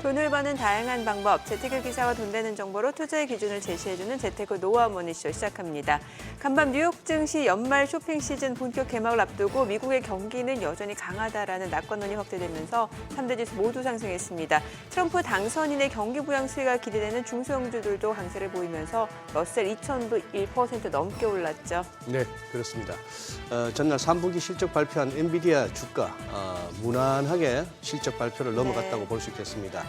돈을 버는 다양한 방법, 재테크 기사와 돈 되는 정보로 투자의 기준을 제시해주는 재테크 노하우 모닝쇼 시작합니다. 간밤 뉴욕 증시 연말 쇼핑 시즌 본격 개막을 앞두고 미국의 경기는 여전히 강하다라는 낙관론이 확대되면서 3대 지수 모두 상승했습니다. 트럼프 당선인의 경기 부양 수혜가 기대되는 중소형주들도 강세를 보이면서 러셀 2000도 1% 넘게 올랐죠. 네, 그렇습니다. 전날 3분기 실적 발표한 엔비디아 주가 무난하게 실적 발표를 넘어갔다고 볼 수 있겠습니다.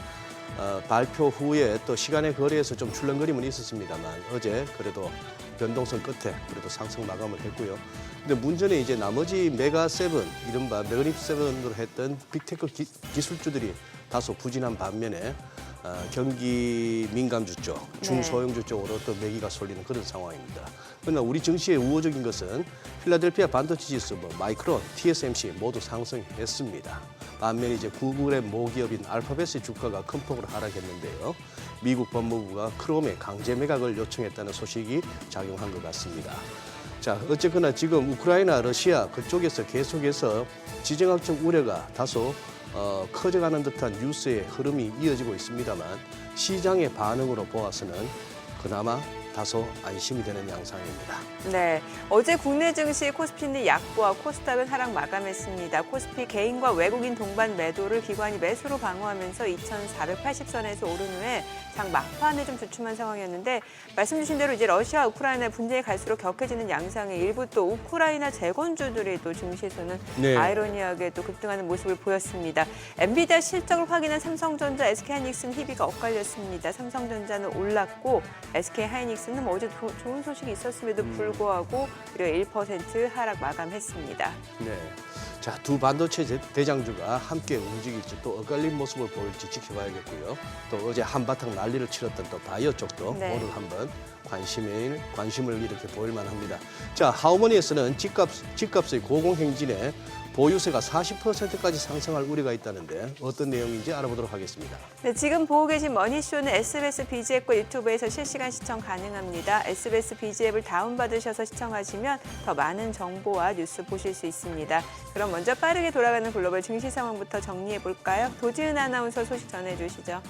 발표 후에 또 시간의 거리에서 좀 출렁거림은 있었습니다만 어제 그래도 변동성 끝에 그래도 상승 마감을 했고요. 근데 문제는 이제 나머지 메가 세븐, 이른바 메가립 세븐으로 했던 빅테크 기술주들이 다소 부진한 반면에 경기 민감주 쪽, 중소형주 쪽으로 또 매기가 쏠리는 그런 상황입니다. 그러나 우리 증시의 우호적인 것은 필라델피아 반도체 지수, 마이크론, TSMC 모두 상승했습니다. 반면 이제 구글의 모기업인 알파벳의 주가가 큰 폭으로 하락했는데요. 미국 법무부가 크롬의 강제 매각을 요청했다는 소식이 작용한 것 같습니다. 자, 어쨌거나 지금 우크라이나, 러시아 그쪽에서 계속해서 지정학적 우려가 다소 커져가는 듯한 뉴스의 흐름이 이어지고 있습니다만 시장의 반응으로 보아서는 그나마 다소 안심이 되는 양상입니다. 네, 어제 국내 증시 코스피는 약보와 코스닥은 하락 마감했습니다. 코스피 개인과 외국인 동반 매도를 기관이 매수로 방어하면서 2,480선에서 오른 후에 장 막판에 좀 주춤한 상황이었는데 말씀 주신 대로 이제 러시아, 우크라이나 분쟁이 갈수록 격해지는 양상에 일부 또 우크라이나 재건주들이 또 증시에서는 아이러니하게 또 급등하는 모습을 보였습니다. 엔비디아 실적을 확인한 삼성전자, SK하이닉스는 희비가 엇갈렸습니다. 삼성전자는 올랐고 SK하이닉스는 어제 좋은 소식이 있었음에도 불구하고 무려 1% 하락 마감했습니다. 네. 자, 두 반도체 대장주가 함께 움직일지 또 엇갈린 모습을 보일지 지켜봐야겠고요. 또 어제 한바탕 난리를 치렀던 또 바이오 쪽도 오늘 한번 관심을 이렇게 보일 만합니다. 자, 하우머니에서는 집값의 고공행진에 보유세가 40%까지 상승할 우려가 있다는데 어떤 내용인지 알아보도록 하겠습니다. 네, 지금 보고 계신 머니쇼는 SBS 비지앱과 유튜브에서 실시간 시청 가능합니다. SBS 비지앱을 다운받으셔서 시청하시면 더 많은 정보와 뉴스 보실 수 있습니다. 그럼 먼저 빠르게 돌아가는 글로벌 증시 상황부터 정리해 볼까요? 도지은 아나운서 소식 전해주시죠.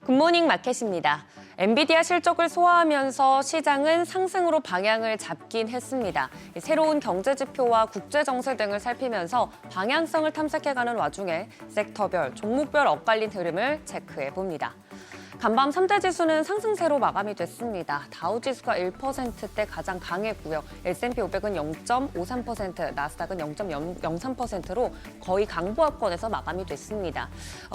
굿모닝 마켓입니다. 엔비디아 실적을 소화하면서 시장은 상승으로 방향을 잡긴 했습니다. 새로운 경제 지표와 국제 정세 등을 살피면서 방향성을 탐색해가는 와중에 섹터별, 종목별 엇갈린 흐름을 체크해 봅니다. 간밤 3대 지수는 상승세로 마감이 됐습니다. 다우지수가 1%대 가장 강했고요. S&P 500은 0.53%, 나스닥은 0.03%로 거의 강보합권에서 마감이 됐습니다.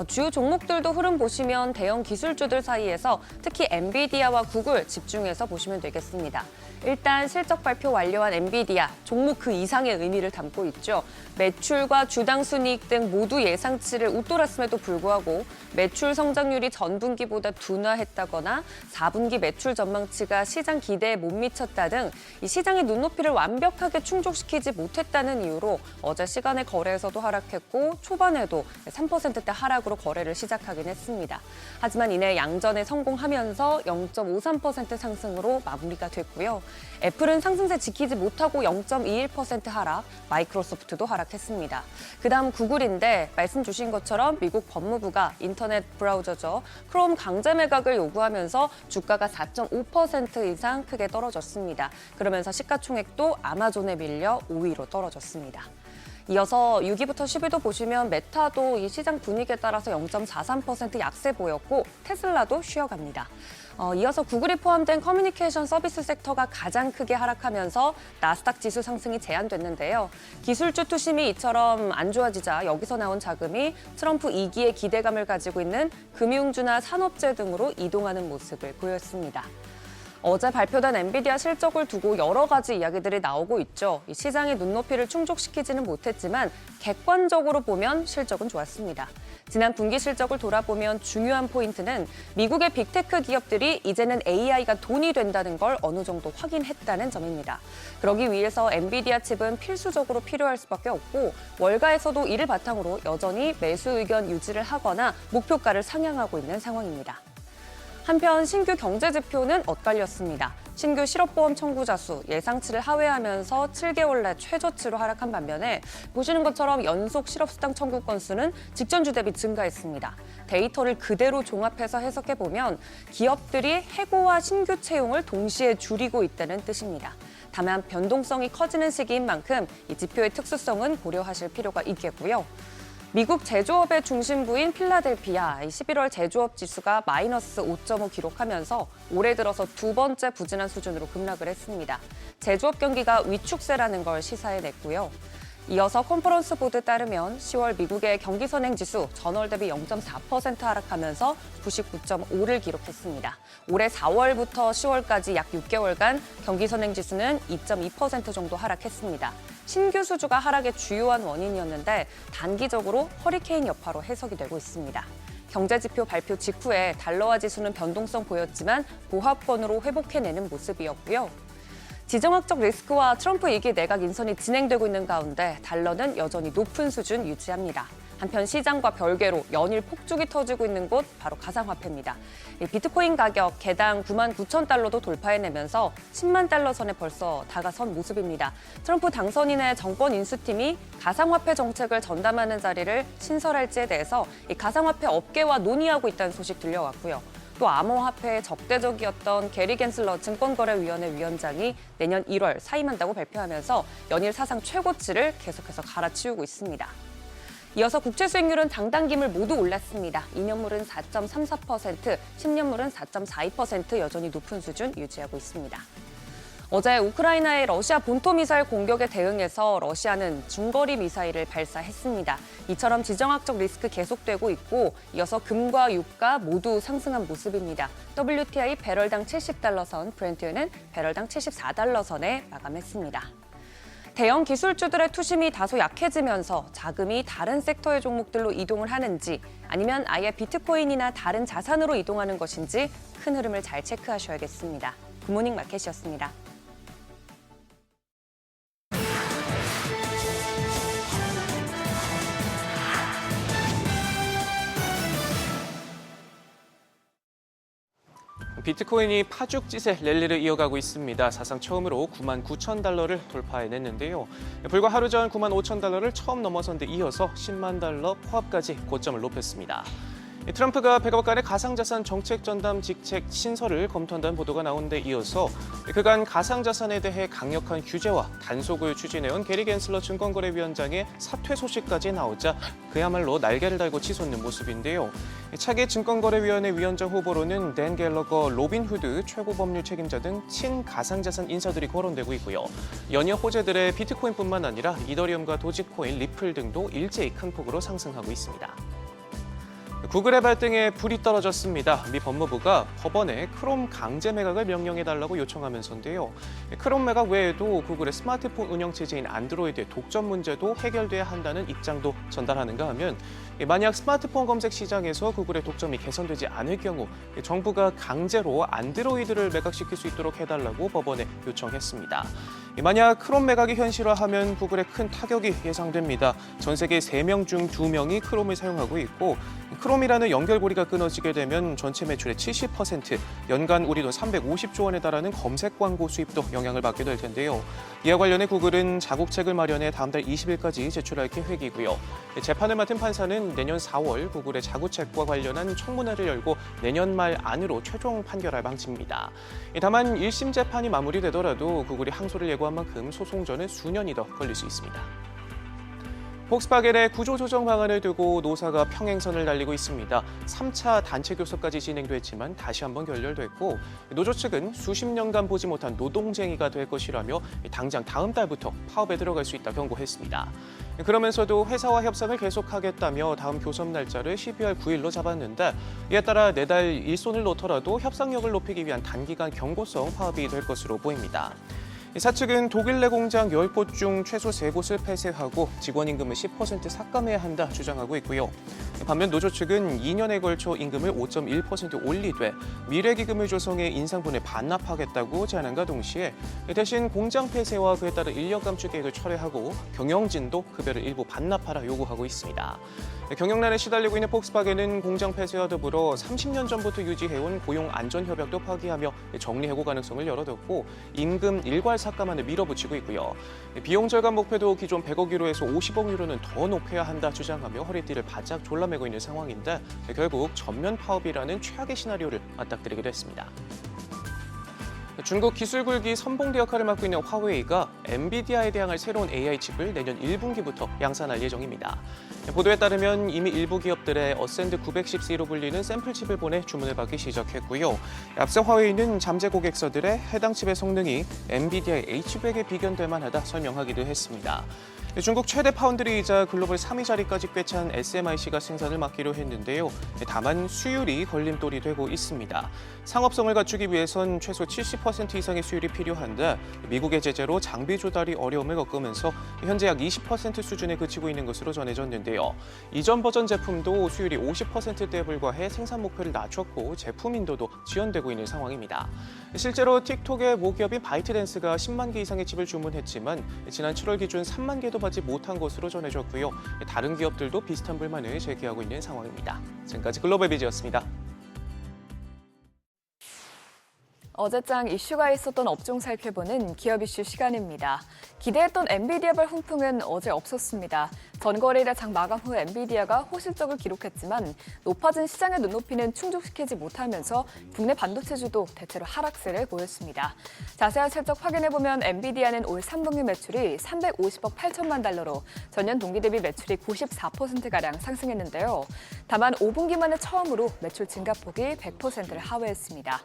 주요 종목들도 흐름 보시면 대형 기술주들 사이에서 특히 엔비디아와 구글 집중해서 보시면 되겠습니다. 일단 실적 발표 완료한 엔비디아, 종목 그 이상의 의미를 담고 있죠. 매출과 주당 순이익 등 모두 예상치를 웃돌았음에도 불구하고 매출 성장률이 전분기보다 둔화했다거나 4분기 매출 전망치가 시장 기대에 못 미쳤다 등 이 시장의 눈높이를 완벽하게 충족시키지 못했다는 이유로 어제 시간의 거래에서도 하락했고 초반에도 3%대 하락으로 거래를 시작하긴 했습니다. 하지만 이내 양전에 성공하면서 0.53% 상승으로 마무리가 됐고요. 애플은 상승세 지키지 못하고 0.21% 하락, 마이크로소프트도 하락했습니다. 그다음 구글인데 말씀 주신 것처럼 미국 법무부가 인터넷 브라우저죠. 크롬 강제 매각을 요구하면서 주가가 4.5% 이상 크게 떨어졌습니다. 그러면서 시가총액도 아마존에 밀려 5위로 떨어졌습니다. 이어서 6위부터 10위도 보시면 메타도 이 시장 분위기에 따라서 0.43% 약세 보였고 테슬라도 쉬어갑니다. 이어서 구글이 포함된 커뮤니케이션 서비스 섹터가 가장 크게 하락하면서 나스닥 지수 상승이 제한됐는데요. 기술주 투심이 이처럼 안 좋아지자 여기서 나온 자금이 트럼프 2기의 기대감을 가지고 있는 금융주나 산업재 등으로 이동하는 모습을 보였습니다. 어제 발표된 엔비디아 실적을 두고 여러 가지 이야기들이 나오고 있죠. 이 시장의 눈높이를 충족시키지는 못했지만 객관적으로 보면 실적은 좋았습니다. 지난 분기 실적을 돌아보면 중요한 포인트는 미국의 빅테크 기업들이 이제는 AI가 돈이 된다는 걸 어느 정도 확인했다는 점입니다. 그러기 위해서 엔비디아 칩은 필수적으로 필요할 수밖에 없고 월가에서도 이를 바탕으로 여전히 매수 의견 유지를 하거나 목표가를 상향하고 있는 상황입니다. 한편 신규 경제 지표는 엇갈렸습니다. 신규 실업보험 청구자 수 예상치를 하회하면서 7개월 내 최저치로 하락한 반면에 보시는 것처럼 연속 실업수당 청구 건수는 직전주 대비 증가했습니다. 데이터를 그대로 종합해서 해석해보면 기업들이 해고와 신규 채용을 동시에 줄이고 있다는 뜻입니다. 다만 변동성이 커지는 시기인 만큼 이 지표의 특수성은 고려하실 필요가 있겠고요. 미국 제조업의 중심부인 필라델피아 11월 제조업 지수가 마이너스 5.5 기록하면서 올해 들어서 두 번째 부진한 수준으로 급락을 했습니다. 제조업 경기가 위축세라는 걸 시사해냈고요. 이어서 컨퍼런스 보드 따르면 10월 미국의 경기 선행 지수 전월 대비 0.4% 하락하면서 99.5를 기록했습니다. 올해 4월부터 10월까지 약 6개월간 경기 선행 지수는 2.2% 정도 하락했습니다. 신규 수주가 하락의 주요한 원인이었는데 단기적으로 허리케인 여파로 해석이 되고 있습니다. 경제지표 발표 직후에 달러화 지수는 변동성 보였지만 보합권으로 회복해내는 모습이었고요. 지정학적 리스크와 트럼프 2기 내각 인선이 진행되고 있는 가운데 달러는 여전히 높은 수준 유지합니다. 한편 시장과 별개로 연일 폭죽이 터지고 있는 곳 바로 가상화폐입니다. 비트코인 가격 개당 99,000달러도 돌파해내면서 10만 달러 선에 벌써 다가선 모습입니다. 트럼프 당선인의 정권 인수팀이 가상화폐 정책을 전담하는 자리를 신설할지에 대해서 이 가상화폐 업계와 논의하고 있다는 소식 들려왔고요. 또 암호화폐에 적대적이었던 게리 겐슬러 증권거래위원회 위원장이 내년 1월 사임한다고 발표하면서 연일 사상 최고치를 계속해서 갈아치우고 있습니다. 이어서 국채 수익률은 당당김을 모두 올랐습니다. 2년물은 4.34%, 10년물은 4.42% 여전히 높은 수준 유지하고 있습니다. 어제 우크라이나의 러시아 본토 미사일 공격에 대응해서 러시아는 중거리 미사일을 발사했습니다. 이처럼 지정학적 리스크 계속되고 있고 이어서 금과 유가 모두 상승한 모습입니다. WTI 배럴당 70달러 선, 브렌트유는 배럴당 74달러 선에 마감했습니다. 대형 기술주들의 투심이 다소 약해지면서 자금이 다른 섹터의 종목들로 이동을 하는지 아니면 아예 비트코인이나 다른 자산으로 이동하는 것인지 큰 흐름을 잘 체크하셔야겠습니다. 굿모닝 마켓이었습니다. 비트코인이 파죽지세 랠리를 이어가고 있습니다. 사상 처음으로 99,000달러를 돌파해냈는데요. 불과 하루 전 95,000달러를 처음 넘어선 데 이어서 10만 달러 포함까지 고점을 높였습니다. 트럼프가 백억 간의 가상자산 정책 전담 직책 신설을 검토한다는 보도가 나온 데 이어서 그간 가상자산에 대해 강력한 규제와 단속을 추진해온 게리 겐슬러 증권거래위원장의 사퇴 소식까지 나오자 그야말로 날개를 달고 치솟는 모습인데요. 차기 증권거래위원회 위원장 후보로는 댄 갤러거, 로빈 후드 최고 법률 책임자 등 친가상자산 인사들이 거론되고 있고요. 연이어 호재들의 비트코인뿐만 아니라 이더리움과 도지코인, 리플 등도 일제히 큰 폭으로 상승하고 있습니다. 구글의 발등에 불이 떨어졌습니다. 미 법무부가 법원에 크롬 강제 매각을 명령해달라고 요청하면서인데요. 크롬 매각 외에도 구글의 스마트폰 운영체제인 안드로이드의 독점 문제도 해결돼야 한다는 입장도 전달하는가 하면 만약 스마트폰 검색 시장에서 구글의 독점이 개선되지 않을 경우 정부가 강제로 안드로이드를 매각시킬 수 있도록 해달라고 법원에 요청했습니다. 만약 크롬 매각이 현실화하면 구글에 큰 타격이 예상됩니다. 전 세계 3명 중 2명이 크롬을 사용하고 있고 크롬이라는 연결고리가 끊어지게 되면 전체 매출의 70%, 연간 우리 돈 350조 원에 달하는 검색 광고 수입도 영향을 받게 될 텐데요. 이와 관련해 구글은 자국책을 마련해 다음 달 20일까지 제출할 계획이고요. 재판을 맡은 판사는 내년 4월 구글의 자구책과 관련한 청문회를 열고 내년 말 안으로 최종 판결할 방침입니다. 다만 1심 재판이 마무리되더라도 구글이 항소를 예고한 만큼 소송전은 수년이 더 걸릴 수 있습니다. 폭스바겐의 구조조정 방안을 두고 노사가 평행선을 달리고 있습니다. 3차 단체 교섭까지 진행됐지만 다시 한번 결렬됐고 노조 측은 수십 년간 보지 못한 노동쟁이가 될 것이라며 당장 다음 달부터 파업에 들어갈 수 있다 경고했습니다. 그러면서도 회사와 협상을 계속하겠다며 다음 교섭 날짜를 12월 9일로 잡았는데 이에 따라 내달 일손을 놓더라도 협상력을 높이기 위한 단기간 경고성 파업이 될 것으로 보입니다. 사측은 독일 내 공장 10곳 중 최소 3곳을 폐쇄하고 직원 임금을 10% 삭감해야 한다 주장하고 있고요. 반면 노조 측은 2년에 걸쳐 임금을 5.1% 올리되 미래기금을 조성해 인상분을 반납하겠다고 제안한과 동시에 대신 공장 폐쇄와 그에 따른 인력 감축 계획을 철회하고 경영진도 급여를 일부 반납하라 요구하고 있습니다. 경영난에 시달리고 있는 폭스바겐은 공장 폐쇄와 더불어 30년 전부터 유지해온 고용 안전 협약도 파기하며 정리해고 가능성을 열어뒀고 임금 일괄 삭감안을 밀어붙이고 있고요. 비용 절감 목표도 기존 100억 유로에서 50억 유로는 더 높여야 한다 주장하며 허리띠를 바짝 졸라매고 있는 상황인데 결국 전면 파업이라는 최악의 시나리오를 맞닥뜨리기도 했습니다. 중국 기술 굴기 선봉대 역할을 맡고 있는 화웨이가 엔비디아에 대항할 새로운 AI 칩을 내년 1분기부터 양산할 예정입니다. 보도에 따르면 이미 일부 기업들의 어센드 910C로 불리는 샘플 칩을 보내 주문을 받기 시작했고요. 앞서 화웨이는 잠재 고객사들의 해당 칩의 성능이 엔비디아의 H100에 비견될 만하다 설명하기도 했습니다. 중국 최대 파운드리이자 글로벌 3위 자리까지 꿰찬 SMIC가 생산을 맡기로 했는데요. 다만 수율이 걸림돌이 되고 있습니다. 상업성을 갖추기 위해선 최소 70% 이상의 수율이 필요한데 미국의 제재로 장비 조달이 어려움을 겪으면서 현재 약 20% 수준에 그치고 있는 것으로 전해졌는데요. 이전 버전 제품도 수율이 50%대에 불과해 생산 목표를 낮췄고 제품 인도도 지연되고 있는 상황입니다. 실제로 틱톡의 모기업인 바이트댄스가 10만 개 이상의 칩을 주문했지만 지난 7월 기준 3만 개도 받지 못한 것으로 전해졌고요. 다른 기업들도 비슷한 불만을 제기하고 있는 상황입니다. 지금까지 글로벌 비즈였습니다. 어제장 이슈가 있었던 업종 살펴보는 기업 이슈 시간입니다. 기대했던 엔비디아발 훈풍은 어제 없었습니다. 전거래일의 장 마감 후 엔비디아가 호실적을 기록했지만 높아진 시장의 눈높이는 충족시키지 못하면서 국내 반도체주도 대체로 하락세를 보였습니다. 자세한 실적 확인해보면 엔비디아는 올 3분기 매출이 350억 8천만 달러로 전년 동기 대비 매출이 94%가량 상승했는데요. 다만 5분기 만에 처음으로 매출 증가폭이 100%를 하회했습니다.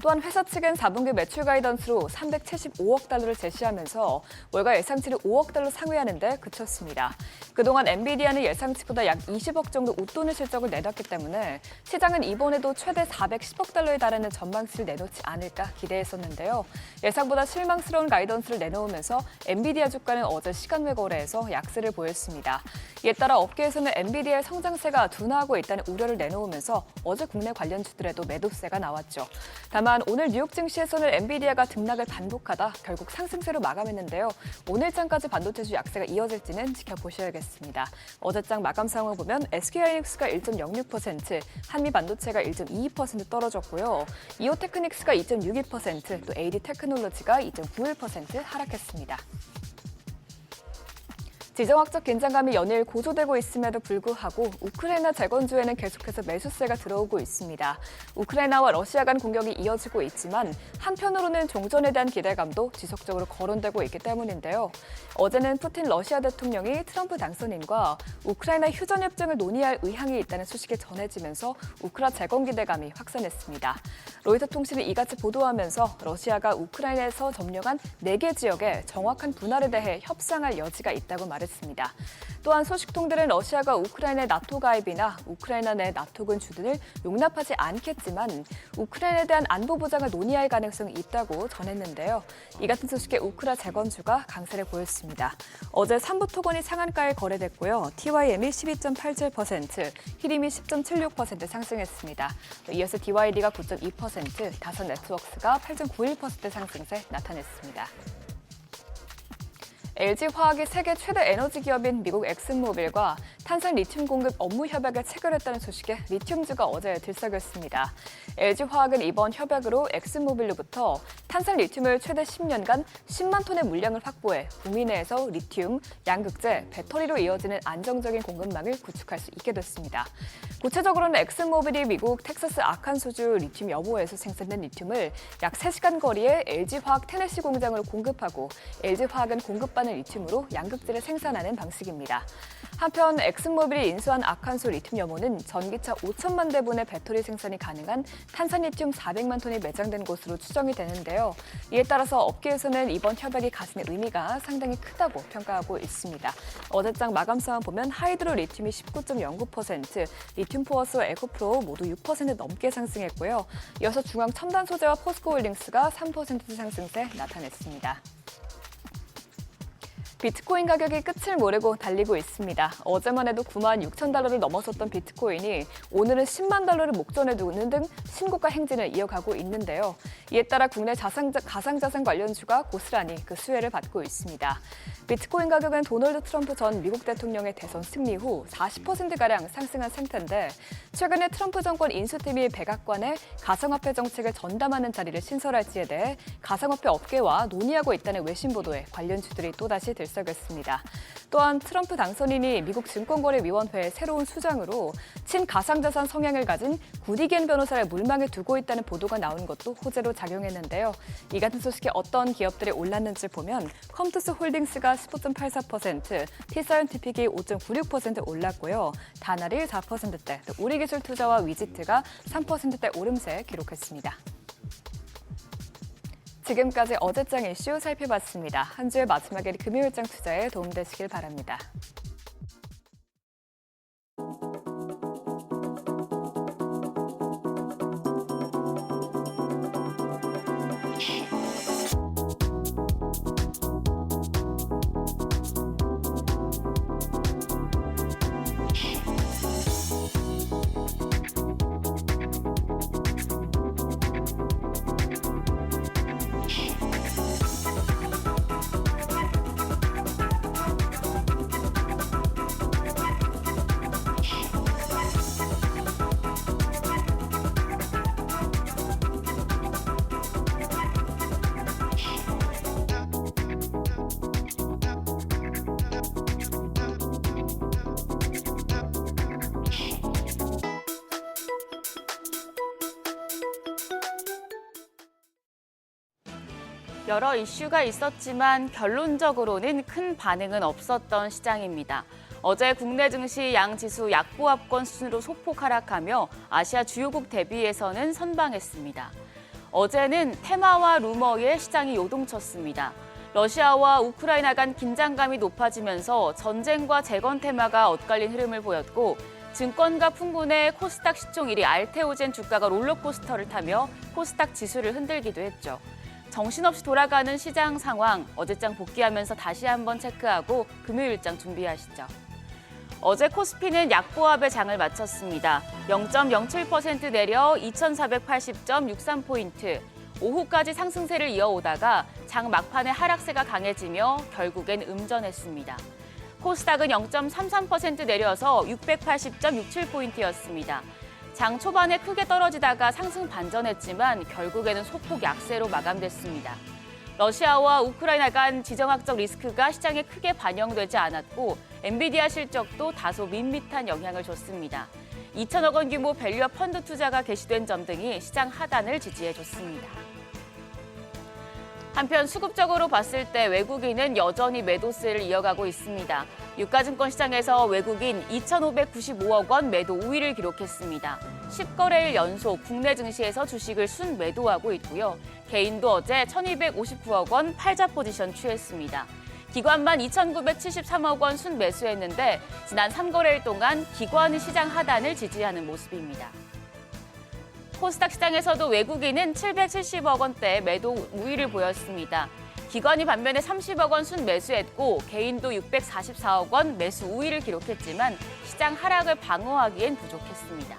또한 회사 측은 4분기 매출 가이던스로 375억 달러를 제시하면서 월가 예상치를 5억 달러 상회하는 데 그쳤습니다. 그동안 엔비디아는 예상치보다 약 20억 정도 웃도는 실적을 내놨기 때문에 시장은 이번에도 최대 410억 달러에 달하는 전망치를 내놓지 않을까 기대했었는데요. 예상보다 실망스러운 가이던스를 내놓으면서 엔비디아 주가는 어제 시간 외 거래에서 약세를 보였습니다. 이에 따라 업계에서는 엔비디아의 성장세가 둔화하고 있다는 우려를 내놓으면서 어제 국내 관련주들에도 매도세가 나왔죠. 다만 오늘 뉴욕 증시에서는 엔비디아가 등락을 반복하다 결국 상승세로 마감했는데요. 오늘장까지 반도체주 약세가 이어질지는 지켜보셔야겠습니다. 어제장 마감 상황을 보면 SK하이닉스가 1.06%, 한미반도체가 1.22% 떨어졌고요. 이오테크닉스가 2.62%, 또 AD테크놀로지가 2.91% 하락했습니다. 지정학적 긴장감이 연일 고조되고 있음에도 불구하고 우크라이나 재건주에는 계속해서 매수세가 들어오고 있습니다. 우크라이나와 러시아 간 공격이 이어지고 있지만 한편으로는 종전에 대한 기대감도 지속적으로 거론되고 있기 때문인데요. 어제는 푸틴 러시아 대통령이 트럼프 당선인과 우크라이나 휴전협정을 논의할 의향이 있다는 소식이 전해지면서 우크라 재건 기대감이 확산했습니다. 로이터 통신이 이같이 보도하면서 러시아가 우크라이나에서 점령한 4개 지역에 정확한 분할에 대해 협상할 여지가 있다고 말했습니다. 또한 소식통들은 러시아가 우크라이나의 나토 가입이나 우크라이나 내 나토군 주둔을 용납하지 않겠지만 우크라이나에 대한 안보 보장을 논의할 가능성이 있다고 전했는데요. 이 같은 소식에 우크라 재건주가 강세를 보였습니다. 어제 삼부토건이 상한가에 거래됐고요. TYM이 12.87%, 히림이 10.76% 상승했습니다. 이어서 DYD가 9.2%, 다선 네트워크스가 8.91% 상승세 나타냈습니다. LG화학이 세계 최대 에너지 기업인 미국 엑슨모빌과 탄산 리튬 공급 업무 협약을 체결했다는 소식에 리튬주가 어제 들썩였습니다. LG화학은 이번 협약으로 엑슨모빌로부터 탄산 리튬을 최대 10년간 10만 톤의 물량을 확보해 국내 내에서 리튬, 양극재, 배터리로 이어지는 안정적인 공급망을 구축할 수 있게 됐습니다. 구체적으로는 엑슨모빌이 미국 텍사스 아칸소주 리튬 여보에서 생산된 리튬을 약 3시간 거리에 LG화학 테네시 공장으로 공급하고 LG화학은 공급받은 않은 리튬으로 양극재를 생산하는 방식입니다. 한편 엑슨모빌이 인수한 아칸소 리튬 염호는 전기차 5천만 대분의 배터리 생산이 가능한 탄산리튬 400만 톤이 매장된 곳으로 추정이 되는데요. 이에 따라서 업계에서는 이번 협약이 가진 의미가 상당히 크다고 평가하고 있습니다. 어제장 마감 상황 보면 하이드로 리튬이 19.09%, 리튬 포어스와 에코프로 모두 6% 넘게 상승했고요. 이어서 중앙 첨단 소재와 포스코홀딩스가 3% 상승세 나타냈습니다. 비트코인 가격이 끝을 모르고 달리고 있습니다. 어제만 해도 9만 6천 달러를 넘어섰던 비트코인이 오늘은 10만 달러를 목전에 두는 등 신고가 행진을 이어가고 있는데요. 이에 따라 국내 가상자산 관련주가 고스란히 그 수혜를 받고 있습니다. 비트코인 가격은 도널드 트럼프 전 미국 대통령의 대선 승리 후 40%가량 상승한 상태인데 최근에 트럼프 정권 인수팀이 백악관에 가상화폐 정책을 전담하는 자리를 신설할지에 대해 가상화폐 업계와 논의하고 있다는 외신 보도에 관련주들이 또다시 들썩였습니다. 또한 트럼프 당선인이 미국 증권거래위원회의 새로운 수장으로 친가상자산 성향을 가진 구디겐 변호사를 물망에 두고 있다는 보도가 나오는 것도 호재로 작용했는데요. 이 같은 소식에 어떤 기업들이 올랐는지 보면 컴투스 홀딩스가 15.84%, T사이언티픽이 5.96% 올랐고요. 다나리 4%대, 우리기술투자와 위지트가 3%대 오름세 기록했습니다. 지금까지 어제장 이슈 살펴봤습니다. 한 주의 마지막에 금요일장 투자에 도움되시길 바랍니다. 여러 이슈가 있었지만 결론적으로는 큰 반응은 없었던 시장입니다. 어제 국내 증시 양지수 약보합권 수준으로 소폭 하락하며 아시아 주요국 대비해서는 선방했습니다. 어제는 테마와 루머에 시장이 요동쳤습니다. 러시아와 우크라이나 간 긴장감이 높아지면서 전쟁과 재건 테마가 엇갈린 흐름을 보였고 증권가 풍문에 코스닥 시총 1위 알테오젠 주가가 롤러코스터를 타며 코스닥 지수를 흔들기도 했죠. 정신없이 돌아가는 시장 상황, 어제장 복귀하면서 다시 한번 체크하고 금요일장 준비하시죠. 어제 코스피는 약보합의 장을 마쳤습니다. 0.07% 내려 2480.63포인트. 오후까지 상승세를 이어오다가 장 막판에 하락세가 강해지며 결국엔 음전했습니다. 코스닥은 0.33% 내려서 680.67포인트였습니다. 장 초반에 크게 떨어지다가 상승 반전했지만 결국에는 소폭 약세로 마감됐습니다. 러시아와 우크라이나 간 지정학적 리스크가 시장에 크게 반영되지 않았고 엔비디아 실적도 다소 밋밋한 영향을 줬습니다. 2천억 원 규모 밸류업 펀드 투자가 개시된 점 등이 시장 하단을 지지해줬습니다. 한편 수급적으로 봤을 때 외국인은 여전히 매도세를 이어가고 있습니다. 유가증권 시장에서 외국인 2,595억 원 매도 우위를 기록했습니다. 10거래일 연속 국내 증시에서 주식을 순매도하고 있고요. 개인도 어제 1,259억 원 팔자 포지션 취했습니다. 기관만 2,973억 원 순매수했는데 지난 3거래일 동안 기관이 시장 하단을 지지하는 모습입니다. 코스닥 시장에서도 외국인은 770억 원대 매도 우위를 보였습니다. 기관이 반면에 30억 원 순매수했고 개인도 644억 원 매수 우위를 기록했지만 시장 하락을 방어하기엔 부족했습니다.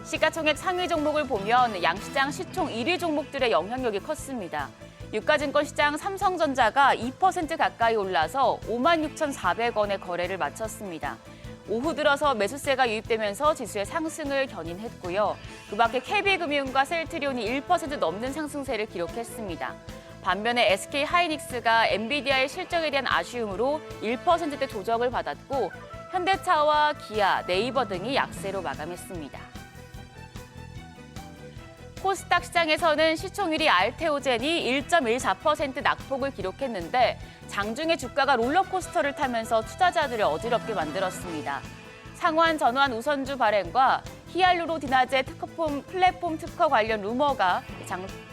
시가총액 상위 종목을 보면 양시장 시총 1위 종목들의 영향력이 컸습니다. 유가증권 시장 삼성전자가 2% 가까이 올라서 56,400원의 거래를 마쳤습니다. 오후 들어서 매수세가 유입되면서 지수의 상승을 견인했고요. 그 밖에 KB금융과 셀트리온이 1% 넘는 상승세를 기록했습니다. 반면에 SK하이닉스가 엔비디아의 실적에 대한 아쉬움으로 1%대 조정을 받았고 현대차와 기아, 네이버 등이 약세로 마감했습니다. 코스닥 시장에서는 시총일이 알테오젠이 1.14% 낙폭을 기록했는데 장중에 주가가 롤러코스터를 타면서 투자자들을 어지럽게 만들었습니다. 상환 전환 우선주 발행과 히알루로니다제 플랫폼 특허 관련 루머가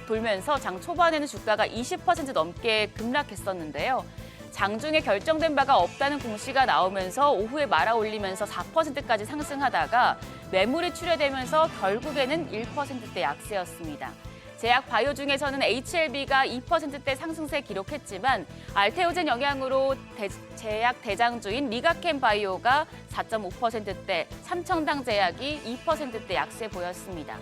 돌면서 장 초반에는 주가가 20% 넘게 급락했었는데요. 장중에 결정된 바가 없다는 공시가 나오면서 오후에 말아올리면서 4%까지 상승하다가 매물이 출회되면서 결국에는 1%대 약세였습니다. 제약 바이오 중에서는 HLB가 2%대 상승세 기록했지만 알테오젠 영향으로 제약 대장주인 리가켄 바이오가 4.5%대, 삼청당 제약이 2%대 약세 보였습니다.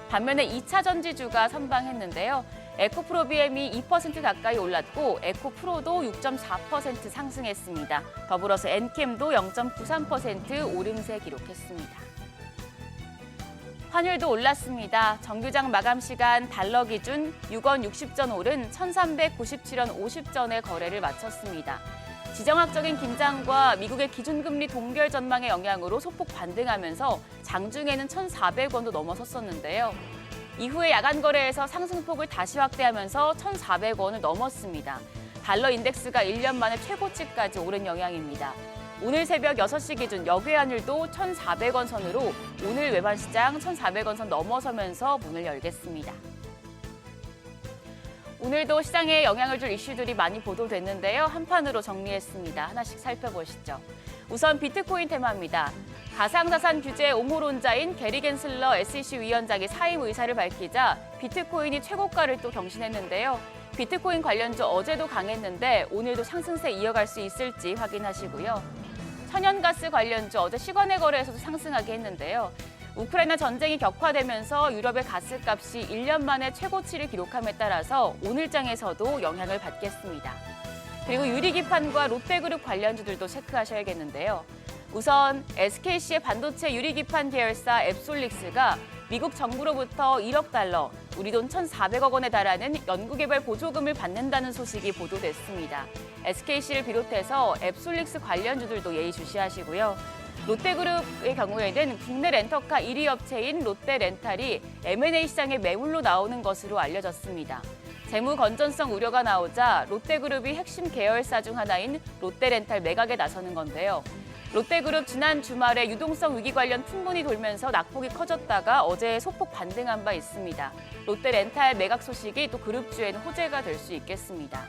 반면에 2차 전지주가 선방했는데요. 에코프로비엠이 2% 가까이 올랐고 에코프로도 6.4% 상승했습니다. 더불어서 엔캠도 0.93% 오름세 기록했습니다. 환율도 올랐습니다. 정규장 마감 시간 달러 기준 6원 60전 오른 1,397원 50전에 거래를 마쳤습니다. 지정학적인 긴장과 미국의 기준금리 동결 전망의 영향으로 소폭 반등하면서 장중에는 1,400원도 넘어섰었는데요. 이후에 야간 거래에서 상승폭을 다시 확대하면서 1,400원을 넘었습니다. 달러 인덱스가 1년 만에 최고치까지 오른 영향입니다. 오늘 새벽 6시 기준 역외환율도 1,400원 선으로 오늘 외반 시장 1,400원 선 넘어서면서 문을 열겠습니다. 오늘도 시장에 영향을 줄 이슈들이 많이 보도됐는데요. 한 판으로 정리했습니다. 하나씩 살펴보시죠. 우선 비트코인 테마입니다. 가상자산 규제 옹호론자인 게리 겐슬러 SEC 위원장이 사임 의사를 밝히자 비트코인이 최고가를 또 경신했는데요. 비트코인 관련주 어제도 강했는데 오늘도 상승세 이어갈 수 있을지 확인하시고요. 천연가스 관련주 어제 시간의 거래에서도 상승하게 했는데요. 우크라이나 전쟁이 격화되면서 유럽의 가스값이 1년 만에 최고치를 기록함에 따라서 오늘장에서도 영향을 받겠습니다. 그리고 유리기판과 롯데그룹 관련주들도 체크하셔야겠는데요. 우선 SKC의 반도체 유리기판 계열사 앱솔릭스가 미국 정부로부터 1억 달러, 우리 돈 1,400억 원에 달하는 연구개발 보조금을 받는다는 소식이 보도됐습니다. SKC를 비롯해서 앱솔릭스 관련주들도 예의주시하시고요. 롯데그룹의 경우에는 국내 렌터카 1위 업체인 롯데렌탈이 M&A 시장에 매물로 나오는 것으로 알려졌습니다. 재무 건전성 우려가 나오자 롯데그룹이 핵심 계열사 중 하나인 롯데렌탈 매각에 나서는 건데요. 롯데그룹 지난 주말에 유동성 위기 관련 풍문이 돌면서 낙폭이 커졌다가 어제 소폭 반등한 바 있습니다. 롯데렌탈 매각 소식이 또 그룹주에는 호재가 될 수 있겠습니다.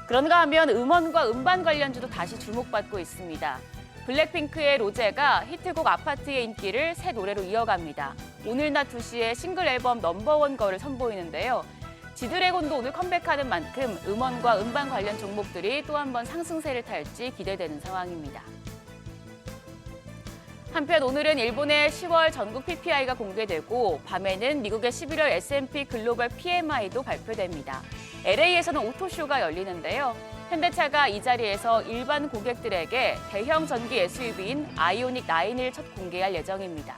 그런가 하면 음원과 음반 관련주도 다시 주목받고 있습니다. 블랙핑크의 로제가 히트곡 아파트의 인기를 새 노래로 이어갑니다. 오늘 낮 2시에 싱글 앨범 넘버원 거를 선보이는데요. 지드래곤도 오늘 컴백하는 만큼 음원과 음반 관련 종목들이 또 한 번 상승세를 탈지 기대되는 상황입니다. 한편 오늘은 일본의 10월 전국 PPI가 공개되고 밤에는 미국의 11월 S&P 글로벌 PMI도 발표됩니다. LA에서는 오토쇼가 열리는데요. 현대차가 이 자리에서 일반 고객들에게 대형 전기 SUV인 아이오닉 9을 첫 공개할 예정입니다.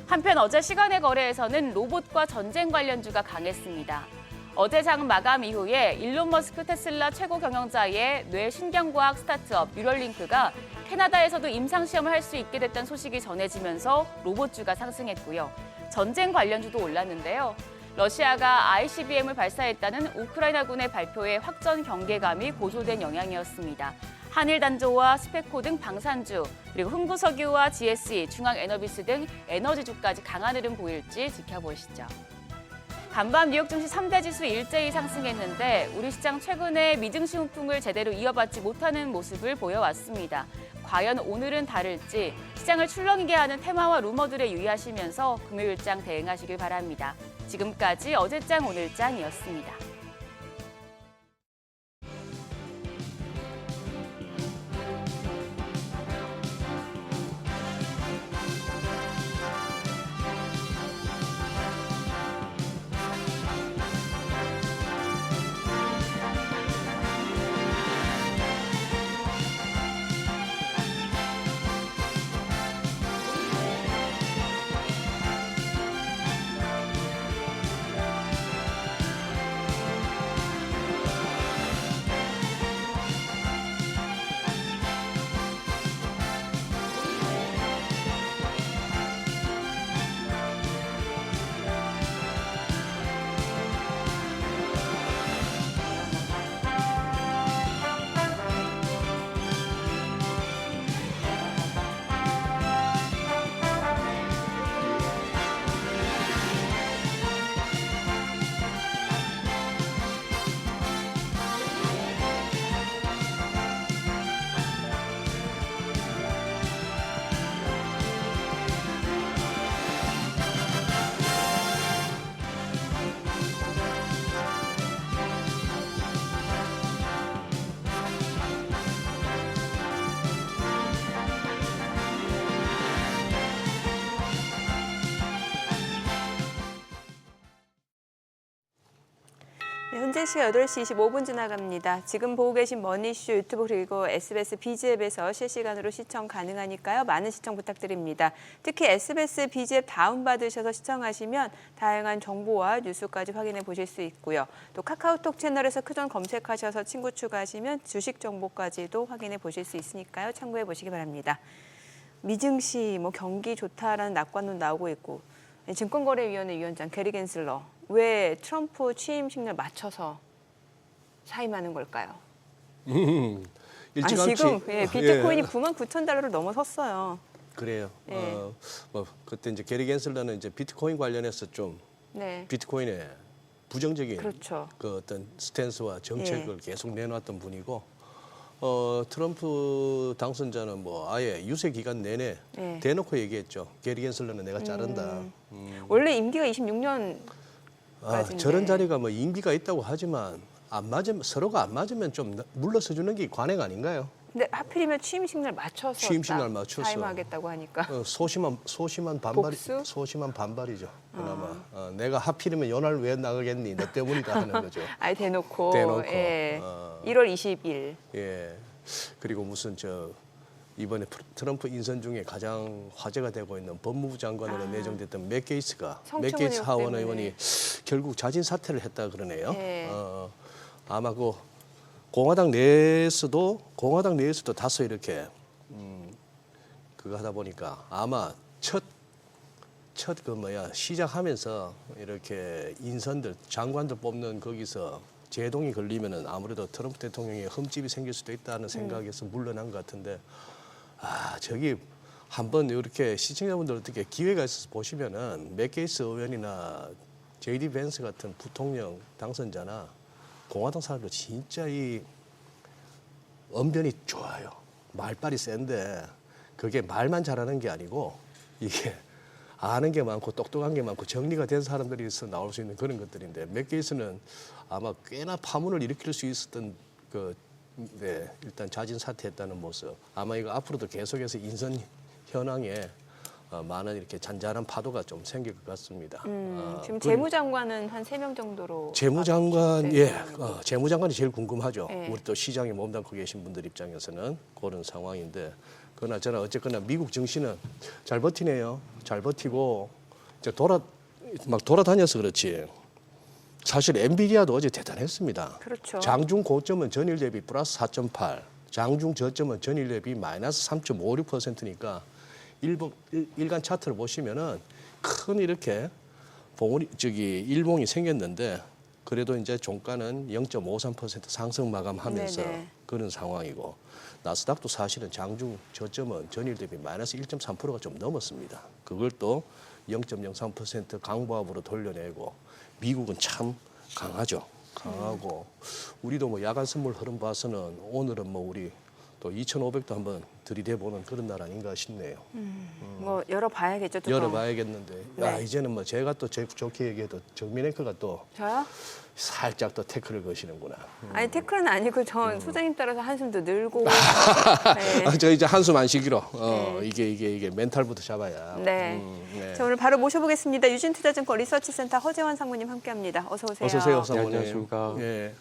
한편 어제 시간의 거래에서는 로봇과 전쟁 관련주가 강했습니다. 어제 장 마감 이후에 일론 머스크 테슬라 최고 경영자의 뇌신경과학 스타트업 뉴럴링크가 캐나다에서도 임상시험을 할 수 있게 됐다는 소식이 전해지면서 로봇주가 상승했고요. 전쟁 관련주도 올랐는데요. 러시아가 ICBM을 발사했다는 우크라이나군의 발표에 확전 경계감이 고조된 영향이었습니다. 한일단조와 스페코 등 방산주, 그리고 흥부석유와 GSE, 중앙에너비스 등 에너지주까지 강한 흐름 보일지 지켜보시죠. 간밤 뉴욕 증시 3대 지수 일제히 상승했는데 우리 시장 최근에 미증시 훈풍을 제대로 이어받지 못하는 모습을 보여왔습니다. 과연 오늘은 다를지 시장을 출렁이게 하는 테마와 루머들에 유의하시면서 금요일장 대응하시길 바랍니다. 지금까지 어제장 오늘장이었습니다. 네, 현재 시각 8시 25분 지나갑니다. 지금 보고 계신 머니쇼 유튜브 그리고 SBS 비즈앱에서 실시간으로 시청 가능하니까요. 많은 시청 부탁드립니다. 특히 SBS 비즈앱 다운받으셔서 시청하시면 다양한 정보와 뉴스까지 확인해 보실 수 있고요. 또 카카오톡 채널에서 크존 검색하셔서 친구 추가하시면 주식 정보까지도 확인해 보실 수 있으니까요. 참고해 보시기 바랍니다. 미증시, 경기 좋다라는 낙관론 나오고 있고 증권거래위원회 위원장 게리 겐슬러 왜 트럼프 취임식 날 맞춰서 사임하는 걸까요? 일찌감치 지금 비트코인이 99,000달러를 넘어섰어요. 그래요. 예. 그때 이제 게리 겐슬러는 이제 비트코인 관련해서 좀 네, 비트코인의 부정적인 그렇죠. 그 어떤 스탠스와 정책을 계속 내놨던 분이고 트럼프 당선자는 아예 유세 기간 내내 네. 대놓고 얘기했죠. 게리 겐슬러는 내가 자른다. 원래 임기가 26년. 저런 자리가 임기가 있다고 하지만 안 맞으면 서로가 안 맞으면 좀 물러서 주는 게 관행 아닌가요? 근데 하필이면 취임식 날 맞춰서 취임식 날 딱 맞춰서. 사임하겠다고 하니까. 소심한 반발이 복수? 소심한 반발이죠. 그나마 내가 하필이면 연할 왜 나가겠니? 너 때문이다 하는 거죠. 아예 대놓고. 대놓고. 예. 1월 20일. 예. 그리고 무슨 이번에 트럼프 인선 중에 가장 화제가 되고 있는 법무부 장관으로 내정됐던 맥 게이츠가 맥 게이츠 하원 의원이 결국 자진 사퇴를 했다 그러네요. 네. 아마 공화당 내에서도 다소 이렇게 그거 하다 보니까 아마 첫 시작하면서 이렇게 인선들 장관들 뽑는 거기서 제동이 걸리면은 아무래도 트럼프 대통령의 흠집이 생길 수도 있다는 생각에서 물러난 것 같은데 저기 한번 이렇게 시청자분들 어떻게 기회가 있어서 보시면은 맥 게이츠 의원이나 JD 벤스 같은 부통령 당선자나 공화당 사람들 진짜 이 언변이 좋아요. 말빨이 센데 그게 말만 잘하는 게 아니고 이게 아는 게 많고 똑똑한 게 많고 정리가 된 사람들이 나올 수 있는 그런 것들인데 맥 게이츠는 아마 꽤나 파문을 일으킬 수 있었던 일단 자진 사퇴했다는 모습. 아마 이거 앞으로도 계속해서 인선 현황에 많은 이렇게 잔잔한 파도가 좀 생길 것 같습니다. 지금 재무장관은 한 3명 정도로. 재무장관, 재무장관이 제일 궁금하죠. 네. 우리 또 시장에 몸담고 계신 분들 입장에서는 그런 상황인데, 그러나 어쨌거나 미국 증시는 잘 버티네요. 잘 버티고 이제 돌아다녀서 그렇지. 사실 엔비디아도 어제 대단했습니다. 그렇죠. 장중 고점은 전일 대비 플러스 4.8, 장중 저점은 전일 대비 마이너스 3.56%니까 일간 차트를 보시면은 큰 이렇게 일봉이 생겼는데 그래도 이제 종가는 0.53% 상승 마감하면서 네네. 그런 상황이고 나스닥도 사실은 장중 저점은 전일 대비 마이너스 1.3%가 좀 넘었습니다. 그걸 또 0.03% 강보합으로 돌려내고 미국은 참 강하죠. 강하고 우리도 야간 선물 흐름 봐서는 오늘은 우리 또 2,500도 한번 들이대보는 그런 날 아닌가 싶네요. 열어봐야겠죠. 뚜껑. 열어봐야겠는데 이제는 제가 또 좋게 얘기해도 정민앵커가 또 저요? 살짝 또 태클을 거시는구나. 아니 태클은 아니고 전 소장님 따라서 한숨도 늘고. 네. 저 이제 한숨 안 쉬기로 이게 멘탈부터 잡아야. 네. 네. 자, 오늘 바로 모셔보겠습니다. 유진투자증권 리서치센터 허재환 상무님 함께합니다. 어서 오세요. 어서 오세요, 상무님. 안녕하십니까. 예.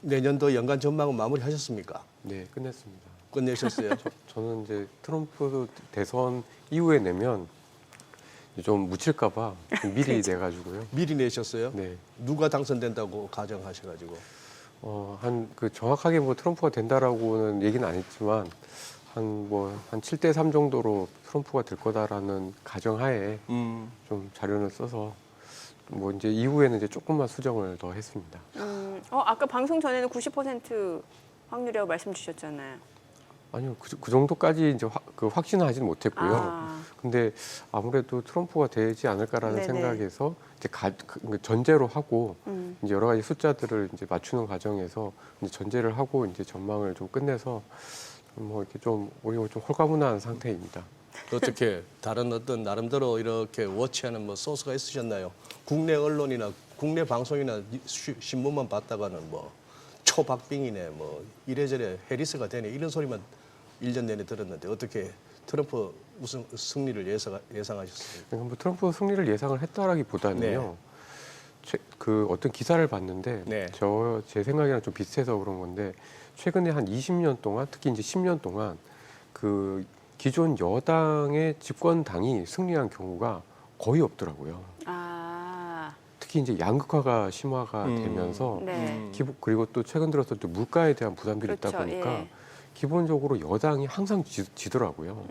내년도 연간 전망은 마무리하셨습니까? 네, 끝냈습니다. 끝내셨어요? 저는 이제 트럼프 대선 이후에 내면 좀 묻힐까봐 미리 내가지고요. 미리 내셨어요? 네. 누가 당선된다고 가정하셔가지고? 정확하게 트럼프가 된다라고는 얘기는 안 했지만 한 7대 3 정도로 트럼프가 될 거다라는 가정하에 좀 자료를 써서 이제 이후에는 이제 조금만 수정을 더 했습니다. 아까 방송 전에는 90% 확률이라고 말씀 주셨잖아요. 아니요, 그 정도까지 이제 확신은 하지는 못했고요. 근데 아무래도 트럼프가 되지 않을까라는 네네. 생각에서 이제 전제로 하고 이제 여러 가지 숫자들을 이제 맞추는 과정에서 이제 전제를 하고 이제 전망을 좀 끝내서 이렇게 우리가 좀 홀가분한 상태입니다. 어떻게 다른 어떤 나름대로 이렇게 워치하는 소스가 있으셨나요? 국내 언론이나 국내 방송이나 신문만 봤다가는 초박빙이네 이래저래 해리스가 되네 이런 소리만 1년 내내 들었는데 어떻게 트럼프 승리를 예상하셨습니까? 트럼프 승리를 예상을 했다라기보다는요. 그 어떤 기사를 봤는데 네. 제 생각이랑 좀 비슷해서 그런 건데 최근에 한 20년 동안 특히 이제 10년 동안 그 기존 여당의 집권당이 승리한 경우가 거의 없더라고요. 아, 특히 이제 양극화가 심화가 되면서 네. 그리고 또 최근 들어서 또 물가에 대한 부담들이 있다 그렇죠. 보니까 예. 기본적으로 여당이 항상 지더라고요.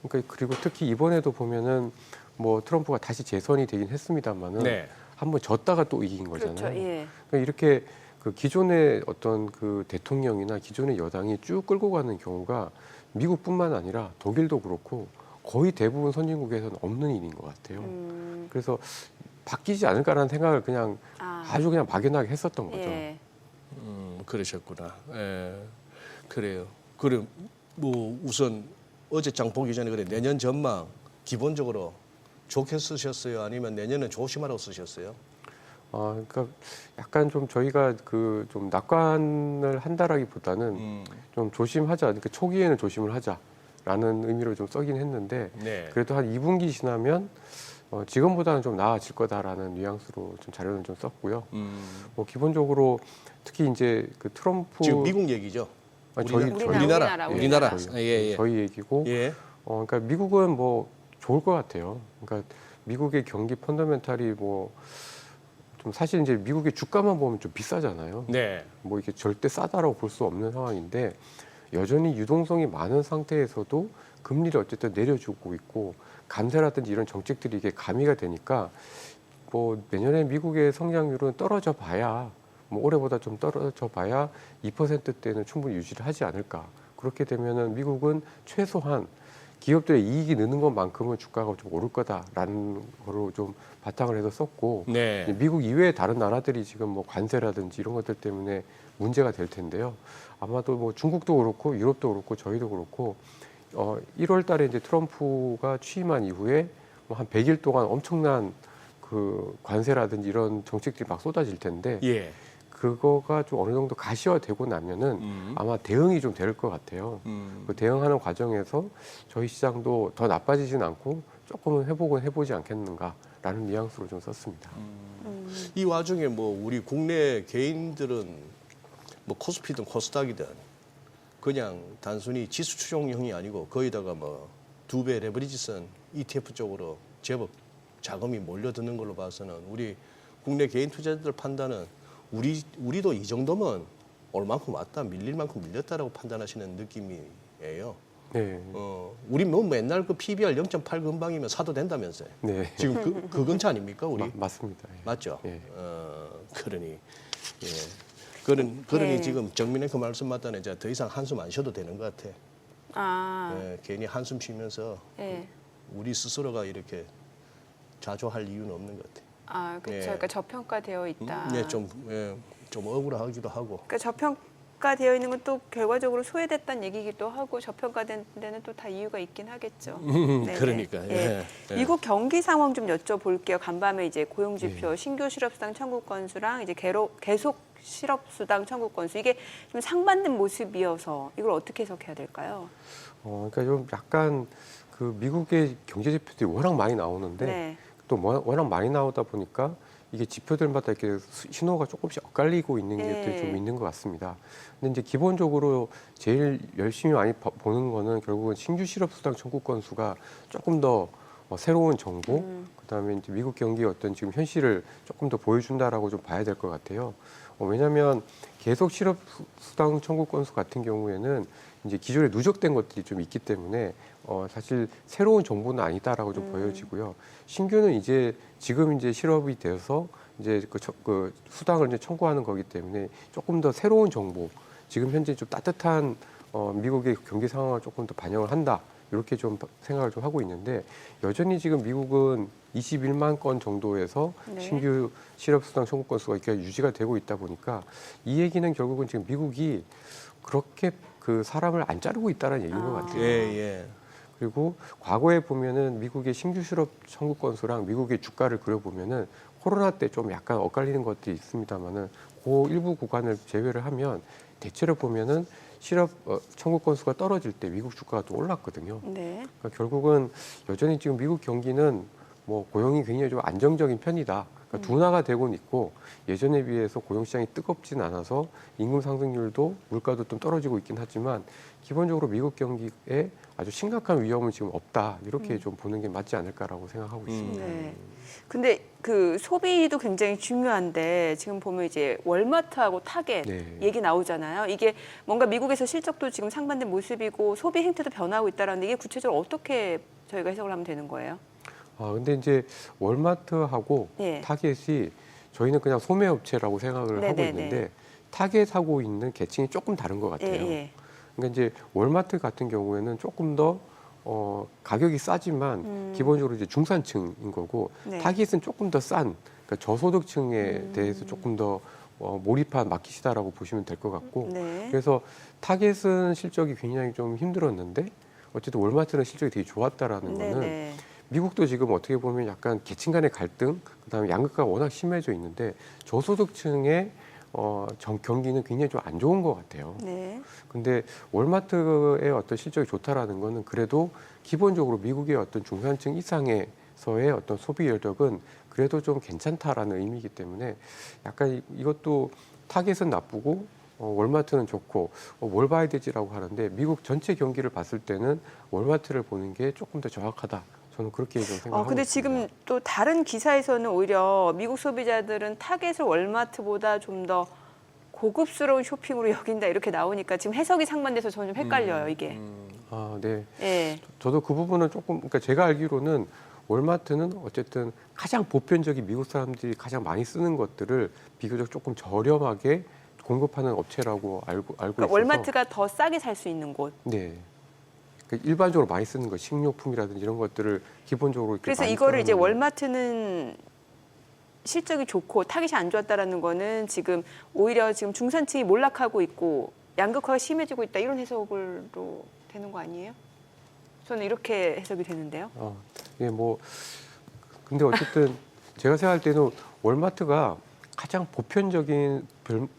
그러니까 그리고 특히 이번에도 보면은 뭐 트럼프가 다시 재선이 되긴 했습니다만은 네. 한번 졌다가 또 이긴 거잖아요. 그렇죠. 예. 그러니까 이렇게 그 기존의 어떤 그 대통령이나 기존의 여당이 쭉 끌고 가는 경우가 미국뿐만 아니라 독일도 그렇고 거의 대부분 선진국에서는 없는 일인 것 같아요. 그래서 바뀌지 않을까라는 생각을 그냥 아주 그냥 막연하게 했었던 거죠. 예. 그러셨구나. 예, 그래요. 그럼 뭐 우선 어제장 보기 전에 그래 내년 전망 기본적으로 좋게 쓰셨어요? 아니면 내년은 조심하라고 쓰셨어요? 그러니까 약간 좀 저희가 그 좀 낙관을 한다라기보다는 좀 조심하자. 그러니까 초기에는 조심을 하자라는 의미로 좀 써긴 했는데 네. 그래도 한 2분기 지나면 지금보다는 좀 나아질 거다라는 뉘앙스로 좀 자료는 좀 썼고요. 뭐 기본적으로 특히 이제 그 트럼프 지금 미국 얘기죠? 아니, 우리나라. 우리나라. 예. 저희 얘기고 예. 그러니까 미국은 뭐 좋을 것 같아요. 그러니까 미국의 경기 펀더멘탈이 뭐 좀 사실 이제 미국의 주가만 보면 좀 비싸잖아요. 네. 뭐 이게 절대 싸다라고 볼 수 없는 상황인데 여전히 유동성이 많은 상태에서도 금리를 어쨌든 내려주고 있고 감세라든지 이런 정책들이 이게 가미가 되니까 뭐 내년에 미국의 성장률은 떨어져 봐야 뭐 올해보다 좀 떨어져 봐야 2%대는 충분히 유지를 하지 않을까. 그렇게 되면은 미국은 최소한 기업들의 이익이 느는 것만큼은 주가가 좀 오를 거다라는 거로 좀 바탕을 해서 썼고 네. 미국 이외의 다른 나라들이 지금 뭐 관세라든지 이런 것들 때문에 문제가 될 텐데요. 아마도 뭐 중국도 그렇고 유럽도 그렇고 저희도 그렇고 1월 달에 이제 트럼프가 취임한 이후에 뭐 한 100일 동안 엄청난 그 관세라든지 이런 정책들이 막 쏟아질 텐데 예. 그거가 좀 어느 정도 가시화되고 나면은 아마 대응이 좀 될 것 같아요. 그 대응하는 과정에서 저희 시장도 더 나빠지진 않고 조금은 회복은 해보지 않겠는가라는 뉘앙스로 좀 썼습니다. 이 와중에 뭐 우리 국내 개인들은 뭐 코스피든 코스닥이든 그냥 단순히 지수 추종형이 아니고 거기다가 뭐 2배 레버리지선 ETF 쪽으로 제법 자금이 몰려드는 걸로 봐서는 우리 국내 개인 투자자들 판단은 우리도 이 정도면 얼만큼 왔다 밀릴 만큼 밀렸다라고 판단하시는 느낌이에요. 네. 우리 뭐 맨날 그 PBR 0.8 근방이면 사도 된다면서요. 네. 지금 그 근처 아닙니까 우리? 맞습니다. 예. 맞죠? 예. 그러니 예. 그러니 예. 지금 정민의 그 말씀 맞다네. 이제 더 이상 한숨 안 쉬어도 되는 것 같아. 아, 괜히 한숨 쉬면서 예. 우리 스스로가 이렇게 자조할 이유는 없는 것 같아. 아, 그렇죠. 예. 그러니까 저평가되어 있다. 좀 억울하기도 하고. 그러니까 저평가되어 있는 건 또 결과적으로 소외됐다는 얘기기도 하고 저평가된 데는 또 다 이유가 있긴 하겠죠. 네네. 그러니까. 예. 예. 미국 경기 상황 좀 여쭤볼게요. 간밤에 이제 고용지표, 신규 실업수당 청구 건수랑 이제 계속 실업수당 청구 건수 이게 좀 상반된 모습이어서 이걸 어떻게 해석해야 될까요? 그러니까 좀 약간 그 미국의 경제 지표들이 워낙 많이 나오는데 네. 또 워낙 많이 나오다 보니까 이게 지표들마다 이렇게 신호가 조금씩 엇갈리고 있는 게 좀 있는 것 같습니다. 근데 이제 기본적으로 제일 열심히 많이 보는 거는 결국은 신규 실업수당 청구 건수가 조금 더 새로운 정보, 그다음에 이제 미국 경기의 어떤 지금 현실을 조금 더 보여준다라고 좀 봐야 될 것 같아요. 왜냐하면 계속 실업수당 청구 건수 같은 경우에는 이제 기존에 누적된 것들이 좀 있기 때문에 사실 새로운 정보는 아니다라고 좀 보여지고요. 신규는 이제 지금 이제 실업이 되어서 이제 그 수당을 이제 청구하는 거기 때문에 조금 더 새로운 정보, 지금 현재 좀 따뜻한 미국의 경기 상황을 조금 더 반영을 한다. 이렇게 좀 생각을 좀 하고 있는데 여전히 지금 미국은 21만 건 정도에서 네. 신규 실업수당 청구 건수가 이렇게 유지가 되고 있다 보니까 이 얘기는 결국은 지금 미국이 그렇게 그 사람을 안 자르고 있다는 얘기인 것 같아요. 예. 그리고 과거에 보면은 미국의 신규 실업 청구 건수랑 미국의 주가를 그려보면은 코로나 때 좀 약간 엇갈리는 것들이 있습니다만은 그 일부 구간을 제외를 하면 대체로 보면은 실업 청구 건수가 떨어질 때 미국 주가가 또 올랐거든요. 네. 그러니까 결국은 여전히 지금 미국 경기는 뭐 고용이 굉장히 좀 안정적인 편이다. 그러니까 둔화가 되고는 있고 예전에 비해서 고용 시장이 뜨겁진 않아서 임금 상승률도 물가도 좀 떨어지고 있긴 하지만 기본적으로 미국 경기에 아주 심각한 위험은 지금 없다. 이렇게 좀 보는 게 맞지 않을까라고 생각하고 있습니다. 네. 근데 그 소비도 굉장히 중요한데 지금 보면 이제 월마트하고 타겟 네. 얘기 나오잖아요. 이게 뭔가 미국에서 실적도 지금 상반된 모습이고 소비 행태도 변하고 있다라는데 이게 구체적으로 어떻게 저희가 해석을 하면 되는 거예요? 근데 이제 월마트하고 예. 타겟이 저희는 그냥 소매업체라고 생각을 하고 네네네. 있는데 타겟하고 있는 계층이 조금 다른 것 같아요. 예. 그러니까 이제 월마트 같은 경우에는 조금 더 가격이 싸지만 기본적으로 이제 중산층인 거고 네. 타깃은 조금 더 싼 그러니까 저소득층에 대해서 조금 더 몰입한 마켓이다라고 보시면 될 것 같고 네. 그래서 타깃은 실적이 굉장히 좀 힘들었는데 어쨌든 월마트는 실적이 되게 좋았다라는 거는 네네. 미국도 지금 어떻게 보면 약간 계층 간의 갈등, 그다음에 양극화가 워낙 심해져 있는데 저소득층의 경기는 굉장히 좀 안 좋은 것 같아요. 네. 근데 월마트의 어떤 실적이 좋다라는 거는 그래도 기본적으로 미국의 어떤 중산층 이상에서의 어떤 소비 여력은 그래도 좀 괜찮다라는 의미이기 때문에 약간 이것도 타겟은 나쁘고 월마트는 좋고 뭘 봐야 되지라고 하는데 미국 전체 경기를 봤을 때는 월마트를 보는 게 조금 더 정확하다. 저는 그렇게 좀 생각하고 근데 있습니다. 지금 또 다른 기사에서는 오히려 미국 소비자들은 타겟을 월마트보다 좀 더 고급스러운 쇼핑으로 여긴다 이렇게 나오니까 지금 해석이 상반돼서 저는 좀 헷갈려요 이게. 네. 예. 저도 그 부분은 조금 그러니까 제가 알기로는 월마트는 어쨌든 가장 보편적인 미국 사람들이 가장 많이 쓰는 것들을 비교적 조금 저렴하게 공급하는 업체라고 알고 그러니까 있어서 월마트가 더 싸게 살 수 있는 곳. 네. 그러니까 일반적으로 많이 쓰는 거 식료품이라든지 이런 것들을 기본적으로 이렇게 그래서 많이 이거를 이제 써놓는 월마트는 실적이 좋고 타깃이 안 좋았다라는 거는 지금 오히려 지금 중산층이 몰락하고 있고 양극화가 심해지고 있다 이런 해석으로 되는 거 아니에요? 저는 이렇게 해석이 되는데요. 예, 뭐 근데 어쨌든 제가 생각할 때는 월마트가 가장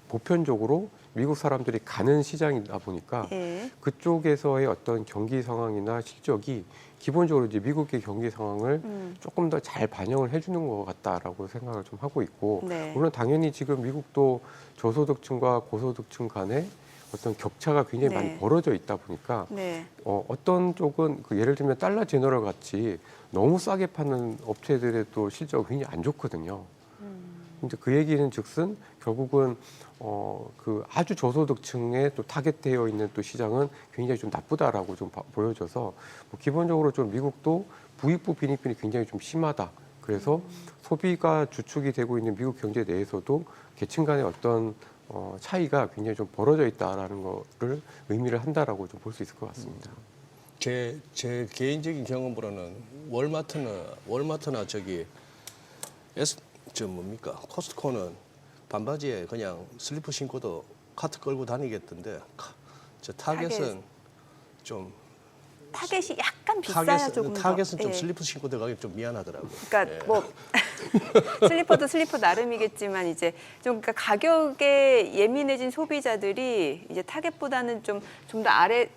보편적으로 미국 사람들이 가는 시장이다 보니까 예. 그쪽에서의 어떤 경기 상황이나 실적이 기본적으로 이제 미국의 경기 상황을 조금 더 잘 반영을 해주는 것 같다라고 생각을 좀 하고 있고 네. 물론 당연히 지금 미국도 저소득층과 고소득층 간의 어떤 격차가 굉장히 네. 많이 벌어져 있다 보니까 네. 어떤 쪽은 그 예를 들면 달러 제너럴 같이 너무 싸게 파는 업체들의 또 실적이 굉장히 안 좋거든요. 근데 그 얘기는 즉슨 결국은 그 아주 저소득층에 또 타겟되어 있는 또 시장은 굉장히 좀 나쁘다라고 좀 보여져서 뭐 기본적으로 좀 미국도 부익부 빈익빈이 굉장히 좀 심하다. 그래서 소비가 주축이 되고 있는 미국 경제 내에서도 계층 간의 어떤 차이가 굉장히 좀 벌어져 있다라는 거를 의미를 한다라고 좀 볼 수 있을 것 같습니다. 제 개인적인 경험으로는 월마트나 저기 코스트코는 반바지에 그냥 슬리퍼 신고도 카트 끌고 다니겠던데 저 타겟은 좀 타겟이 약간 비싸야 조금 더. 타겟은 좀 예. 슬리퍼 신고 들어가기 좀 미안하더라고요. 그러니까 예. 뭐 슬리퍼도 슬리퍼 나름이겠지만 이제 좀 그러니까 가격에 예민해진 소비자들이 이제 타겟보다는 좀 더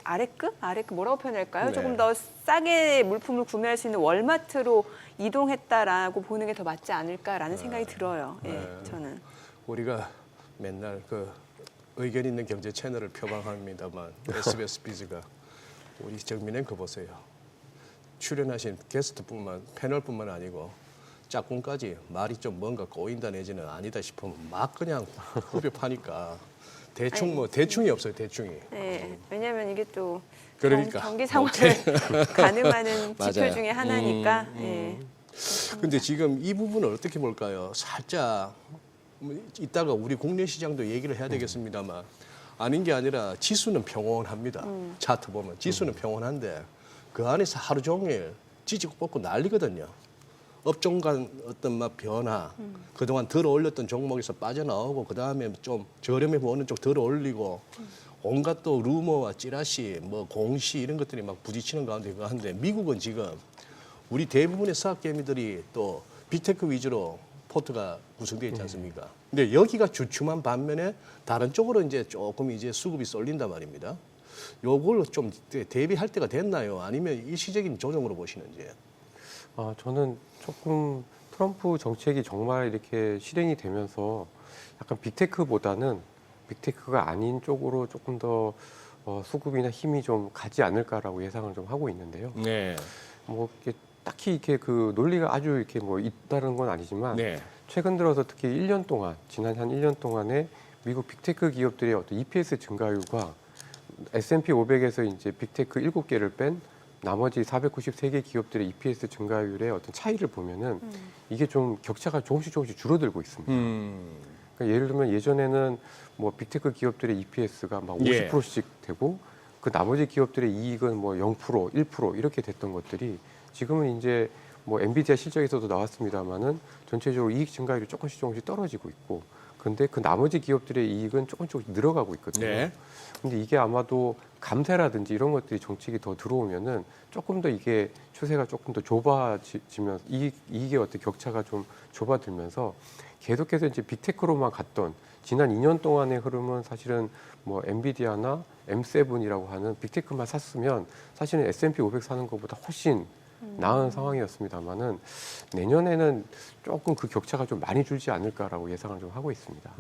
아래급 뭐라고 표현할까요? 네. 조금 더 싸게 물품을 구매할 수 있는 월마트로 이동했다라고 보는 게 더 맞지 않을까라는 생각이 들어요. 예, 네. 저는. 우리가 맨날 그 의견 있는 경제 채널을 표방합니다만 SBS 비즈가 우리 정민행 거 보세요. 출연하신 패널뿐만 아니고 짝꿍까지 말이 좀 뭔가 꼬인다 내지는 아니다 싶으면 막 그냥 후벼 파니까 대충이 없어요. 대충이. 네, 왜냐하면 이게 또 그러니까. 경기 상황을 가늠하는 지표 맞아요. 중에 하나니까. 예. 근데 지금 이 부분을 어떻게 볼까요? 살짝 이따가 우리 국내 시장도 얘기를 해야 되겠습니다만 아닌 게 아니라 지수는 평온합니다. 차트 보면 지수는 평온한데 그 안에서 하루 종일 지지고 뻗고 난리거든요. 업종 간 어떤 막 변화, 그동안 덜 올렸던 종목에서 빠져나오고 그다음에 좀 저렴해 보이는 쪽 덜 올리고 온갖 또 루머와 찌라시, 뭐 공시 이런 것들이 막 부딪히는 가운데 그거 한데 미국은 지금 우리 대부분의 스탁 개미들이 또 빅테크 위주로 포트가 구성되어 있지 않습니까? 근데 여기가 주춤한 반면에 다른 쪽으로 이제 조금 이제 수급이 쏠린단 말입니다. 요걸 좀 대비할 때가 됐나요? 아니면 일시적인 조정으로 보시는지? 저는 조금 트럼프 정책이 정말 이렇게 실행이 되면서 약간 빅테크보다는 빅테크가 아닌 쪽으로 조금 더 수급이나 힘이 좀 가지 않을까라고 예상을 좀 하고 있는데요. 네. 뭐 이렇게 딱히 이렇게 그 논리가 아주 이렇게 뭐 있다는 건 아니지만 네. 최근 들어서 특히 1년 동안 지난 한 1년 동안에 미국 빅테크 기업들의 어떤 EPS 증가율과 S&P 500에서 이제 빅테크 7개를 뺀 나머지 493개 기업들의 EPS 증가율의 어떤 차이를 보면은 이게 좀 격차가 조금씩 줄어들고 있습니다. 그러니까 예를 들면 예전에는 뭐 빅테크 기업들의 EPS가 막 예. 50%씩 되고 그 나머지 기업들의 이익은 뭐 0%, 1% 이렇게 됐던 것들이 지금은 이제 뭐 엔비디아 실적에서도 나왔습니다만은 전체적으로 이익 증가율이 조금씩 떨어지고 있고 근데 그 나머지 기업들의 이익은 조금씩 늘어가고 있거든요. 네. 근데 이게 아마도 감세라든지 이런 것들이 정책이 더 들어오면은 조금 더 이게 추세가 조금 더 좁아지면 이익의 어떤 격차가 좀 좁아들면서 계속해서 이제 빅테크로만 갔던 지난 2년 동안의 흐름은 사실은 뭐 엔비디아나 M7이라고 하는 빅테크만 샀으면 사실은 S&P 500 사는 것보다 훨씬 나은 상황이었습니다만은 내년에는 조금 그 격차가 좀 많이 줄지 않을까라고 예상을 좀 하고 있습니다.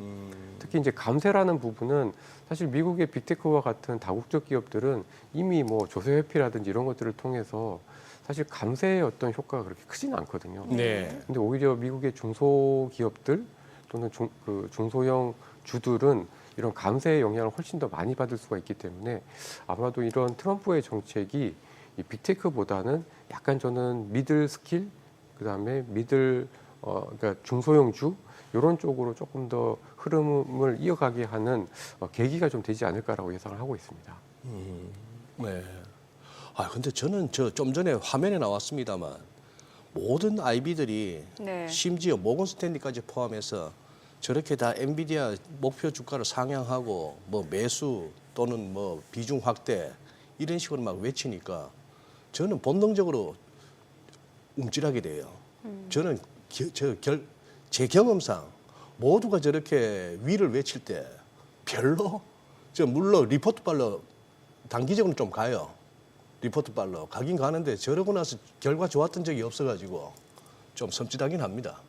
특히 이제 감세라는 부분은 사실 미국의 빅테크와 같은 다국적 기업들은 이미 뭐 조세 회피라든지 이런 것들을 통해서 사실 감세의 어떤 효과가 그렇게 크지는 않거든요. 네. 근데 오히려 미국의 중소기업들 또는 중소형 주들은 이런 감세의 영향을 훨씬 더 많이 받을 수가 있기 때문에 아마도 이런 트럼프의 정책이 이 빅테크보다는 약간 저는 미들 스킬, 그다음에 그러니까 중소형주 이런 쪽으로 조금 더 흐름을 이어가게 하는 계기가 좀 되지 않을까라고 예상을 하고 있습니다. 네. 근데 저는 좀 전에 화면에 나왔습니다만 모든 IB들이 네. 심지어 모건 스탠리까지 포함해서 저렇게 다 엔비디아 목표 주가를 상향하고 뭐 매수 또는 뭐 비중 확대 이런 식으로 막 외치니까 저는 본능적으로 움찔하게 돼요. 저는 제 경험상 모두가 저렇게 위를 외칠 때 별로 물론 리포트 발러 단기적으로 좀 가요. 리포트 발러 가긴 가는데 저러고 나서 결과 좋았던 적이 없어가지고 좀 섬찟하긴 합니다.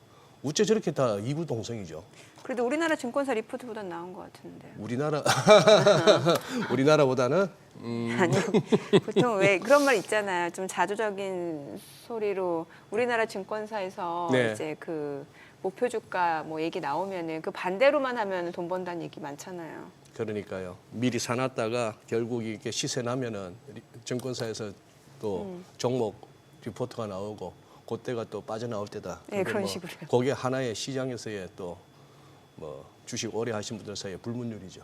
우째 저렇게 다 이구동성이죠. 그래도 우리나라 증권사 리포트보다 나은 것 같은데. 우리나라보다는 아니 보통 왜 그런 말 있잖아요. 좀 자조적인 소리로 우리나라 증권사에서 네. 이제 그 목표 주가 뭐 얘기 나오면은 그 반대로만 하면 돈 번다는 얘기 많잖아요. 그러니까요. 미리 사놨다가 결국 이렇게 시세 나면은 증권사에서 또 종목 리포트가 나오고 그때가 또 빠져나올 때다. 네, 근데 그런 식으로요. 그게 하나의 시장에서의 또 뭐 주식 오래 하신 분들 사이에 불문율이죠.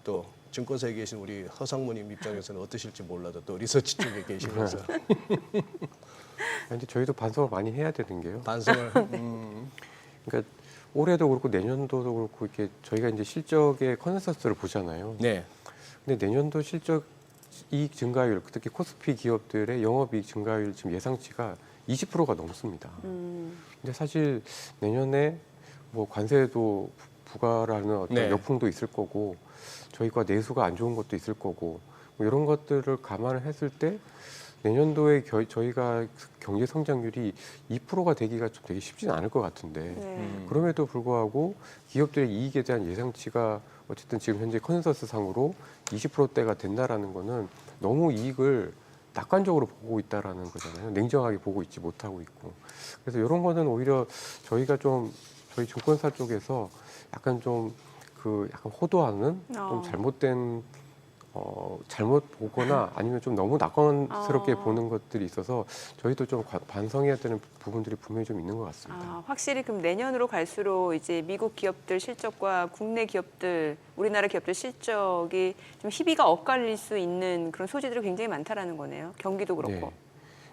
또 증권사에 계신 우리 허상무님 입장에서는 어떠실지 몰라도 또 리서치 쪽에 계시면서 근데 저희도 반성을 많이 해야 되는 게요. 반성을 그러니까 올해도 그렇고 내년도도 그렇고 이렇게 저희가 이제 실적의 컨센서스를 보잖아요. 네. 근데 내년도 실적 이익 증가율, 특히 코스피 기업들의 영업이익 증가율 지금 예상치가 20%가 넘습니다. 근데 사실 내년에 뭐 관세도 부과라는 어떤 네. 역풍도 있을 거고 저희가 내수가 안 좋은 것도 있을 거고 뭐 이런 것들을 감안을 했을 때 내년도에 저희가 경제 성장률이 2%가 되기가 좀 되게 쉽지는 않을 것 같은데 네. 그럼에도 불구하고 기업들의 이익에 대한 예상치가 어쨌든 지금 현재 컨센서스 상으로 20%대가 된다라는 거는 너무 이익을 낙관적으로 보고 있다라는 거잖아요. 냉정하게 보고 있지 못하고 있고. 그래서 이런 거는 오히려 저희가 좀 저희 증권사 쪽에서 약간 좀 약간 호도하는 좀 잘못된 잘못 보거나 아니면 좀 너무 낙관스럽게 보는 것들이 있어서 저희도 좀 반성해야 되는 부분들이 분명히 좀 있는 것 같습니다. 확실히 그럼 내년으로 갈수록 이제 미국 기업들 실적과 국내 기업들, 우리나라 기업들 실적이 좀 희비가 엇갈릴 수 있는 그런 소지들이 굉장히 많다라는 거네요. 경기도 그렇고. 네.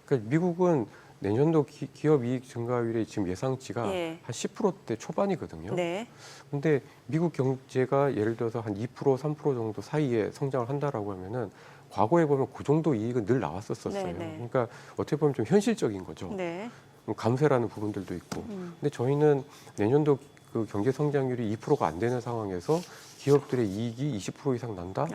그러니까 미국은 내년도 기업 이익 증가율의 지금 예상치가 예. 한 10%대 초반이거든요. 네. 근데 미국 경제가 예를 들어서 한 2%, 3% 정도 사이에 성장을 한다라고 하면은 과거에 보면 그 정도 이익은 늘 나왔었어요. 네, 네. 그러니까 어떻게 보면 좀 현실적인 거죠. 네. 감세라는 부분들도 있고. 근데 저희는 내년도 그 경제 성장률이 2%가 안 되는 상황에서 기업들의 이익이 20% 이상 난다?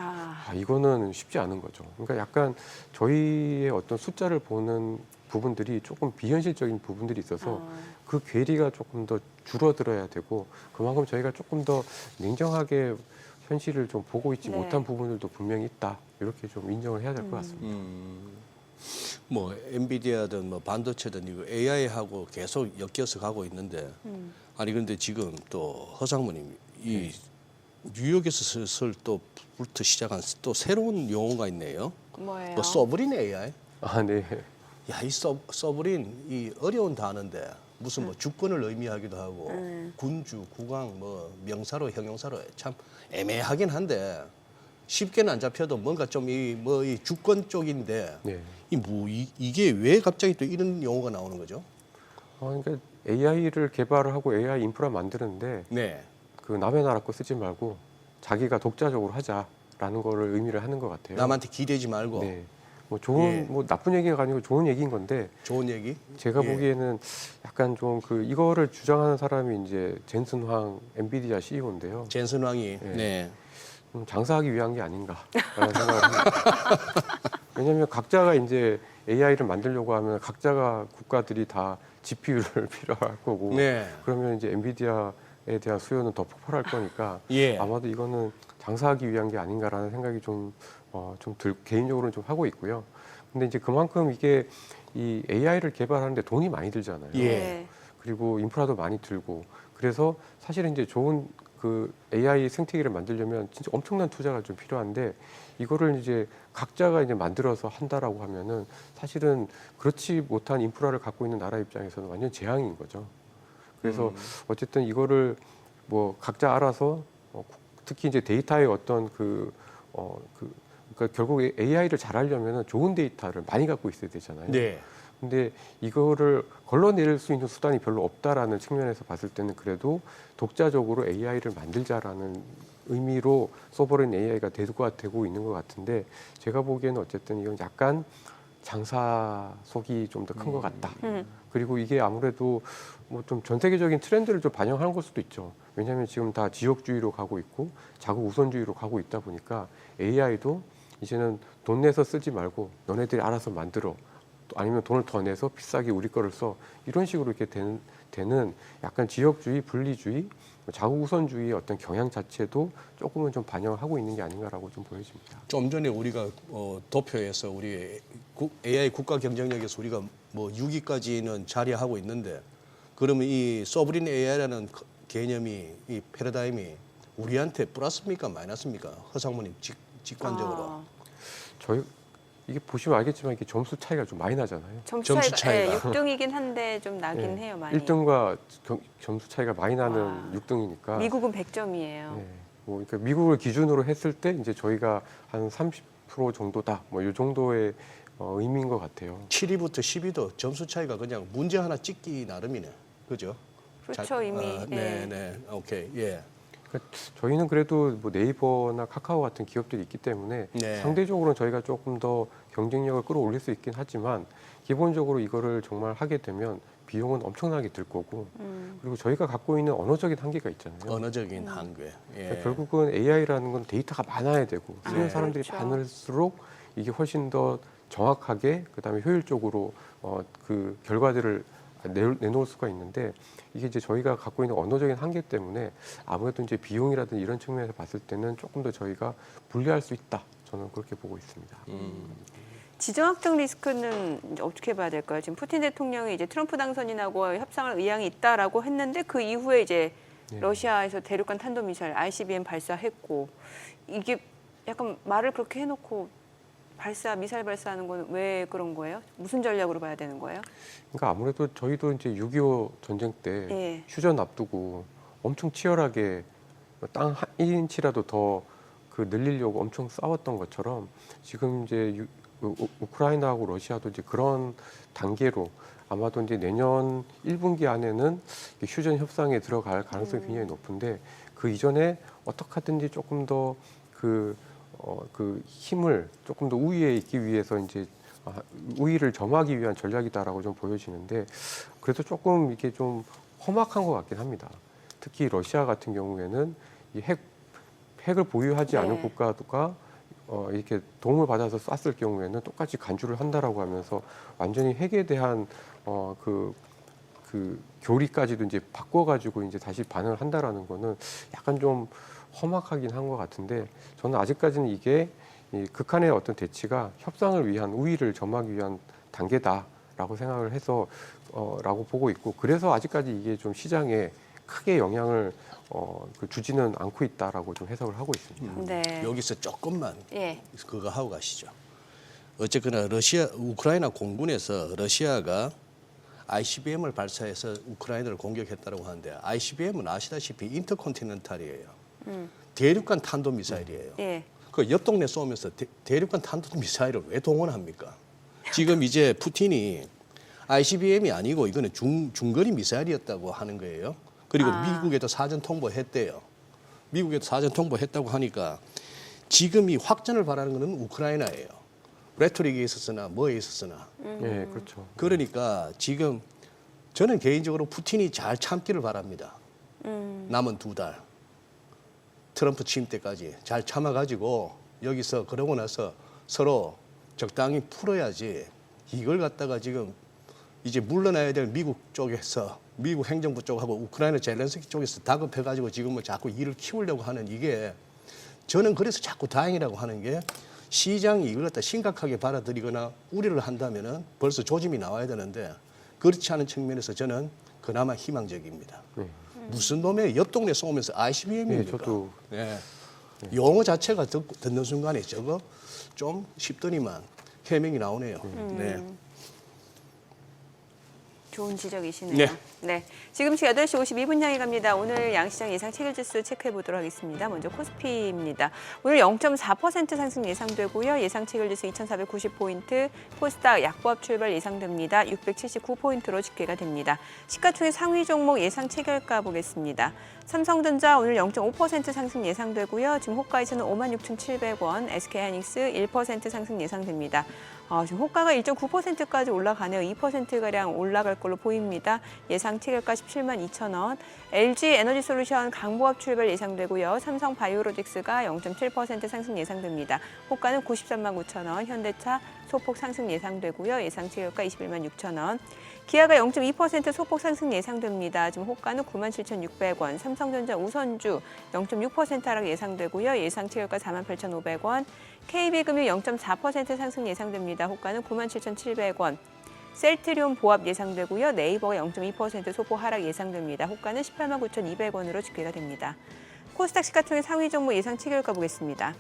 이거는 쉽지 않은 거죠. 그러니까 약간 저희의 어떤 숫자를 보는 부분들이 조금 비현실적인 부분들이 있어서 그 괴리가 조금 더 줄어들어야 되고 그만큼 저희가 조금 더 냉정하게 현실을 좀 보고 있지 네. 못한 부분들도 분명히 있다. 이렇게 좀 인정을 해야 될 것 같습니다. 뭐 엔비디아든 뭐 반도체든 이거 AI하고 계속 엮여서 가고 있는데 아니 근데 지금 또 허상무님 이 뉴욕에서 슬슬 또부터 시작한 또 새로운 용어가 있네요. 뭐예요? 뭐 서브린 AI? 아, 네. 야, 이 서브린 이 어려운 단어인데 무슨 뭐 주권을 의미하기도 하고 군주, 국왕 뭐 명사로 형용사로 참 애매하긴 한데 쉽게는 안 잡혀도 뭔가 좀 이 주권 쪽인데 네. 이게 왜 갑자기 또 이런 용어가 나오는 거죠? 그러니까 AI를 개발을 하고 AI 인프라 만드는데 네. 그 남의 나라 거 쓰지 말고 자기가 독자적으로 하자라는 거를 의미를 하는 것 같아요. 남한테 기대지 말고 네. 뭐 좋은 예. 뭐 나쁜 얘기가 아니고 좋은 얘기인 건데 좋은 얘기? 제가 예. 보기에는 약간 좀 그 이거를 주장하는 사람이 이제 젠슨 황 엔비디아 CEO인데요. 젠슨 왕이 네. 네. 장사하기 위한 게 아닌가라는 생각을 합니다. 왜냐하면 각자가 이제 AI를 만들려고 하면 각자가 국가들이 다 GPU를 필요할 거고 네. 그러면 이제 엔비디아에 대한 수요는 더 폭발할 거니까 예. 아마도 이거는 장사하기 위한 게 아닌가라는 생각이 개인적으로는 좀 하고 있고요. 근데 이제 그만큼 이게 이 AI를 개발하는데 돈이 많이 들잖아요. 예. 네. 그리고 인프라도 많이 들고 그래서 사실은 이제 좋은 그 AI 생태계를 만들려면 진짜 엄청난 투자가 좀 필요한데 이거를 이제 각자가 이제 만들어서 한다라고 하면은 사실은 그렇지 못한 인프라를 갖고 있는 나라 입장에서는 완전 재앙인 거죠. 그래서 어쨌든 이거를 뭐 각자 알아서 특히 이제 데이터의 어떤 그러니까 결국 AI를 잘 하려면은 좋은 데이터를 많이 갖고 있어야 되잖아요. 네. 근데 이거를 걸러낼 수 있는 수단이 별로 없다라는 측면에서 봤을 때는 그래도 독자적으로 AI를 만들자라는 의미로 소버린 AI가 되고 있는 것 같은데 제가 보기에는 어쨌든 이건 약간 장사 속이 좀 더 큰 것 같다. 그리고 이게 아무래도 뭐 좀 전 세계적인 트렌드를 좀 반영하는 걸 수도 있죠. 왜냐하면 지금 다 지역주의로 가고 있고 자국 우선주의로 가고 있다 보니까 AI도 이제는 돈 내서 쓰지 말고 너네들이 알아서 만들어. 아니면 돈을 더 내서 비싸게 우리 거를 써 이런 식으로 이렇게 되는 약간 지역주의, 분리주의, 자국 우선주의의 어떤 경향 자체도 조금은 좀 반영을 하고 있는 게 아닌가라고 좀 보여집니다. 좀 전에 우리가 도표에서 우리 AI 국가 경쟁력에서 우리가 뭐 6위까지는 자리하고 있는데 그러면 이 소브린 AI라는 개념이 이 패러다임이 우리한테 플러스입니까 마이너스입니까? 허상무님 직관적으로. 저희 이게 보시면 알겠지만 이게 점수 차이가 좀 많이 나잖아요. 점수 차이가. 차이가 6등이긴 한데 좀 나긴 네. 해요, 많이. 1등과 점수 차이가 많이 나는 와. 6등이니까. 미국은 100점이에요. 네. 뭐 그러니까 미국을 기준으로 했을 때 이제 저희가 한 30% 정도다. 뭐 이 정도의 의미인 것 같아요. 7위부터 10위도 점수 차이가 그냥 문제 하나 찍기 나름이네. 그죠? 그렇죠, 이미. 네, 네. 오케이. 예. 그러니까 저희는 그래도 뭐 네이버나 카카오 같은 기업들이 있기 때문에 네. 상대적으로는 저희가 조금 더 경쟁력을 끌어올릴 수 있긴 하지만 기본적으로 이거를 정말 하게 되면 비용은 엄청나게 들 거고 그리고 저희가 갖고 있는 언어적인 한계가 있잖아요. 언어적인 한계. 예. 그러니까 결국은 AI라는 건 데이터가 많아야 되고 쓰는 네. 사람들이 그렇죠. 많을수록 이게 훨씬 더 정확하게 그다음에 효율적으로 그 결과들을 내놓을 수가 있는데 이게 이제 저희가 갖고 있는 언어적인 한계 때문에 아무래도 이제 비용이라든지 이런 측면에서 봤을 때는 조금 더 저희가 불리할 수 있다. 저는 그렇게 보고 있습니다. 지정학적 리스크는 이제 어떻게 봐야 될까요? 지금 푸틴 대통령이 이제 트럼프 당선인하고 협상할 의향이 있다라고 했는데 그 이후에 이제 네. 러시아에서 대륙간 탄도미사일 ICBM 발사했고 이게 약간 말을 그렇게 해놓고 미사일 발사하는 건 왜 그런 거예요? 무슨 전략으로 봐야 되는 거예요? 그러니까 아무래도 저희도 이제 6.25 전쟁 때 예. 휴전 앞두고 엄청 치열하게 땅 1인치라도 더 그 늘리려고 엄청 싸웠던 것처럼 지금 이제 우크라이나하고 러시아도 이제 그런 단계로 아마도 이제 내년 1분기 안에는 휴전 협상에 들어갈 가능성이 굉장히 높은데 그 이전에 어떻게 하든지 조금 더 그 힘을 조금 더 우위에 있기 위해서 이제 우위를 점하기 위한 전략이다라고 좀 보여지는데 그래도 조금 이게 좀 험악한 것 같긴 합니다. 특히 러시아 같은 경우에는 이 핵을 보유하지 않은 네. 국가가 이렇게 도움을 받아서 쐈을 경우에는 똑같이 간주를 한다라고 하면서 완전히 핵에 대한 그 교리까지도 이제 바꿔가지고 이제 다시 반응을 한다라는 거는 약간 좀 험악하긴 한 것 같은데, 저는 아직까지는 이게 이 극한의 어떤 대치가 협상을 위한 우위를 점하기 위한 단계다라고 생각을 해서 라고 보고 있고, 그래서 아직까지 이게 좀 시장에 크게 영향을 주지는 않고 있다라고 좀 해석을 하고 있습니다. 네. 여기서 조금만 예. 그거 하고 가시죠. 어쨌거나 우크라이나 공군에서 러시아가 ICBM을 발사해서 우크라이나를 공격했다고 하는데, ICBM은 아시다시피 인터컨티넨탈이에요. 대륙간 탄도 미사일이에요. 예. 그 옆 동네 쏘면서 대륙간 탄도 미사일을 왜 동원합니까? 지금 이제 푸틴이 ICBM이 아니고 이거는 중거리 미사일이었다고 하는 거예요. 그리고 미국에도 사전 통보했대요. 미국에도 사전 통보했다고 하니까 지금 이 확전을 바라는 것은 우크라이나예요. 레토릭에 있었으나 뭐에 있었으나. 예, 그렇죠. 그러니까 지금 저는 개인적으로 푸틴이 잘 참기를 바랍니다. 남은 2달. 트럼프 취임 때까지 잘 참아가지고 여기서 그러고 나서 서로 적당히 풀어야지, 이걸 갖다가 지금 이제 물러나야 될 미국 쪽에서, 미국 행정부 쪽하고 우크라이나 젤렌스키 쪽에서 다급해가지고 지금은 자꾸 일을 키우려고 하는 이게, 저는 그래서 자꾸 다행이라고 하는 게, 시장이 이걸 갖다 심각하게 받아들이거나 우려를 한다면은 벌써 조짐이 나와야 되는데, 그렇지 않은 측면에서 저는 그나마 희망적입니다. 무슨 놈의 옆 동네 쏘면서 ICBM입니까? 네, 저도. 네. 용어 자체가 듣는 순간에 저거 좀 싶더니만 해명이 나오네요. 네. 좋은 지적이시네요. 네. 네. 지금 시각 8시 52분 향해 갑니다. 오늘 양시장 예상 체결지수 체크해 보도록 하겠습니다. 먼저 코스피입니다. 오늘 0.4% 상승 예상되고요. 예상 체결지수 2,490포인트, 코스닥 약보합 출발 예상됩니다. 679포인트로 집계가 됩니다. 시가총액 상위 종목 예상 체결가 보겠습니다. 삼성전자 오늘 0.5% 상승 예상되고요. 지금 호가에서는 56,700원, SK하이닉스 1% 상승 예상됩니다. 지금 호가가 1.9%까지 올라가네요. 2%가량 올라갈 걸로 보입니다. 예상 체결가 17만 2천 원. LG 에너지솔루션 강보합 출발 예상되고요. 삼성 바이오로직스가 0.7% 상승 예상됩니다. 호가는 93만 9천 원. 현대차 소폭 상승 예상되고요. 예상 체결가 21만 6천 원. 기아가 0.2% 소폭 상승 예상됩니다. 지금 호가는 9만 7,600원. 삼성전자 우선주 0.6% 하락 예상되고요. 예상 체결가 4만 8,500원. KB금융 0.4% 상승 예상됩니다. 호가는 9만 7,700원. 셀트리온 보합 예상되고요. 네이버가 0.2% 소폭 하락 예상됩니다. 호가는 18만 9,200원으로 집계가 됩니다. 코스닥 시가총액 상위 종목 예상 체결가 보겠습니다.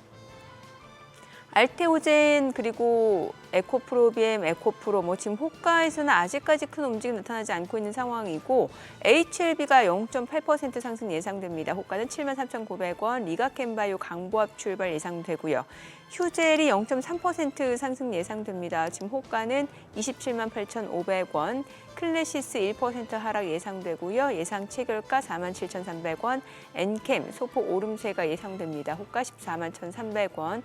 알테오젠 그리고 에코프로비엠, 에코프로 지금 호가에서는 아직까지 큰 움직임 나타나지 않고 있는 상황이고, HLB가 0.8% 상승 예상됩니다. 호가는 7만 3,900원, 리가켄바이오 강보합 출발 예상되고요. 휴젤이 0.3% 상승 예상됩니다. 지금 호가는 27만 8,500원, 클래시스 1% 하락 예상되고요. 예상 체결가 4만 7,300원, 엔캠 소폭 오름세가 예상됩니다. 호가 14만 1,300원.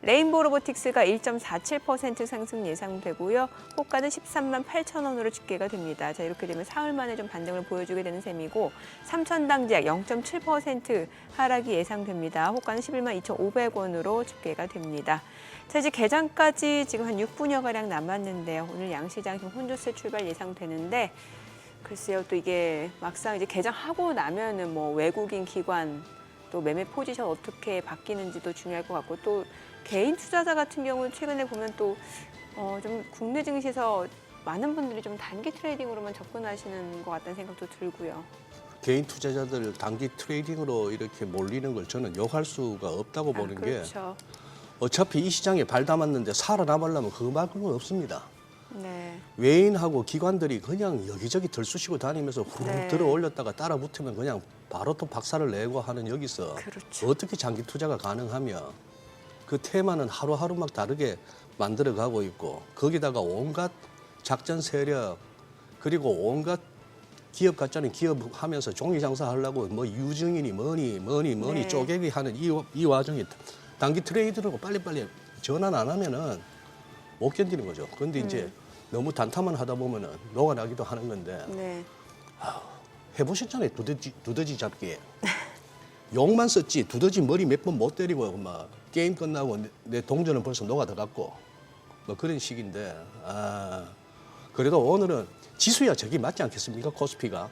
레인보우 로보틱스가 1.47% 상승 예상되고요. 호가는 13만 8천 원으로 집계가 됩니다. 자, 이렇게 되면 사흘 만에 좀 반등을 보여주게 되는 셈이고, 삼천당제약 0.7% 하락이 예상됩니다. 호가는 11만 2,500원으로 집계가 됩니다. 자, 이제 개장까지 지금 한 6분여가량 남았는데요. 오늘 양시장 지금 혼조세 출발 예상되는데, 글쎄요, 또 이게 막상 이제 개장하고 나면은 뭐 외국인 기관 또 매매 포지션 어떻게 바뀌는지도 중요할 것 같고, 또 개인 투자자 같은 경우는 최근에 보면 또 좀 국내 증시에서 많은 분들이 좀 단기 트레이딩으로만 접근하시는 것 같다는 생각도 들고요. 개인 투자자들 단기 트레이딩으로 이렇게 몰리는 걸 저는 욕할 수가 없다고 보는 그렇죠. 게, 어차피 이 시장에 발 담았는데 살아남으려면 그거만큼은 없습니다. 네. 외인하고 기관들이 그냥 여기저기 들쑤시고 다니면서 후루룩 네. 들어 올렸다가 따라 붙으면 그냥 바로 또 박살을 내고 하는 여기서 그렇죠. 어떻게 장기 투자가 가능하며, 그 테마는 하루하루 막 다르게 만들어가고 있고, 거기다가 온갖 작전 세력, 그리고 온갖 기업 같자는 기업 하면서 종이 장사하려고 뭐 유증인이 뭐니 네. 쪼개기 하는 이 와중에 단기 트레이드라고 빨리빨리 전환 안 하면은 못 견디는 거죠. 그런데 이제 너무 단타만 하다 보면은 녹아나기도 하는 건데, 네. 해보셨잖아요. 두더지 잡기. 욕만 썼지 두더지 머리 몇 번 못 때리고 막 게임 끝나고 내 동전은 벌써 녹아들어갔고 뭐 그런 식인데 그래도 오늘은 지수야 저기 맞지 않겠습니까? 코스피가.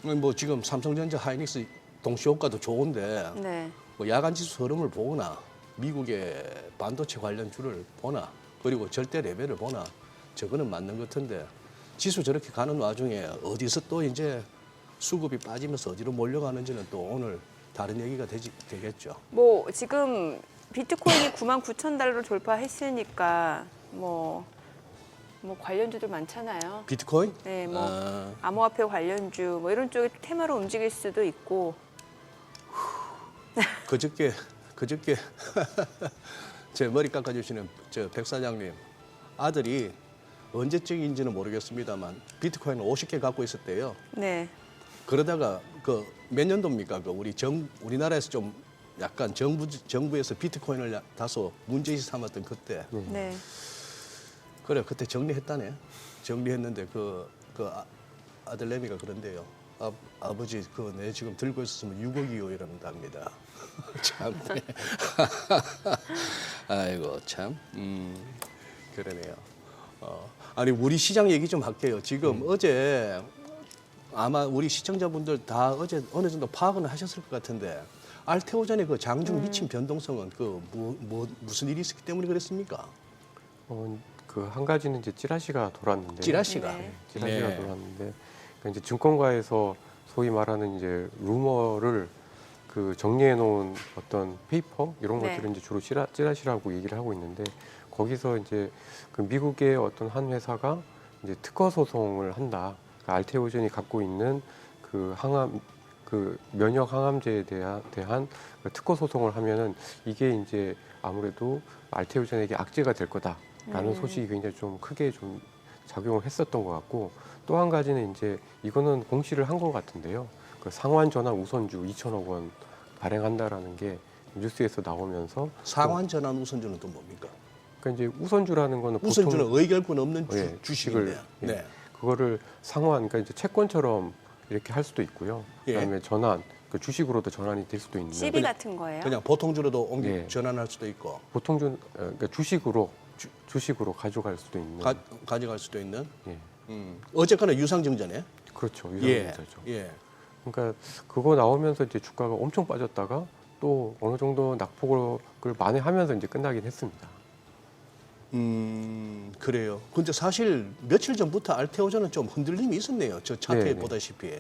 뭐 지금 삼성전자, 하이닉스 동시효과도 좋은데 네. 뭐 야간 지수 흐름을 보거나 미국의 반도체 관련주를 보나 그리고 절대 레벨을 보나 저거는 맞는 것 같은데 지수 저렇게 가는 와중에 어디서 또 이제 수급이 빠지면서 어디로 몰려가는지는 또 오늘 다른 얘기가 되겠죠. 뭐 지금 비트코인이 99,000달러를 돌파했으니까 뭐 관련주들 많잖아요. 비트코인? 네, 뭐 암호화폐 관련주 뭐 이런 쪽이 테마로 움직일 수도 있고. 그저께 제 머리 깎아주시는 저 백 사장님 아들이 언제적인지는 모르겠습니다만 비트코인을 50개 갖고 있었대요. 네. 그러다가 그 몇 년도입니까? 그 우리나라에서 좀 약간 정부에서 비트코인을 다소 문제시 삼았던 그때. 네. 그래 그때 정리했다네. 정리했는데 아들내미가 그런데요. 아버지 내 지금 들고 있었으면 6억이요 이런답니다. 참. 아이고 참. 그러네요. 아니 우리 시장 얘기 좀 할게요. 지금 어제 아마 우리 시청자분들 다 어제 어느 정도 파악은 하셨을 것 같은데 알테오전의 그 장중 미친 변동성은 무슨 일이 있었기 때문에 그랬습니까? 그 한 가지는 이제 찌라시가 돌았는데. 찌라시가. 네. 찌라시가 네. 돌았는데 그러니까 이제 증권가에서 소위 말하는 이제 루머를 그 정리해 놓은 어떤 페이퍼 이런 네. 것들을 이제 주로 찌라시라고 얘기를 하고 있는데 거기서 이제 그 미국의 어떤 한 회사가 이제 특허 소송을 한다. 그러니까 알테오젠이 갖고 있는 그 면역 항암제에 대한 그 특허 소송을 하면은 이게 이제 아무래도 알테오젠에게 악재가 될 거다라는 소식이 굉장히 좀 크게 좀 작용을 했었던 것 같고 또 한 가지는 이제 이거는 공시를 한 것 같은데요. 그 상환 전환 우선주 2천억 원 발행한다라는 게 뉴스에서 나오면서 상환 전환 우선주는 또 뭡니까? 그러니까 이제 우선주라는 거는 우선주는 보통 의결권 없는 예, 주식인데. 예. 네. 그거를 상환 그러니까 이제 채권처럼 이렇게 할 수도 있고요. 예. 그다음에 전환 그 주식으로도 전환이 될 수도 있는. CB 같은 거예요. 그냥 보통주로도 네. 전환할 수도 있고 보통 그러니까 주식으로 가져갈 수도 있는. 가져갈 수도 있는. 예. 어쨌거나 유상증자네. 그렇죠. 예. 유상증자죠. 예. 그러니까 그거 나오면서 이제 주가가 엄청 빠졌다가 또 어느 정도 낙폭을 만회하면서 이제 끝나긴 했습니다. 그래요. 근데 사실 며칠 전부터 알테오전은 좀 흔들림이 있었네요. 저 차트에 네네. 보다시피.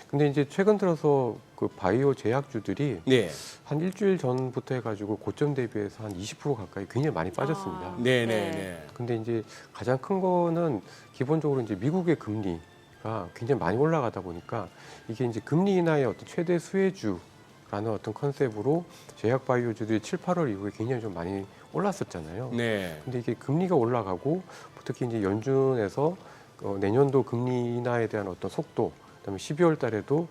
근데 이제 최근 들어서 그 바이오 제약주들이 네. 한 일주일 전부터 해가지고 고점 대비해서 한 20% 가까이 굉장히 많이 빠졌습니다. 네, 네. 네, 네. 근데 이제 가장 큰 거는 기본적으로 이제 미국의 금리가 굉장히 많이 올라가다 보니까 이게 이제 금리 인하의 어떤 최대 수혜주라는 어떤 컨셉으로 제약 바이오주들이 7, 8월 이후에 굉장히 좀 많이 올랐었잖아요. 네. 근데 이게 금리가 올라가고 특히 이제 연준에서 내년도 금리 인하에 대한 어떤 속도, 그다음에 12월 달에도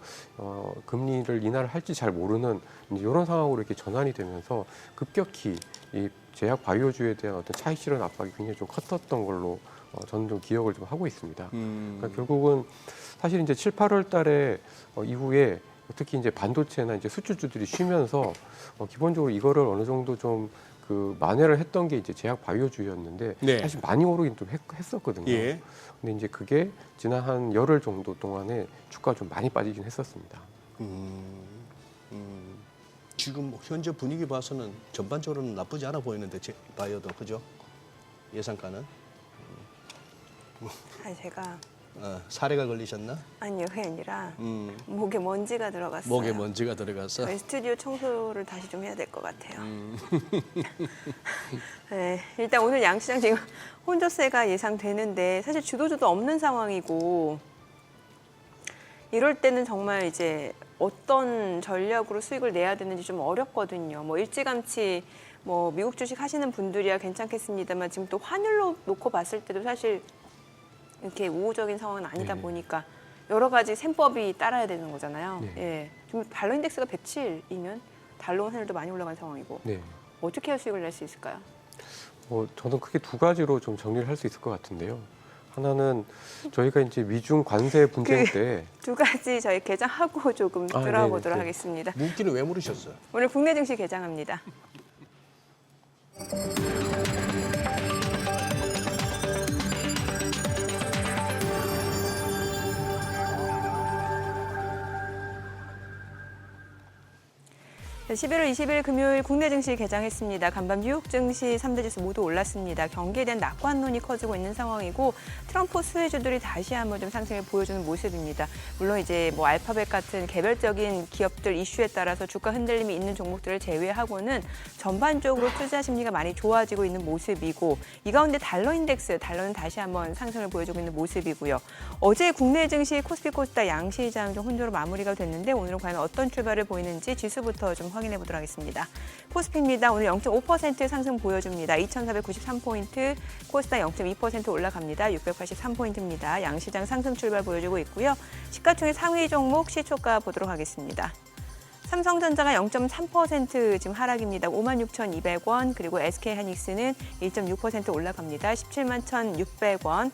금리를 인하를 할지 잘 모르는 이제 이런 상황으로 이렇게 전환이 되면서 급격히 이 제약 바이오주에 대한 어떤 차익 실현 압박이 굉장히 좀 컸었던 걸로 저는 좀 기억을 좀 하고 있습니다. 그러니까 결국은 사실 이제 7, 8월 달에 이후에 특히 이제 반도체나 이제 수출주들이 쉬면서 기본적으로 이거를 어느 정도 좀 그 만회를 했던 게 이제 제약 바이오주였는데 네. 사실 많이 오르긴 좀 했었거든요. 예. 근데 이제 그게 지난 한 열흘 정도 동안에 주가가 좀 많이 빠지긴 했었습니다. 지금 현재 분위기 봐서는 전반적으로는 나쁘지 않아 보이는데 바이오도 그죠? 예상가는? 아니 제가 사례가 걸리셨나? 아니요 그게 아니라 음, 목에 먼지가 들어갔어요. 목에 먼지가 들어가서. 저희 스튜디오 청소를 다시 좀 해야 될 것 같아요. 네, 일단 오늘 양시장 지금 혼조세가 예상되는데 사실 주도주도 없는 상황이고 이럴 때는 정말 이제 어떤 전략으로 수익을 내야 되는지 좀 어렵거든요. 뭐 일찌감치 뭐 미국 주식 하시는 분들이야 괜찮겠습니다만 지금 또 환율로 놓고 봤을 때도 사실 이렇게 우호적인 상황은 아니다 네. 보니까 여러 가지 셈법이 따라야 되는 거잖아요. 네. 예. 지금 달러 인덱스가 107이면 달러 환율도 많이 올라간 상황이고 네. 어떻게 해야 수익을 낼 수 있을까요? 저는 크게 두 가지로 좀 정리를 할 수 있을 것 같은데요. 하나는 저희가 이제 미중 관세 분쟁 때 두 가지 저희 개장하고 조금 들어가 네네. 보도록 네. 하겠습니다. 묻기는 왜 물으셨어요? 오늘 국내 증시 개장합니다. 네, 11월 20일 금요일 국내 증시 개장했습니다. 간밤 뉴욕 증시 3대 지수 모두 올랐습니다. 경기에 대한 낙관론이 커지고 있는 상황이고 트럼프 수혜주들이 다시 한번 좀 상승을 보여주는 모습입니다. 물론 이제 뭐 알파벳 같은 개별적인 기업들 이슈에 따라서 주가 흔들림이 있는 종목들을 제외하고는 전반적으로 투자 심리가 많이 좋아지고 있는 모습이고 이 가운데 달러 인덱스, 달러는 다시 한번 상승을 보여주고 있는 모습이고요. 어제 국내 증시 코스피 코스닥 양시장 좀 혼조로 마무리가 됐는데 오늘은 과연 어떤 출발을 보이는지 지수부터 좀 확인해 보도록 하겠습니다. 코스피입니다. 오늘 0.5% 상승 보여줍니다. 2,493포인트, 코스닥 0.2% 올라갑니다. 683포인트입니다. 양시장 상승 출발 보여주고 있고요. 시가총액 상위 종목 시초가 보도록 하겠습니다. 삼성전자가 0.3% 지금 하락입니다. 56,200원, 그리고 SK하이닉스는 1.6% 올라갑니다. 17만 1,600원.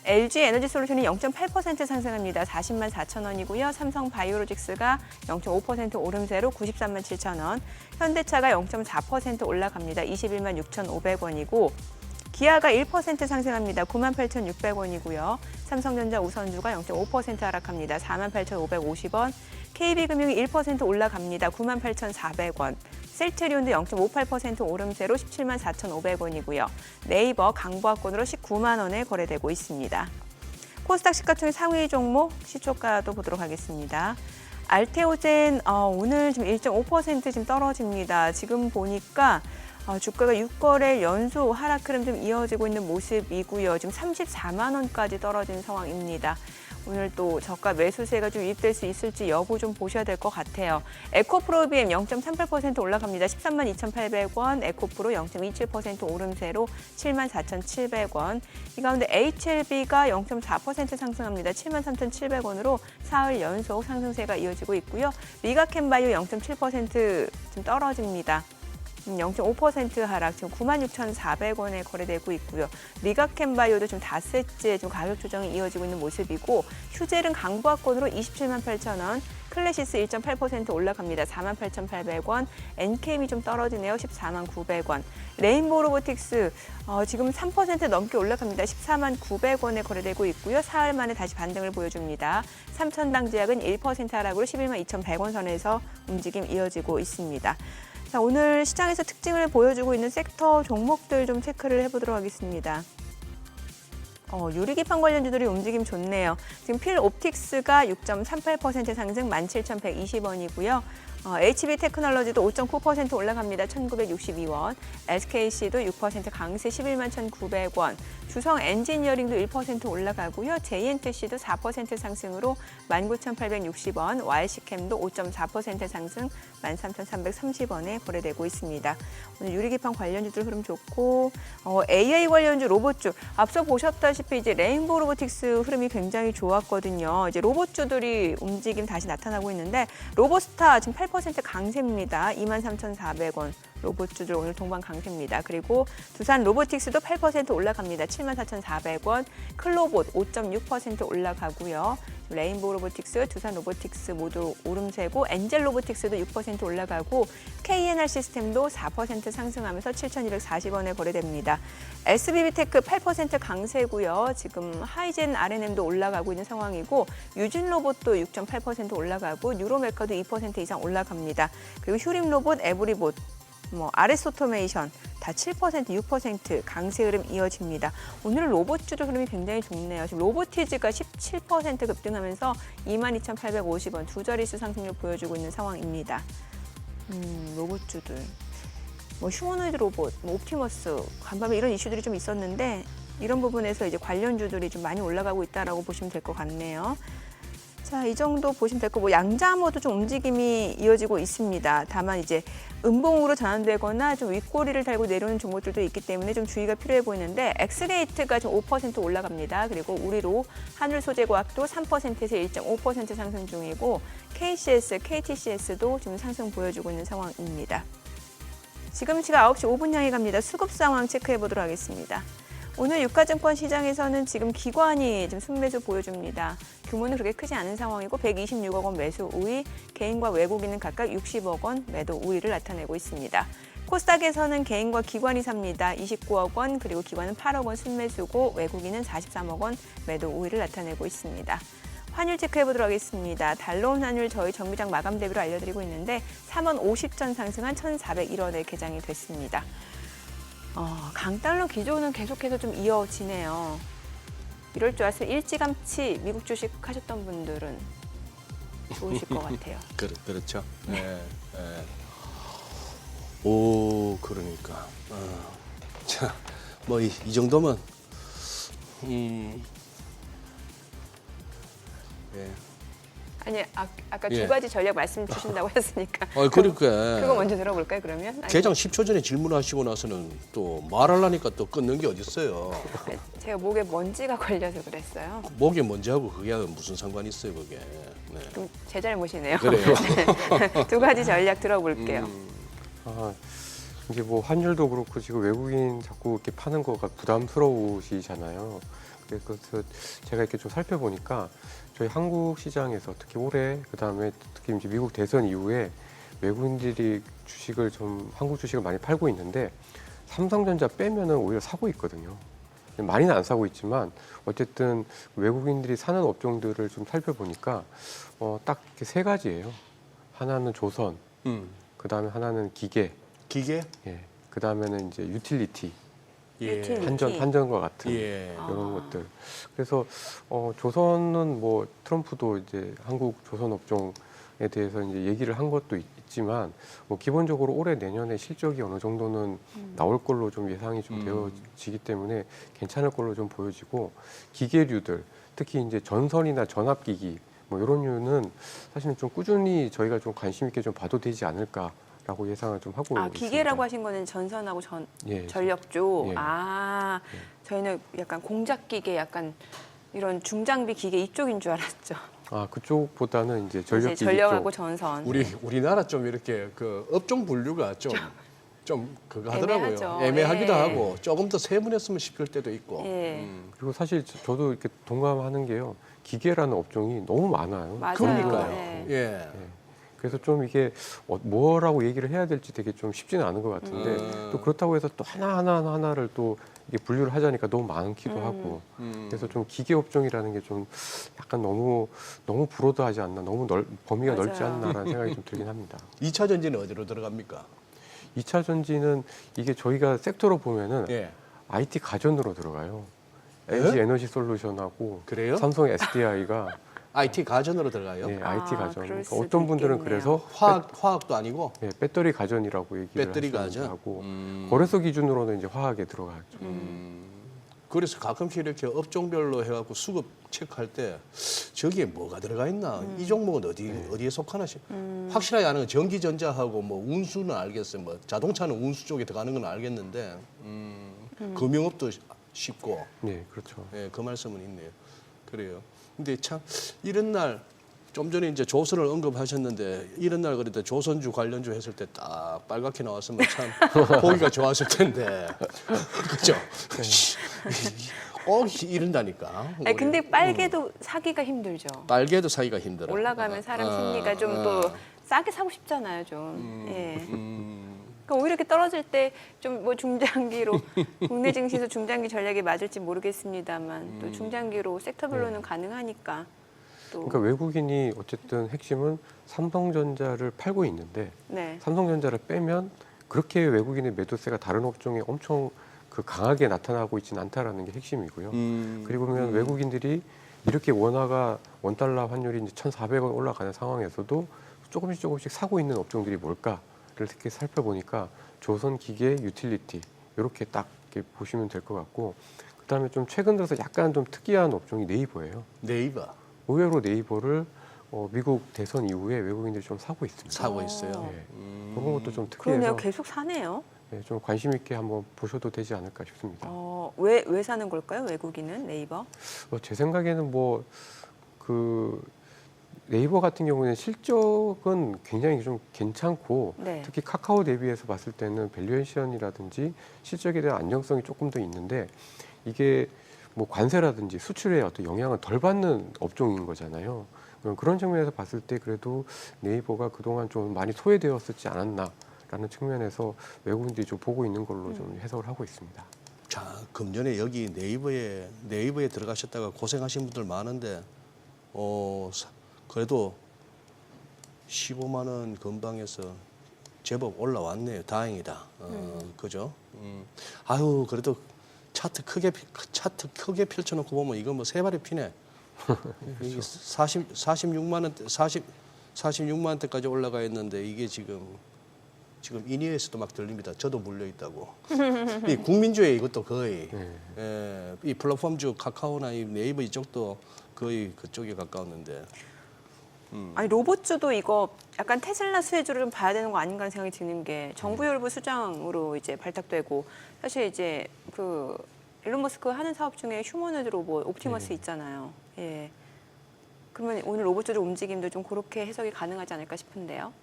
LG에너지솔루션이 0.8% 상승합니다. 40만 4천 원이고요. 삼성바이오로직스가 0.5% 오름세로 93만 7천 원. 현대차가 0.4% 올라갑니다. 21만 6,500원이고 기아가 1% 상승합니다. 9만 8,600원이고요. 삼성전자 우선주가 0.5% 하락합니다. 4만 8,550원. KB금융이 1% 올라갑니다. 9만 8,400원. 셀트리온도 0.58% 오름세로 17만 4,500원이고요. 네이버 강보합권으로 19만 원에 거래되고 있습니다. 코스닥 시가총액 상위 종목 시초가도 보도록 하겠습니다. 알테오젠 오늘 지금 1.5% 지금 떨어집니다. 지금 보니까 주가가 6거래일 연속 하락 흐름 좀 이어지고 있는 모습이고요. 지금 34만 원까지 떨어진 상황입니다. 오늘 또 저가 매수세가 좀 유입될 수 있을지 여부 좀 보셔야 될 것 같아요. 에코프로비엠 0.38% 올라갑니다. 13만 2,800원, 에코프로 0.27% 오름세로 7만 4,700원. 이 가운데 HLB가 0.4% 상승합니다. 7만 3,700원으로 사흘 연속 상승세가 이어지고 있고요. 리가캠바이오 0.7% 좀 떨어집니다. 0.5% 하락, 지금 96,400원에 거래되고 있고요. 리가캠바이오도 좀 닷새째 좀 가격 조정이 이어지고 있는 모습이고 휴젤은 강보합권으로 27만 8천 원, 클래시스 1.8% 올라갑니다. 4만 8,800원, 엔케임이 좀 떨어지네요. 14만 900원. 레인보우 로보틱스 지금 3% 넘게 올라갑니다. 14만 900원에 거래되고 있고요. 사흘 만에 다시 반등을 보여줍니다. 삼천당제약은 1% 하락으로 11만 2,100원 선에서 움직임 이어지고 있습니다. 자, 오늘 시장에서 특징을 보여주고 있는 섹터 종목들 좀 체크를 해보도록 하겠습니다. 유리기판 관련주들이 움직임 좋네요. 지금 필옵틱스가 6.38% 상승 17,120원이고요. HB테크놀로지도 5.9% 올라갑니다. 1,962원. SKC도 6% 강세 11만 1,900원. 주성엔지니어링도 1% 올라가고요. JNTC도 4% 상승으로 19,860원. YC캠도 5.4% 상승 13,330원에 거래되고 있습니다. 오늘 유리기판 관련주들 흐름 좋고 AI 관련주 로봇주 앞서 보셨다시피 이제 레인보우 로보틱스 흐름이 굉장히 좋았거든요. 이제 로봇주들이 움직임 다시 나타나고 있는데 로봇스타 지금 8% 강세입니다. 23,400원. 로봇주들 오늘 동반 강세입니다. 그리고 두산 로보틱스도 8% 올라갑니다. 74,400원. 클로봇 5.6% 올라가고요. 레인보우 로보틱스, 두산 로보틱스 모두 오름세고 엔젤 로보틱스도 6% 올라가고 KNR 시스템도 4% 상승하면서 7,240원에 거래됩니다. SBB테크 8% 강세고요. 지금 하이젠 R&M도 올라가고 있는 상황이고 유진 로봇도 6.8% 올라가고 뉴로메카도 2% 이상 올라갑니다. 그리고 휴림 로봇, 에브리봇, RS 오토메이션 다 7%, 6% 강세 흐름 이어집니다. 오늘 로봇주도 흐름이 굉장히 좋네요. 지금 로보티즈가 17% 급등하면서 22,850원 두 자릿수 상승률 보여주고 있는 상황입니다. 로봇주들. 휴머노이드 로봇, 옵티머스, 간밤에 이런 이슈들이 좀 있었는데 이런 부분에서 이제 관련주들이 좀 많이 올라가고 있다라고 보시면 될 것 같네요. 자, 이 정도 보시면 될 거고 양자모도 좀 움직임이 이어지고 있습니다. 다만 이제 음봉으로 전환되거나 좀 윗꼬리를 달고 내려오는 종목들도 있기 때문에 좀 주의가 필요해 보이는데 엑스레이트가 좀 5% 올라갑니다. 그리고 우리로 한울소재과학도 3%에서 1.5% 상승 중이고 KCS, KTCS도 지금 상승 보여주고 있는 상황입니다. 지금 시각 9시 5분 향해 갑니다. 수급 상황 체크해 보도록 하겠습니다. 오늘 유가증권 시장에서는 지금 기관이 좀 순매수 보여줍니다. 규모는 그렇게 크지 않은 상황이고 126억 원 매수 우위, 개인과 외국인은 각각 60억 원 매도 우위를 나타내고 있습니다. 코스닥에서는 개인과 기관이 삽니다. 29억 원, 그리고 기관은 8억 원 순매수고 외국인은 43억 원 매도 우위를 나타내고 있습니다. 환율 체크해보도록 하겠습니다. 달러원 환율 저희 정비장 마감 대비로 알려드리고 있는데 3원 50전 상승한 1,401원에 개장이 됐습니다. 강달러 기조는 계속해서 좀 이어지네요. 이럴 줄 알았으면 일찌감치 미국 주식 하셨던 분들은 좋으실 것 같아요. 그렇죠. 네. 오, 그러니까. 자, 뭐 이 정도면 예. 아니, 아까 예. 두 가지 전략 말씀 주신다고 했으니까. 그러니까 그거 먼저 들어볼까요, 그러면? 아니, 개장 10초 전에 질문하시고 나서는 또 말하려니까 또 끊는 게 어딨어요. 제가 목에 먼지가 걸려서 그랬어요. 목에 먼지하고 그게 무슨 상관이 있어요, 그게. 네. 그럼 제 잘못이네요. 그래요. 네. 두 가지 전략 들어볼게요. 아, 이제 뭐 환율도 그렇고 지금 외국인 자꾸 이렇게 파는 거가 부담스러우시잖아요. 그래서 제가 이렇게 좀 살펴보니까 저희 한국 시장에서 특히 올해 그다음에 특히 이제 미국 대선 이후에 외국인들이 주식을 좀 한국 주식을 많이 팔고 있는데 삼성전자 빼면은 오히려 사고 있거든요. 많이는 안 사고 있지만 어쨌든 외국인들이 사는 업종들을 좀 살펴보니까 딱 이렇게 세 가지예요. 하나는 조선, 그다음에 하나는 기계, 예, 그다음에는 이제 유틸리티, 유틸리티. 한전과 같은 예. 이런 것들. 그래서 조선은 뭐 트럼프도 이제 한국 조선 업종에 대해서 이제 얘기를 한 것도 있지만 뭐 기본적으로 올해 내년에 실적이 어느 정도는 나올 걸로 좀 예상이 좀 되어지기 때문에 괜찮을 걸로 좀 보여지고 기계류들 특히 이제 전선이나 전압기기 뭐 이런 류는 사실은 좀 꾸준히 저희가 좀 관심 있게 좀 봐도 되지 않을까라고 예상을 좀 하고 있습니다. 기계라고 하신 거는 전선하고 예, 전력조. 예. 저희는 약간 공작 기계, 약간 이런 중장비 기계 이쪽인 줄 알았죠. 그쪽보다는 이제 이제 전력기기 전력하고 쪽. 전선. 우리나라 좀 이렇게 그 업종 분류가 좀 그거 하더라고요. 애매하죠. 애매하기도 예. 하고 조금 더 세분했으면 싶을 때도 있고. 예. 그리고 사실 저도 이렇게 동감하는 게요. 기계라는 업종이 너무 많아요. 맞아요. 그러니까요. 네. 예. 그래서 좀 이게 뭐라고 얘기를 해야 될지 되게 좀 쉽지는 않은 것 같은데 또 그렇다고 해서 또 하나를 또 이게 분류를 하자니까 너무 많기도 하고 그래서 좀 기계 업종이라는 게 좀 약간 너무 브로드하지 않나 너무 범위가 맞아요. 넓지 않나라는 생각이 좀 들긴 합니다. 2차 전지는 어디로 들어갑니까? 2차 전지는 이게 저희가 섹터로 보면은 예. IT 가전으로 들어가요. LG 에너지 솔루션하고 그래요? 삼성 SDI가 IT 가전으로 들어가요? IT 가전. 그럴 그러니까 수도 어떤 분들은 있겠네요. 그래서 화학도 아니고 배터리 가전이라고 얘기를 배터리 하시기도 가전? 하고 거래소 기준으로는 이제 화학에 들어가죠. 그래서 가끔씩 이렇게 업종별로 해갖고 수급 체크할 때 저기에 뭐가 들어가 있나 이 종목은 어디에 속하나 확실하게 아는 건 전기전자하고 뭐 운수는 알겠어요. 뭐 자동차는 운수 쪽에 들어가는 건 알겠는데 금융업도 쉽고 네, 그렇죠. 예, 그 말씀은 있네요. 그래요. 근데 참 이런 날 좀 전에 이제 조선을 언급하셨는데 이런 날 그래도 조선주 관련주 했을 때 딱 빨갛게 나왔으면 참 보기가 좋았을 텐데 그죠? 꼭 이런다니까. 아니, 근데 빨개도 사기가 힘들죠. 빨개도 사기가 힘들어. 올라가면 사람 심리가 좀 또 싸게 사고 싶잖아요, 좀. 예. 그러니까 오히려 이렇게 떨어질 때 좀 뭐 중장기로 국내 증시에서 중장기 전략이 맞을지 모르겠습니다만 또 중장기로 섹터별로는 가능하니까. 또 그러니까 외국인이 어쨌든 핵심은 삼성전자를 팔고 있는데 네. 삼성전자를 빼면 그렇게 외국인의 매도세가 다른 업종에 엄청 그 강하게 나타나고 있지는 않다라는 게 핵심이고요. 그리고 보면 외국인들이 이렇게 원화가 원달러 환율이 이제 1,400원 올라가는 상황에서도 조금씩 사고 있는 업종들이 뭘까를 이렇게 살펴보니까 조선, 기계, 유틸리티 이렇게 딱 이렇게 보시면 될 것 같고 그다음에 좀 최근 들어서 약간 좀 특이한 업종이 네이버예요. 네이버 의외로 네이버를 미국 대선 이후에 외국인들이 좀 사고 있습니다. 사고 있어요. 네. 그런 것도 좀 그러네요. 특이해서 계속 사네요. 네, 좀 관심 있게 한번 보셔도 되지 않을까 싶습니다. 왜 사는 걸까요? 외국인은 네이버? 제 생각에는 뭐 그 네이버 같은 경우에는 실적은 굉장히 좀 괜찮고 네. 특히 카카오 대비해서 봤을 때는 밸류에이션이라든지 실적에 대한 안정성이 조금 더 있는데 이게 뭐 관세라든지 수출에 어떤 영향을 덜 받는 업종인 거잖아요. 그런 측면에서 봤을 때 그래도 네이버가 그동안 좀 많이 소외되었었지 않았나라는 라는 측면에서 외국인들이 좀 보고 있는 걸로 좀 해석을 하고 있습니다. 자, 금년에 여기 네이버에 들어가셨다가 고생하신 분들 많은데, 그래도 15만 원 근방에서 제법 올라왔네요. 다행이다. 그죠? 아유, 그래도 차트 크게 펼쳐놓고 보면 이거 뭐 세 발이 피네. 이게 46만 원대, 46만 원대까지 올라가 있는데 이게 지금 인이어에서도 막 들립니다. 저도 물려 있다고. 이 국민주의 이것도 거의 이 플랫폼주 카카오나 이 네이버 이쪽도 거의 그쪽에 가까웠는데. 아니 로봇주도 이거 약간 테슬라 수혜주를 좀 봐야 되는 거 아닌가 하는 생각이 드는 게 정부 열부 수장으로 이제 발탁되고 사실 이제 그 일론 머스크 하는 사업 중에 휴머노이드 로봇 옵티머스 있잖아요. 예. 그러면 오늘 로봇주들 움직임도 좀 그렇게 해석이 가능하지 않을까 싶은데요.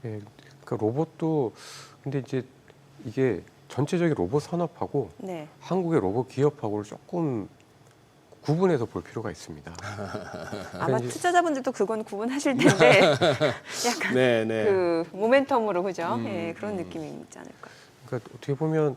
예, 그 로봇도 근데 이제 이게 전체적인 로봇 산업하고 네. 한국의 로봇 기업하고를 조금 구분해서 볼 필요가 있습니다. 아마 이제- 투자자분들도 그건 구분하실 텐데 약간 네. 그 모멘텀으로 그죠? 예, 그런 느낌이 있지 않을까. 그러니까 어떻게 보면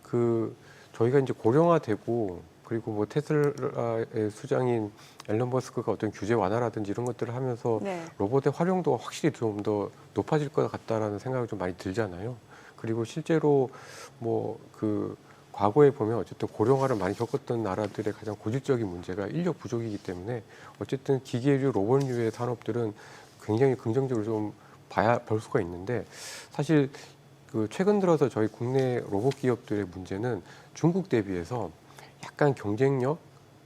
그 저희가 이제 고령화되고 그리고 뭐 테슬라의 수장인 앨런 머스크가 어떤 규제 완화라든지 이런 것들을 하면서 네. 로봇의 활용도가 확실히 좀 더 높아질 것 같다라는 생각이 좀 많이 들잖아요. 그리고 실제로 뭐 그 과거에 보면 어쨌든 고령화를 많이 겪었던 나라들의 가장 고질적인 문제가 인력 부족이기 때문에 어쨌든 기계류, 로봇류의 산업들은 굉장히 긍정적으로 좀 볼 수가 있는데 사실 그 최근 들어서 저희 국내 로봇 기업들의 문제는 중국 대비해서 약간 경쟁력,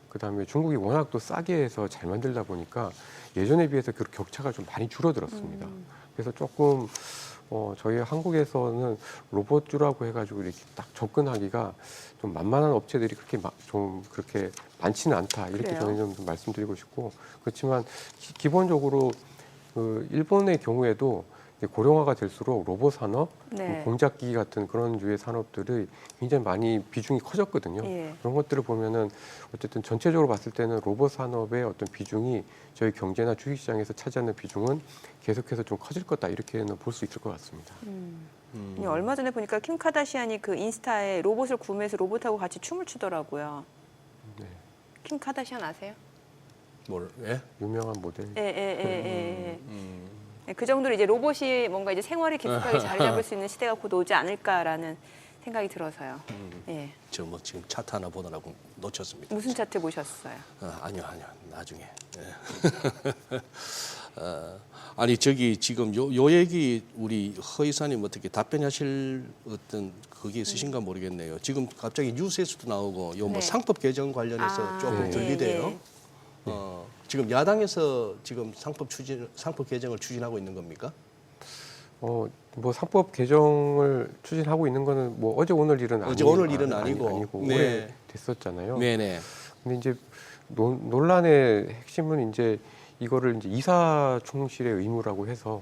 그다음에 중국이 워낙 또 싸게 해서 잘 만들다 보니까 예전에 비해서 그 격차가 좀 많이 줄어들었습니다. 그래서 조금 저희 한국에서는 로봇주라고 해가지고 이렇게 딱 접근하기가 좀 만만한 업체들이 그렇게 좀 그렇게 많지는 않다 이렇게 그래요? 저는 좀 말씀드리고 싶고 그렇지만 기본적으로 그 일본의 경우에도 이제 고령화가 될수록 로봇 산업, 네. 공작기기 같은 그런 류의 산업들이 굉장히 많이 비중이 커졌거든요. 예. 그런 것들을 보면은 어쨌든 전체적으로 봤을 때는 로봇 산업의 어떤 비중이 저희 경제나 주식시장에서 차지하는 비중은 계속해서 좀 커질 거다 이렇게는 볼 수 있을 것 같습니다. 아니, 얼마 전에 보니까 킴 카다시안이 그 인스타에 로봇을 구매해서 로봇하고 같이 춤을 추더라고요. 네. 킴 카다시안 아세요? 예? 유명한 모델. 예. 네, 그 정도로 이제 로봇이 뭔가 이제 생활에 깊숙하게 자리 잡을 수 있는 시대가 곧 오지 않을까라는 생각이 들어서요. 예. 저 뭐 지금 차트 하나 보느라고 놓쳤습니다. 무슨 차트 보셨어요? 아니요. 나중에. 예. 아니 저기 지금 요 얘기 우리 허 이사님 어떻게 답변하실 어떤 그게 있으신가 모르겠네요. 지금 갑자기 뉴스에서도 나오고 요 뭐 네. 상법 개정 관련해서 조금 네. 들리대요. 예. 지금 야당에서 지금 상법 개정을 추진하고 있는 겁니까? 뭐 상법 개정을 추진하고 있는 거는 뭐 어제 오늘 일은 오늘 일은 아니고. 네. 오래 됐었잖아요. 네네. 근데 이제 논란의 핵심은 이제 이거를 이제 이사 충실의 의무라고 해서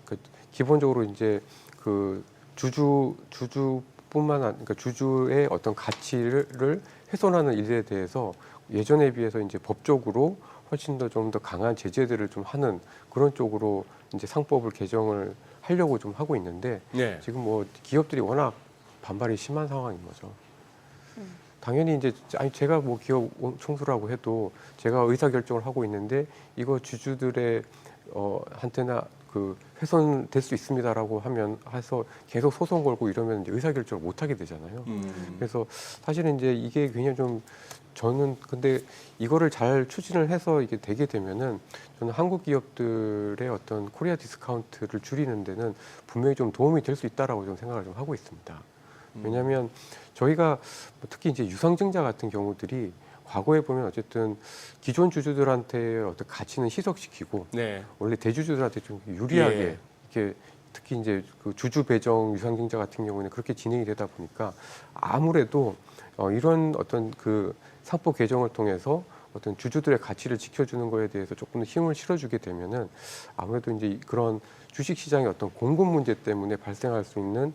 그 기본적으로 이제 그 주주뿐만 아니라 그러니까 주주의 어떤 가치를 훼손하는 일에 대해서 예전에 비해서 이제 법적으로 훨씬 더 좀 더 강한 제재들을 좀 하는 그런 쪽으로 이제 상법을 개정을 하려고 좀 하고 있는데 네. 지금 뭐 기업들이 워낙 반발이 심한 상황인 거죠. 당연히 이제 제가 뭐 기업 총수라고 해도 제가 의사 결정을 하고 있는데 이거 주주들의 한테나 그 훼손될 수 있습니다라고 하면 해서 계속 소송 걸고 이러면 이제 의사 결정을 못 하게 되잖아요. 그래서 사실은 이제 이게 굉장히 좀 저는 근데 이거를 잘 추진을 해서 이게 되게 되면은 저는 한국 기업들의 어떤 코리아 디스카운트를 줄이는 데는 분명히 좀 도움이 될 수 있다라고 좀 생각을 좀 하고 있습니다. 왜냐하면 저희가 특히 이제 유상증자 같은 경우들이 과거에 보면 어쨌든 기존 주주들한테 어떤 가치는 희석시키고 네. 원래 대주주들한테 좀 유리하게 예. 이렇게 특히 이제 그 주주 배정 유상증자 같은 경우는 그렇게 진행이 되다 보니까 아무래도 이런 어떤 그 상법 개정을 통해서 어떤 주주들의 가치를 지켜주는 거에 대해서 조금 더 힘을 실어주게 되면은 아무래도 이제 그런 주식 시장의 어떤 공급 문제 때문에 발생할 수 있는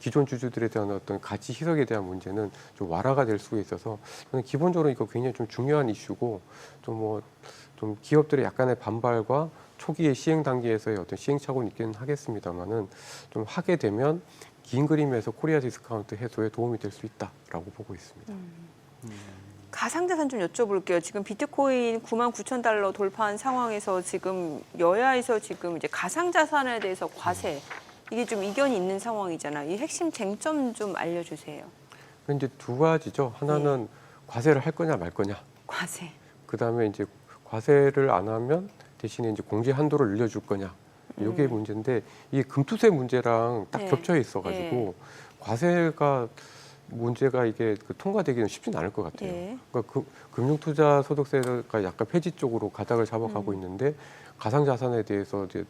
기존 주주들에 대한 어떤 가치 희석에 대한 문제는 좀 완화가 될 수 있어서 저는 기본적으로 이거 굉장히 좀 중요한 이슈고 좀 기업들의 약간의 반발과 초기의 시행 단계에서의 어떤 시행착오는 있긴 하겠습니다만은 좀 하게 되면 긴 그림에서 코리아 디스카운트 해소에 도움이 될 수 있다라고 보고 있습니다. 가상자산 좀 여쭤볼게요. 지금 비트코인 99,000달러 돌파한 상황에서 지금 여야에서 지금 이제 가상자산에 대해서 과세 이게 좀 이견이 있는 상황이잖아요. 이 핵심 쟁점 좀 알려주세요. 이제 두 가지죠. 하나는 과세를 할 거냐 말 거냐. 과세. 그다음에 이제 과세를 안 하면 대신에 이제 공제 한도를 늘려줄 거냐. 이게 문제인데 이 금투세 문제랑 딱 네. 겹쳐 있어가지고 과세가 문제가 이게 통과되기는 쉽지는 않을 것 같아요. 예. 그러니까 금융투자소득세가 약간 폐지 쪽으로 가닥을 잡아가고 있는데 가상자산에 대해서 이제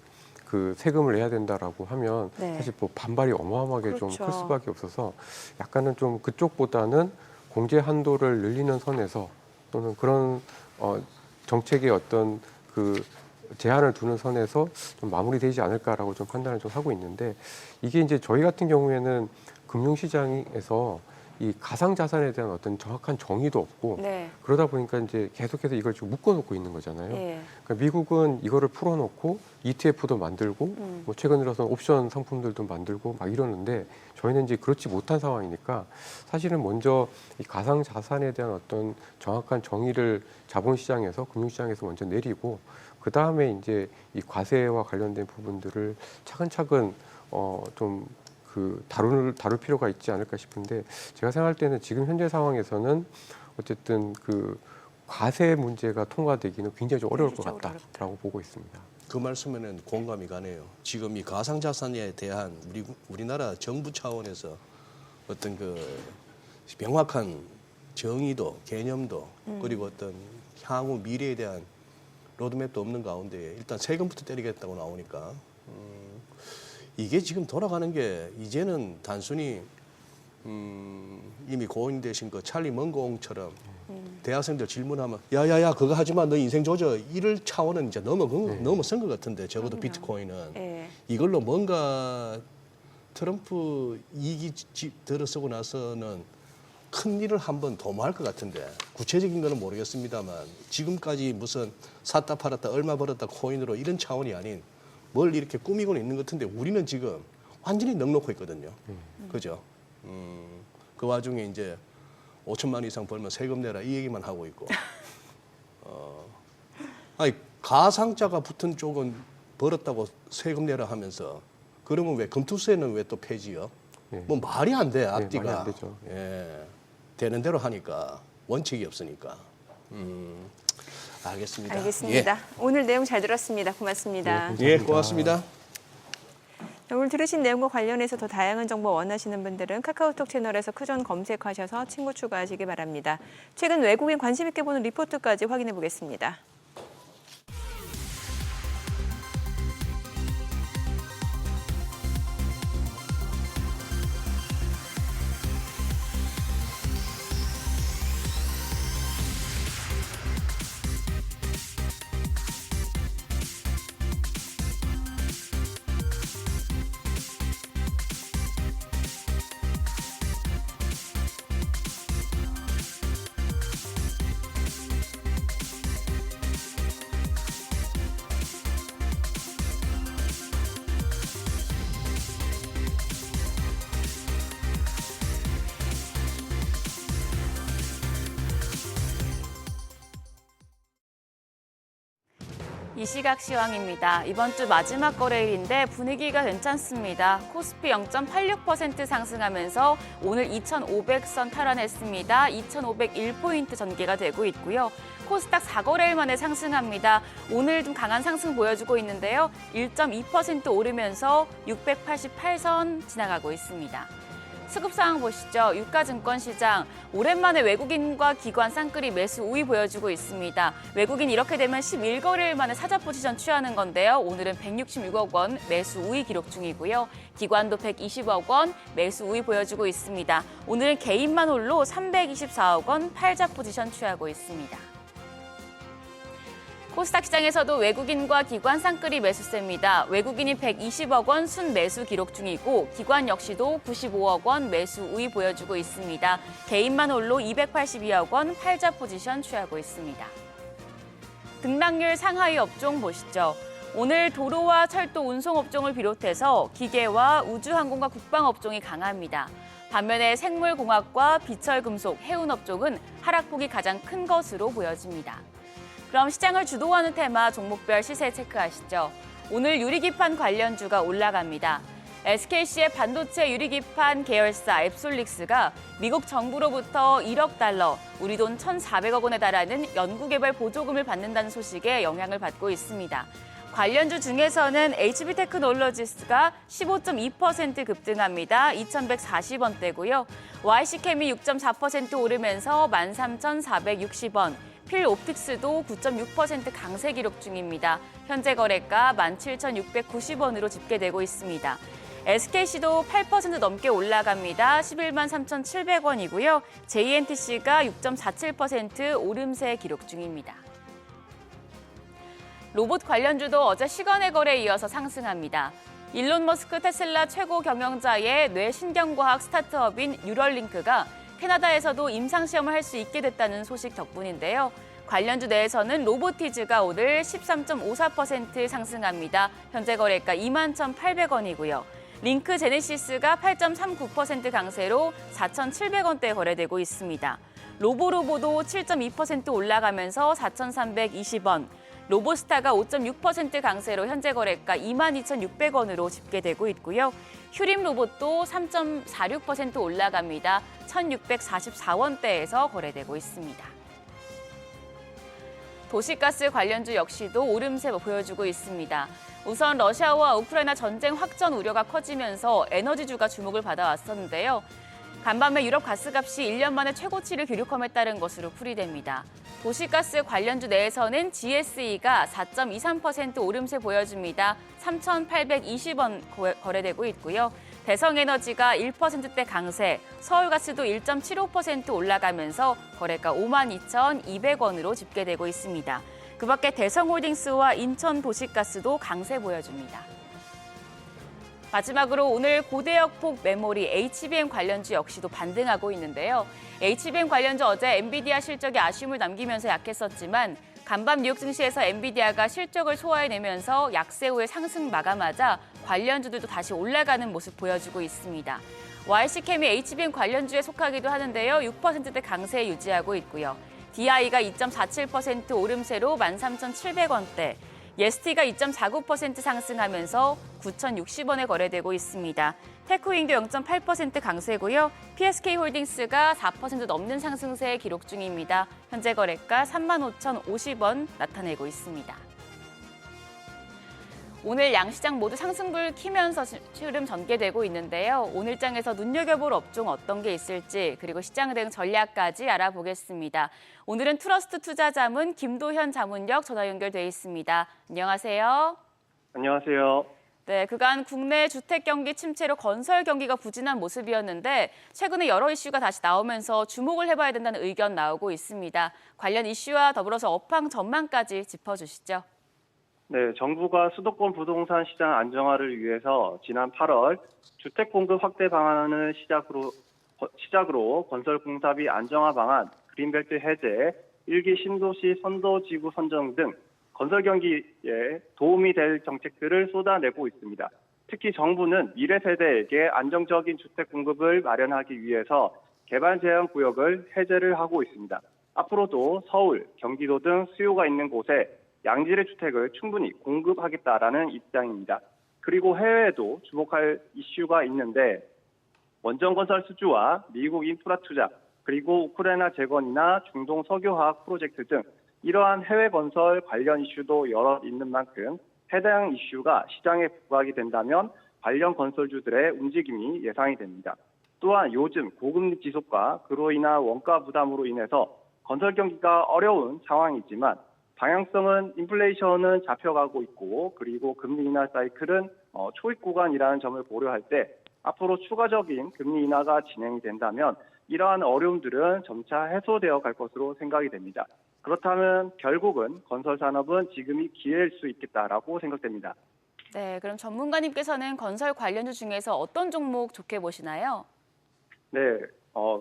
그 세금을 내야 된다라고 하면 네. 사실 뭐 반발이 어마어마하게 좀 그렇죠. 클 수밖에 없어서 약간은 좀 그쪽보다는 공제 한도를 늘리는 선에서 또는 그런 정책의 어떤 그 제한을 두는 선에서 좀 마무리되지 않을까라고 좀 판단을 좀 하고 있는데 이게 이제 저희 같은 경우에는 금융시장에서 이 가상자산에 대한 어떤 정확한 정의도 없고 네. 그러다 보니까 이제 계속해서 이걸 좀 묶어놓고 있는 거잖아요. 예. 그러니까 미국은 이거를 풀어놓고 ETF도 만들고 뭐 최근 들어서 옵션 상품들도 만들고 막 이러는데 저희는 이제 그렇지 못한 상황이니까 사실은 먼저 이 가상자산에 대한 어떤 정확한 정의를 자본시장에서 금융시장에서 먼저 내리고 그 다음에 이제 이 과세와 관련된 부분들을 차근차근 좀 그 다룰 필요가 있지 않을까 싶은데 제가 생각할 때는 지금 현재 상황에서는 어쨌든 그 과세 문제가 통과되기는 굉장히 좀 어려울 것 같다라고 보고 있습니다. 그 말씀에는 공감이 가네요. 지금 이 가상자산에 대한 우리나라 정부 차원에서 어떤 그 명확한 정의도 개념도 그리고 어떤 향후 미래에 대한 로드맵도 없는 가운데 일단 세금부터 때리겠다고 나오니까 이게 지금 돌아가는 게 이제는 단순히 이미 고인되신 그 찰리 먼고옹처럼 대학생들 질문하면 야야야 그거 하지 마 너 인생 조져 이럴 차원은 이제 넘어선 것 같은데 적어도 비트코인은 예. 이걸로 뭔가 트럼프 이기 들어서고 나서는 큰 일을 한번 도모할 것 같은데 구체적인 거는 모르겠습니다만 지금까지 무슨 샀다 팔았다 얼마 벌었다 코인으로 이런 차원이 아닌 뭘 이렇게 꾸미고는 있는 것 같은데 우리는 지금 완전히 넉넉고 있거든요. 그죠? 그 와중에 이제 5천만 원 이상 벌면 세금 내라 이 얘기만 하고 있고. 아니 가상자가 붙은 쪽은 벌었다고 세금 내라 하면서 그러면 왜 금투세는 왜 또 폐지요? 네. 뭐 말이 안 돼 앞뒤가. 말이 안 되죠. 예, 되는 대로 하니까 원칙이 없으니까. 알겠습니다. 알겠습니다. 오늘 내용 잘 들었습니다. 고맙습니다. 예, 고맙습니다. 오늘 들으신 내용과 관련해서 더 다양한 정보 원하시는 분들은 카카오톡 채널에서 크존 검색하셔서 친구 추가하시기 바랍니다. 최근 외국인 관심 있게 보는 리포트까지 확인해 보겠습니다. 이 시각 시황입니다. 이번 주 마지막 거래일인데 분위기가 괜찮습니다. 코스피 0.86% 상승하면서 오늘 2,500선 탈환했습니다. 2,501포인트 전개가 되고 있고요. 코스닥 4거래일 만에 상승합니다. 오늘 좀 강한 상승 보여주고 있는데요. 1.2% 오르면서 688선 지나가고 있습니다. 수급 상황 보시죠. 유가증권 시장 오랜만에 외국인과 기관 쌍끌이 매수 우위 보여주고 있습니다. 외국인 이렇게 되면 11거래일 만에 사자 포지션 취하는 건데요. 오늘은 166억 원 매수 우위 기록 중이고요. 기관도 120억 원 매수 우위 보여주고 있습니다. 오늘은 개인만 홀로 324억 원 팔자 포지션 취하고 있습니다. 코스닥 시장에서도 외국인과 기관 쌍끌이 매수세입니다. 외국인이 120억 원 순매수 기록 중이고 기관 역시도 95억 원 매수 우위 보여주고 있습니다. 개인만 홀로 282억 원 팔자 포지션 취하고 있습니다. 등락률 상하위 업종 보시죠. 오늘 도로와 철도 운송업종을 비롯해서 기계와 우주항공과 국방업종이 강합니다. 반면에 생물공학과 비철금속, 해운업종은 하락폭이 가장 큰 것으로 보여집니다. 그럼 시장을 주도하는 테마 종목별 시세 체크하시죠. 오늘 유리기판 관련주가 올라갑니다. SKC의 반도체 유리기판 계열사 앱솔릭스가 미국 정부로부터 1억 달러, 우리 돈 1,400억 원에 달하는 연구개발 보조금을 받는다는 소식에 영향을 받고 있습니다. 관련주 중에서는 HB테크놀로지스가 15.2% 급등합니다. 2,140원대고요. YC케미 6.4% 오르면서 13,460원. 필옵틱스도 9.6% 강세 기록 중입니다. 현재 거래가 17,690원으로 집계되고 있습니다. SKC도 8% 넘게 올라갑니다. 11만 3,700원이고요. JNTC가 6.47% 오름세 기록 중입니다. 로봇 관련주도 어제 시간의 거래에 이어서 상승합니다. 일론 머스크 테슬라 최고 경영자의 뇌신경과학 스타트업인 뉴럴링크가 캐나다에서도 임상시험을 할 수 있게 됐다는 소식 덕분인데요. 관련주 내에서는 로보티즈가 오늘 13.54% 상승합니다. 현재 거래가 21,800원이고요. 링크 제네시스가 8.39% 강세로 4,700원대에 거래되고 있습니다. 로보로보도 7.2% 올라가면서 4,320원. 로보스타가 5.6% 강세로 현재 거래가 22,600원으로 집계되고 있고요. 휴림 로봇도 3.46% 올라갑니다. 1,644원대에서 거래되고 있습니다. 도시가스 관련주 역시도 오름세 보여주고 있습니다. 우선 러시아와 우크라이나 전쟁 확전 우려가 커지면서 에너지주가 주목을 받아왔었는데요. 간밤에 유럽 가스값이 1년 만에 최고치를 기록함에 따른 것으로 풀이됩니다. 도시가스 관련주 내에서는 GSE가 4.23% 오름세 보여줍니다. 3,820원 거래되고 있고요. 대성에너지가 1%대 강세, 서울가스도 1.75% 올라가면서 거래가 52,200원으로 집계되고 있습니다. 그 밖에 대성홀딩스와 인천도시가스도 강세 보여줍니다. 마지막으로 오늘 고대역폭 메모리 HBM 관련주 역시도 반등하고 있는데요. HBM 관련주 어제 엔비디아 실적이 아쉬움을 남기면서 약했었지만 간밤 뉴욕 증시에서 엔비디아가 실적을 소화해내면서 약세 후에 상승 마감하자 관련주들도 다시 올라가는 모습 보여주고 있습니다. YC케미 HBM 관련주에 속하기도 하는데요. 6%대 강세 유지하고 있고요. DI가 2.47% 오름세로 13,700원대, 예스티가 2.49% 상승하면서 9,060원에 거래되고 있습니다. 테크윙도 0.8% 강세고요. PSK홀딩스가 4% 넘는 상승세 기록 중입니다. 현재 거래가 35,050원 나타내고 있습니다. 오늘 양시장 모두 상승불 키면서 흐름 전개되고 있는데요. 오늘장에서 눈여겨볼 업종 어떤 게 있을지 그리고 시장 대응 전략까지 알아보겠습니다. 오늘은 트러스트 투자자문 김도현 자문역 전화 연결돼 있습니다. 안녕하세요. 안녕하세요. 네, 그간 국내 주택 경기 침체로 건설 경기가 부진한 모습이었는데 최근에 여러 이슈가 다시 나오면서 주목을 해봐야 된다는 의견 나오고 있습니다. 관련 이슈와 더불어서 업황 전망까지 짚어주시죠. 네, 정부가 수도권 부동산 시장 안정화를 위해서 지난 8월 주택 공급 확대 방안을 시작으로 건설 공사비 안정화 방안, 그린벨트 해제, 1기 신도시 선도지구 선정 등 건설 경기에 도움이 될 정책들을 쏟아내고 있습니다. 특히 정부는 미래 세대에게 안정적인 주택 공급을 마련하기 위해서 개발 제한 구역을 해제를 하고 있습니다. 앞으로도 서울, 경기도 등 수요가 있는 곳에 양질의 주택을 충분히 공급하겠다라는 입장입니다. 그리고 해외에도 주목할 이슈가 있는데 원전건설 수주와 미국 인프라 투자, 그리고 우크라이나 재건이나 중동 석유화학 프로젝트 등 이러한 해외 건설 관련 이슈도 여러 있는 만큼 해당 이슈가 시장에 부각이 된다면 관련 건설주들의 움직임이 예상이 됩니다. 또한 요즘 고금리 지속과 그로 인한 원가 부담으로 인해서 건설 경기가 어려운 상황이지만 방향성은 인플레이션은 잡혀가고 있고 그리고 금리 인하 사이클은 초입 구간이라는 점을 고려할 때 앞으로 추가적인 금리 인하가 진행이 된다면 이러한 어려움들은 점차 해소되어 갈 것으로 생각이 됩니다. 그렇다면 결국은 건설 산업은 지금이 기회일 수 있겠다라고 생각됩니다. 네, 그럼 전문가님께서는 건설 관련주 중에서 어떤 종목 좋게 보시나요? 네,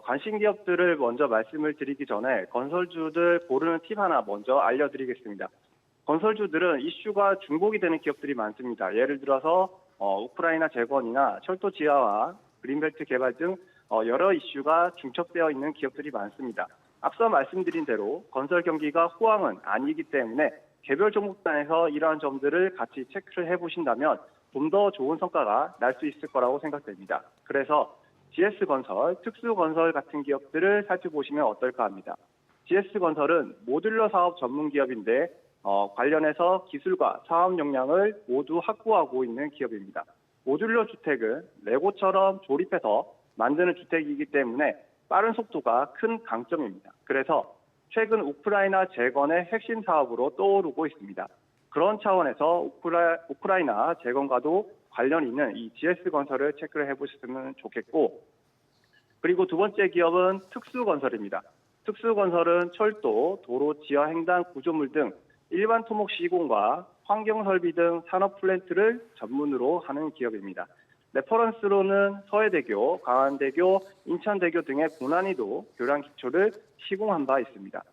관심 기업들을 먼저 말씀을 드리기 전에 건설주들 고르는 팁 하나 먼저 알려드리겠습니다. 건설주들은 이슈가 중복이 되는 기업들이 많습니다. 예를 들어서 우크라이나 재건이나 철도 지하화, 그린벨트 개발 등 여러 이슈가 중첩되어 있는 기업들이 많습니다. 앞서 말씀드린 대로 건설 경기가 호황은 아니기 때문에 개별 종목단에서 이러한 점들을 같이 체크를 해보신다면 좀 더 좋은 성과가 날 수 있을 거라고 생각됩니다. 그래서 GS건설, 특수건설 같은 기업들을 살펴보시면 어떨까 합니다. GS건설은 모듈러 사업 전문 기업인데 관련해서 기술과 사업 역량을 모두 확보하고 있는 기업입니다. 모듈러 주택은 레고처럼 조립해서 만드는 주택이기 때문에 빠른 속도가 큰 강점입니다. 그래서 최근 우크라이나 재건의 핵심 사업으로 떠오르고 있습니다. 그런 차원에서 우크라이나 재건과도 관련이 있는 이 GS건설을 체크를 해보셨으면 좋겠고, 그리고 두 번째 기업은 특수건설입니다. 특수건설은 철도, 도로, 지하 횡단 구조물 등 일반 토목 시공과 환경설비 등 산업 플랜트를 전문으로 하는 기업입니다. 레퍼런스로는 서해대교, 강안대교, 인천대교 등의 고난이도 교량 기초를 시공한 바 있습니다.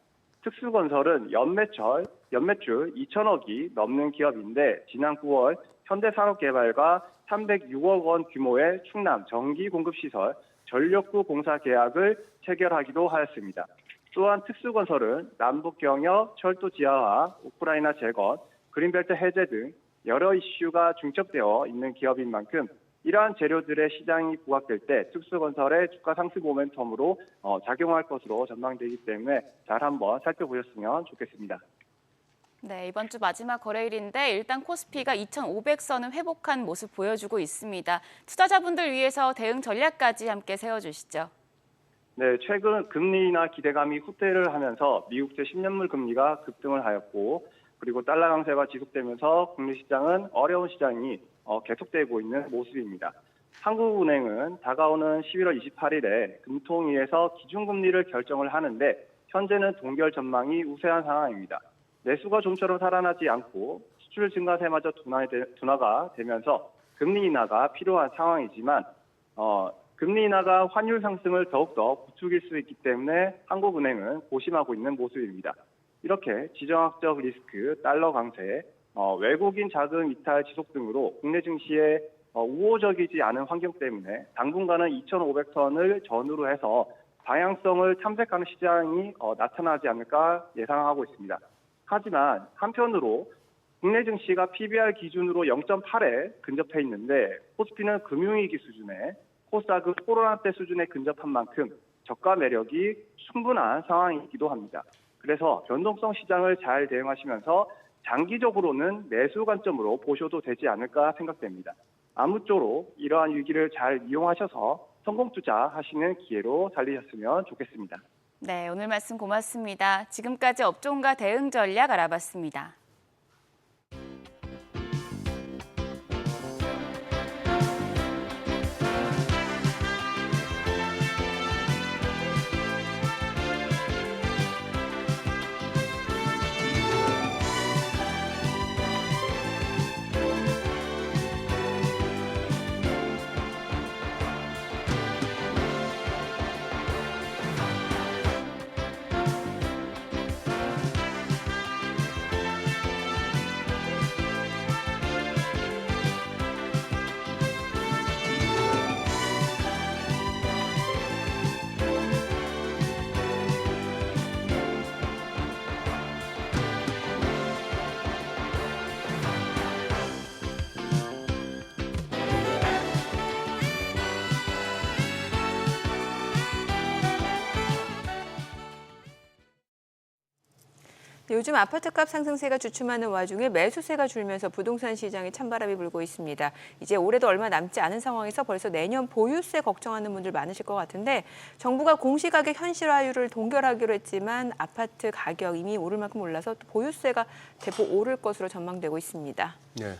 특수건설은 연매출 2천억이 넘는 기업인데 지난 9월 현대산업개발과 306억 원 규모의 충남 전기공급시설 전력구 공사 계약을 체결하기도 하였습니다. 또한 특수건설은 남북경협, 철도 지하화, 우크라이나 재건, 그린벨트 해제 등 여러 이슈가 중첩되어 있는 기업인 만큼 이러한 재료들의 시장이 부각될 때 특수건설의 주가 상승 모멘텀으로 작용할 것으로 전망되기 때문에 잘 한번 살펴보셨으면 좋겠습니다. 네, 이번 주 마지막 거래일인데 일단 코스피가 2,500선을 회복한 모습 보여주고 있습니다. 투자자분들 위해서 대응 전략까지 함께 세워주시죠. 네, 최근 금리 인하 기대감이 후퇴를 하면서 미국제 10년물 금리가 급등을 하였고, 그리고 달러 강세가 지속되면서 국내 시장은 어려운 시장이 계속되고 있는 모습입니다. 한국은행은 다가오는 11월 28일에 금통위에서 기준금리를 결정을 하는데 현재는 동결 전망이 우세한 상황입니다. 내수가 좀처럼 살아나지 않고 수출 증가세마저 둔화가 되면서 금리 인하가 필요한 상황이지만 금리 인하가 환율 상승을 더욱더 부추길 수 있기 때문에 한국은행은 고심하고 있는 모습입니다. 이렇게 지정학적 리스크, 달러 강세, 외국인 자금 이탈 지속 등으로 국내 증시에 우호적이지 않은 환경 때문에 당분간은 2,500선을 전후로 해서 방향성을 탐색하는 시장이 나타나지 않을까 예상하고 있습니다. 하지만 한편으로 국내 증시가 PBR 기준으로 0.8에 근접해 있는데 코스피는 금융위기 수준에, 코스닥은 코로나 때 수준에 근접한 만큼 저가 매력이 충분한 상황이기도 합니다. 그래서 변동성 시장을 잘 대응하시면서 장기적으로는 매수 관점으로 보셔도 되지 않을까 생각됩니다. 아무쪼록 이러한 위기를 잘 이용하셔서 성공 투자하시는 기회로 살리셨으면 좋겠습니다. 네, 오늘 말씀 고맙습니다. 지금까지 업종과 대응 전략 알아봤습니다. 요즘 아파트값 상승세가 주춤하는 와중에 매수세가 줄면서 부동산 시장에 찬바람이 불고 있습니다. 이제 올해도 얼마 남지 않은 상황에서 벌써 내년 보유세 걱정하는 분들 많으실 것 같은데 정부가 공시가격 현실화율을 동결하기로 했지만 아파트 가격 이미 오를 만큼 올라서 또 보유세가 대폭 오를 것으로 전망되고 있습니다. 네,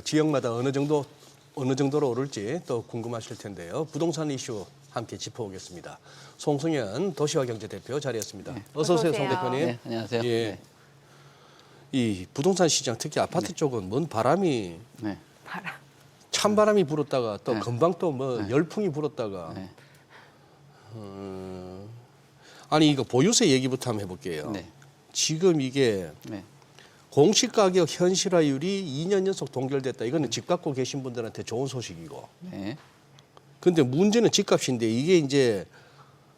지역마다 어느 정도로 오를지 또 궁금하실 텐데요. 부동산 이슈 함께 짚어보겠습니다. 송승현 도시화경제대표 자리했습니다. 네. 어서 오세요, 송 대표님. 네, 안녕하세요. 예. 네. 이 부동산 시장, 특히 아파트 쪽은 뭔 바람이 네. 찬바람이 불었다가 또 네. 금방 또 뭐 네. 열풍이 불었다가 네. 아니 이거 보유세 얘기부터 한번 해볼게요. 네. 지금 이게 네. 공시 가격 현실화율이 2년 연속 동결됐다. 이거는 집 갖고 계신 분들한테 좋은 소식이고. 네. 근데 문제는 집값인데 이게 이제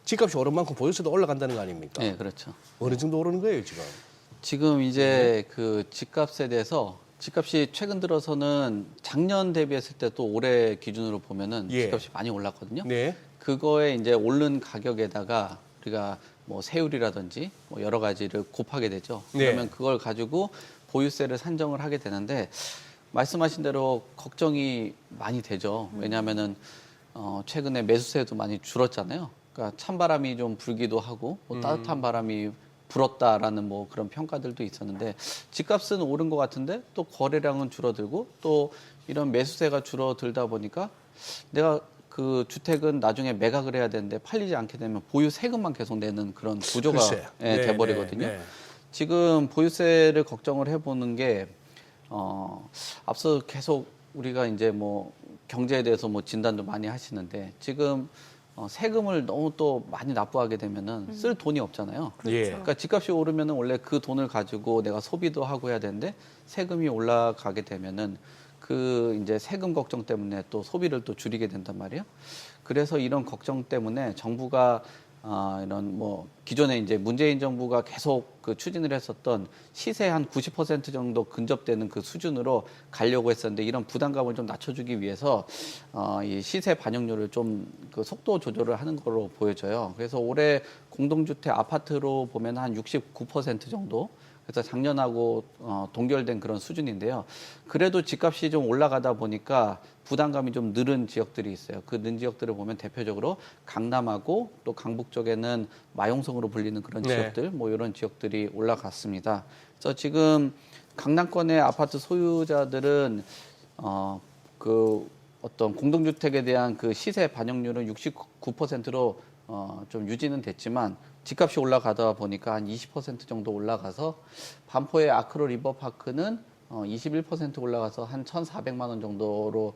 집값이 오른 만큼 보유세도 올라간다는 거 아닙니까? 네, 그렇죠. 어느 정도 오르는 거예요, 지금? 지금 이제 그 집값에 대해서 집값이 최근 들어서는 작년 대비했을 때 또 올해 기준으로 보면은 예. 집값이 많이 올랐거든요. 네. 그거에 이제 오른 가격에다가 우리가 뭐 세율이라든지 뭐 여러 가지를 곱하게 되죠. 네. 그러면 그걸 가지고 보유세를 산정을 하게 되는데 말씀하신 대로 걱정이 많이 되죠. 왜냐하면은 최근에 매수세도 많이 줄었잖아요. 그러니까 찬바람이 좀 불기도 하고 뭐 따뜻한 바람이 불었다라는 뭐 그런 평가들도 있었는데 집값은 오른 것 같은데 또 거래량은 줄어들고 또 이런 매수세가 줄어들다 보니까 내가 그 주택은 나중에 매각을 해야 되는데 팔리지 않게 되면 보유 세금만 계속 내는 그런 구조가 글쎄. 예, 네, 돼버리거든요. 네, 네. 지금 보유세를 걱정을 해보는 게 앞서 계속 우리가 이제 뭐 경제에 대해서 뭐 진단도 많이 하시는데 지금 세금을 너무 또 많이 납부하게 되면은 쓸 돈이 없잖아요. 예. 그러니까 집값이 오르면은 원래 그 돈을 가지고 내가 소비도 하고 해야 되는데 세금이 올라가게 되면은 그 이제 세금 걱정 때문에 또 소비를 또 줄이게 된단 말이에요. 그래서 이런 걱정 때문에 정부가 이런 뭐 기존에 이제 문재인 정부가 계속 그 추진을 했었던 시세 한 90% 정도 근접되는 그 수준으로 가려고 했었는데 이런 부담감을 좀 낮춰주기 위해서 이 시세 반영률을 좀 그 속도 조절을 하는 걸로 보여져요. 그래서 올해 공동주택 아파트로 보면 한 69% 정도. 그래서 작년하고 동결된 그런 수준인데요. 그래도 집값이 좀 올라가다 보니까 부담감이 좀 늘은 지역들이 있어요. 그 는 지역들을 보면 대표적으로 강남하고 또 강북 쪽에는 마용성으로 불리는 그런 네. 지역들, 뭐 이런 지역들이 올라갔습니다. 그래서 지금 강남권의 아파트 소유자들은 그 어떤 공동주택에 대한 그 시세 반영률은 69%로 좀 유지는 됐지만 집값이 올라가다 보니까 한 20% 정도 올라가서 반포의 아크로 리버파크는 21% 올라가서 한 1,400만 원 정도로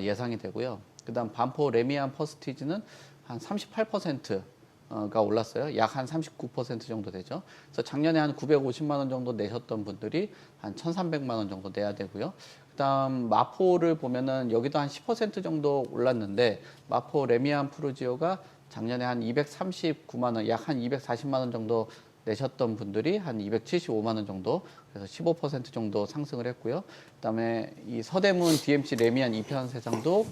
예상이 되고요. 그다음 반포 레미안 퍼스티지는 한 38%가 올랐어요. 약 한 39% 정도 되죠. 그래서 작년에 한 950만 원 정도 내셨던 분들이 한 1,300만 원 정도 내야 되고요. 그다음 마포를 보면은 여기도 한 10% 정도 올랐는데 마포 레미안 푸르지오가 작년에 한 239만 원, 약 한 240만 원 정도 내셨던 분들이 한 275만 원 정도, 그래서 15% 정도 상승을 했고요. 그다음에 이 서대문 DMC 레미안 이편 세상도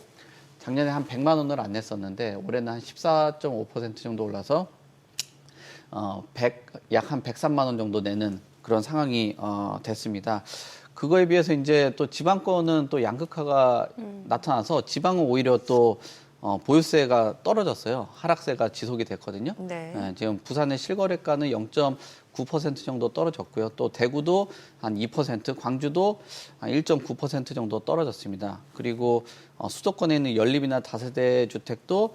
작년에 한 100만 원을 안 냈었는데 올해는 한 14.5% 정도 올라서 약 한 103만 원 정도 내는 그런 상황이 됐습니다. 그거에 비해서 이제 또 지방권은 또 양극화가 나타나서 지방은 오히려 또 보유세가 떨어졌어요. 하락세가 지속이 됐거든요. 네. 예, 지금 부산의 실거래가는 0.9% 정도 떨어졌고요. 또 대구도 한 2%, 광주도 한 1.9% 정도 떨어졌습니다. 그리고 수도권에 있는 연립이나 다세대 주택도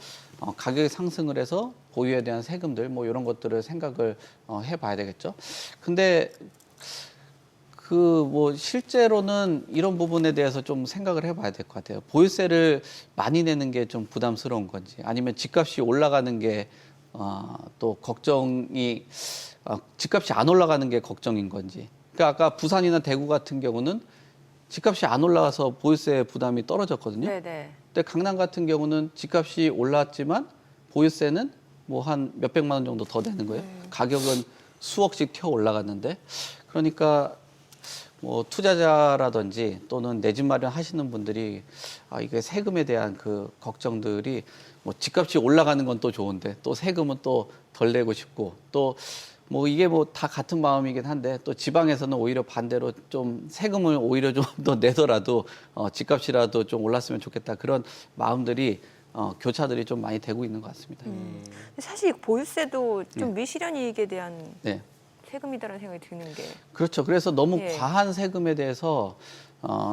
가격이 상승을 해서 보유에 대한 세금들 뭐 이런 것들을 생각을 해봐야 되겠죠. 근데 그 뭐 실제로는 이런 부분에 대해서 좀 생각을 해봐야 될 것 같아요. 보유세를 많이 내는 게 좀 부담스러운 건지, 아니면 집값이 올라가는 게 또 걱정이 집값이 안 올라가는 게 걱정인 건지. 그러니까 아까 부산이나 대구 같은 경우는 집값이 안 올라가서 보유세 부담이 떨어졌거든요. 네네. 근데 강남 같은 경우는 집값이 올랐지만 보유세는 뭐 한 몇백만 원 정도 더 내는 거예요. 가격은 수억씩 튀어 올라갔는데, 그러니까 뭐 투자자라든지 또는 내 집 마련하시는 분들이 이게 세금에 대한 그 걱정들이 뭐 집값이 올라가는 건 또 좋은데 또 세금은 또 덜 내고 싶고 또 뭐 이게 뭐 다 같은 마음이긴 한데 또 지방에서는 오히려 반대로 좀 세금을 오히려 좀 더 내더라도 집값이라도 좀 올랐으면 좋겠다, 그런 마음들이 교차들이 좀 많이 되고 있는 것 같습니다. 사실 보유세도 좀 미실현이익에 대한 네. 세금이다라는 생각이 드는 게. 그렇죠. 그래서 너무 예. 과한 세금에 대해서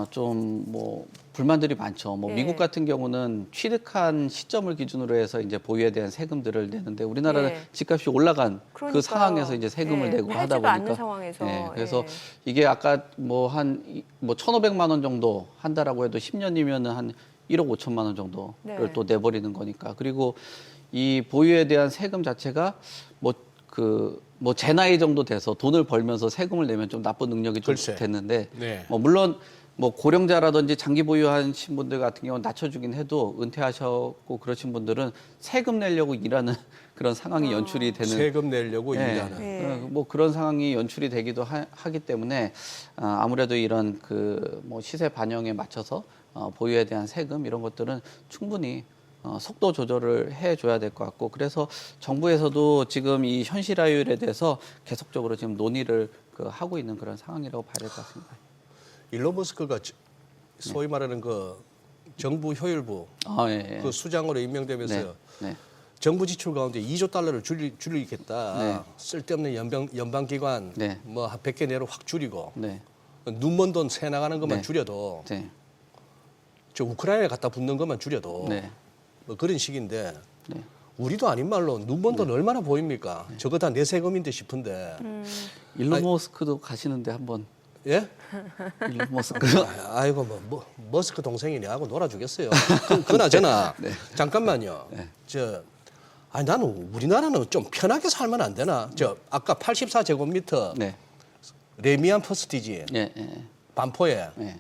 좀 뭐 불만들이 많죠. 뭐 예. 미국 같은 경우는 취득한 시점을 기준으로 해서 이제 보유에 대한 세금들을 내는데 우리나라는 예. 집값이 올라간 그 그러니까요. 상황에서 이제 세금을 예, 내고 하다 팔지도 보니까 않는 상황에서. 예, 그래서 예. 이게 아까 뭐 한 뭐 1,500만 원 정도 한다라고 해도 10년이면은 한 1억 5천만 원 정도를 네. 또 내버리는 거니까. 그리고 이 보유에 대한 세금 자체가 뭐 그 뭐 제 나이 정도 돼서 돈을 벌면서 세금을 내면 좀 나쁜 능력이 좀 글쎄. 됐는데 네. 뭐 물론 뭐 고령자라든지 장기 보유하신 분들 같은 경우는 낮춰주긴 해도 은퇴하셨고 그러신 분들은 세금 내려고 일하는 그런 상황이 연출이 되는 세금 내려고 예, 일하는. 뭐 그런 상황이 연출이 되기도 하기 때문에 아무래도 이런 그 뭐 시세 반영에 맞춰서 보유에 대한 세금 이런 것들은 충분히 속도 조절을 해줘야 될 것 같고 그래서 정부에서도 지금 이 현실화율에 대해서 계속적으로 지금 논의를 하고 있는 그런 상황이라고 봐야 될 것 같습니다. 일론 머스크가 소위 말하는 그 정부 효율부 예. 그 수장으로 임명되면서 네, 네. 정부 지출 가운데 2조 달러를 줄이겠다. 네. 쓸데없는 연방기관 네. 뭐 한 100개 내로 확 줄이고 네. 눈먼 돈 새 나가는 것만 네. 줄여도 네. 저 우크라이나에 갖다 붙는 것만 줄여도 네. 뭐 그런 식인데 네. 우리도 아닌 말로 눈먼 돈 얼마나 보입니까? 저거 다 내 세금인데 싶은데 일론 머스크도 가시는데 한번 예? 일론 머스크 아이고 뭐 머스크 동생이네 하고 놀아주겠어요. 그나저나 네. 잠깐만요. 나는 우리나라는 좀 편하게 살면 안 되나? 저 아까 84제곱미터 네. 레미안 퍼스티지 예, 예. 반포에 예.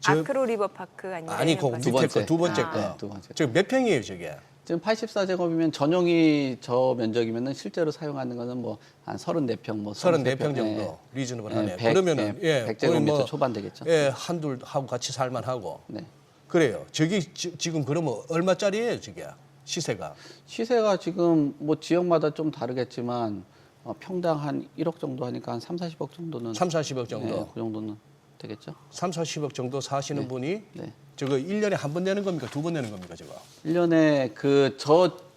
아크로 리버파크 아니면 아니 그 레미안 밑에 파크? 거 두 번째 아. 거. 네, 두 번째 거. 저 몇 평이에요 저게? 지금 84제곱이면 전용이 저 면적이면은 실제로 사용하는 거는 뭐 한 34평 뭐 34평 정도 리즈너블하네. 그러면은 100제곱미터 초반 되겠죠. 예, 한둘 하고 같이 살만 하고. 네. 그래요. 저기 지금 그러면 얼마짜리예요, 저게? 시세가? 시세가 지금 뭐 지역마다 좀 다르겠지만 평당 한 1억 정도 하니까 한 3, 40억 정도는 3, 40억 정도. 네, 그 정도는 되겠죠. 3, 40억 정도 사시는 분이 네. 저거 1년에 한 번 내는 겁니까? 두 번 내는 겁니까, 저거? 1년에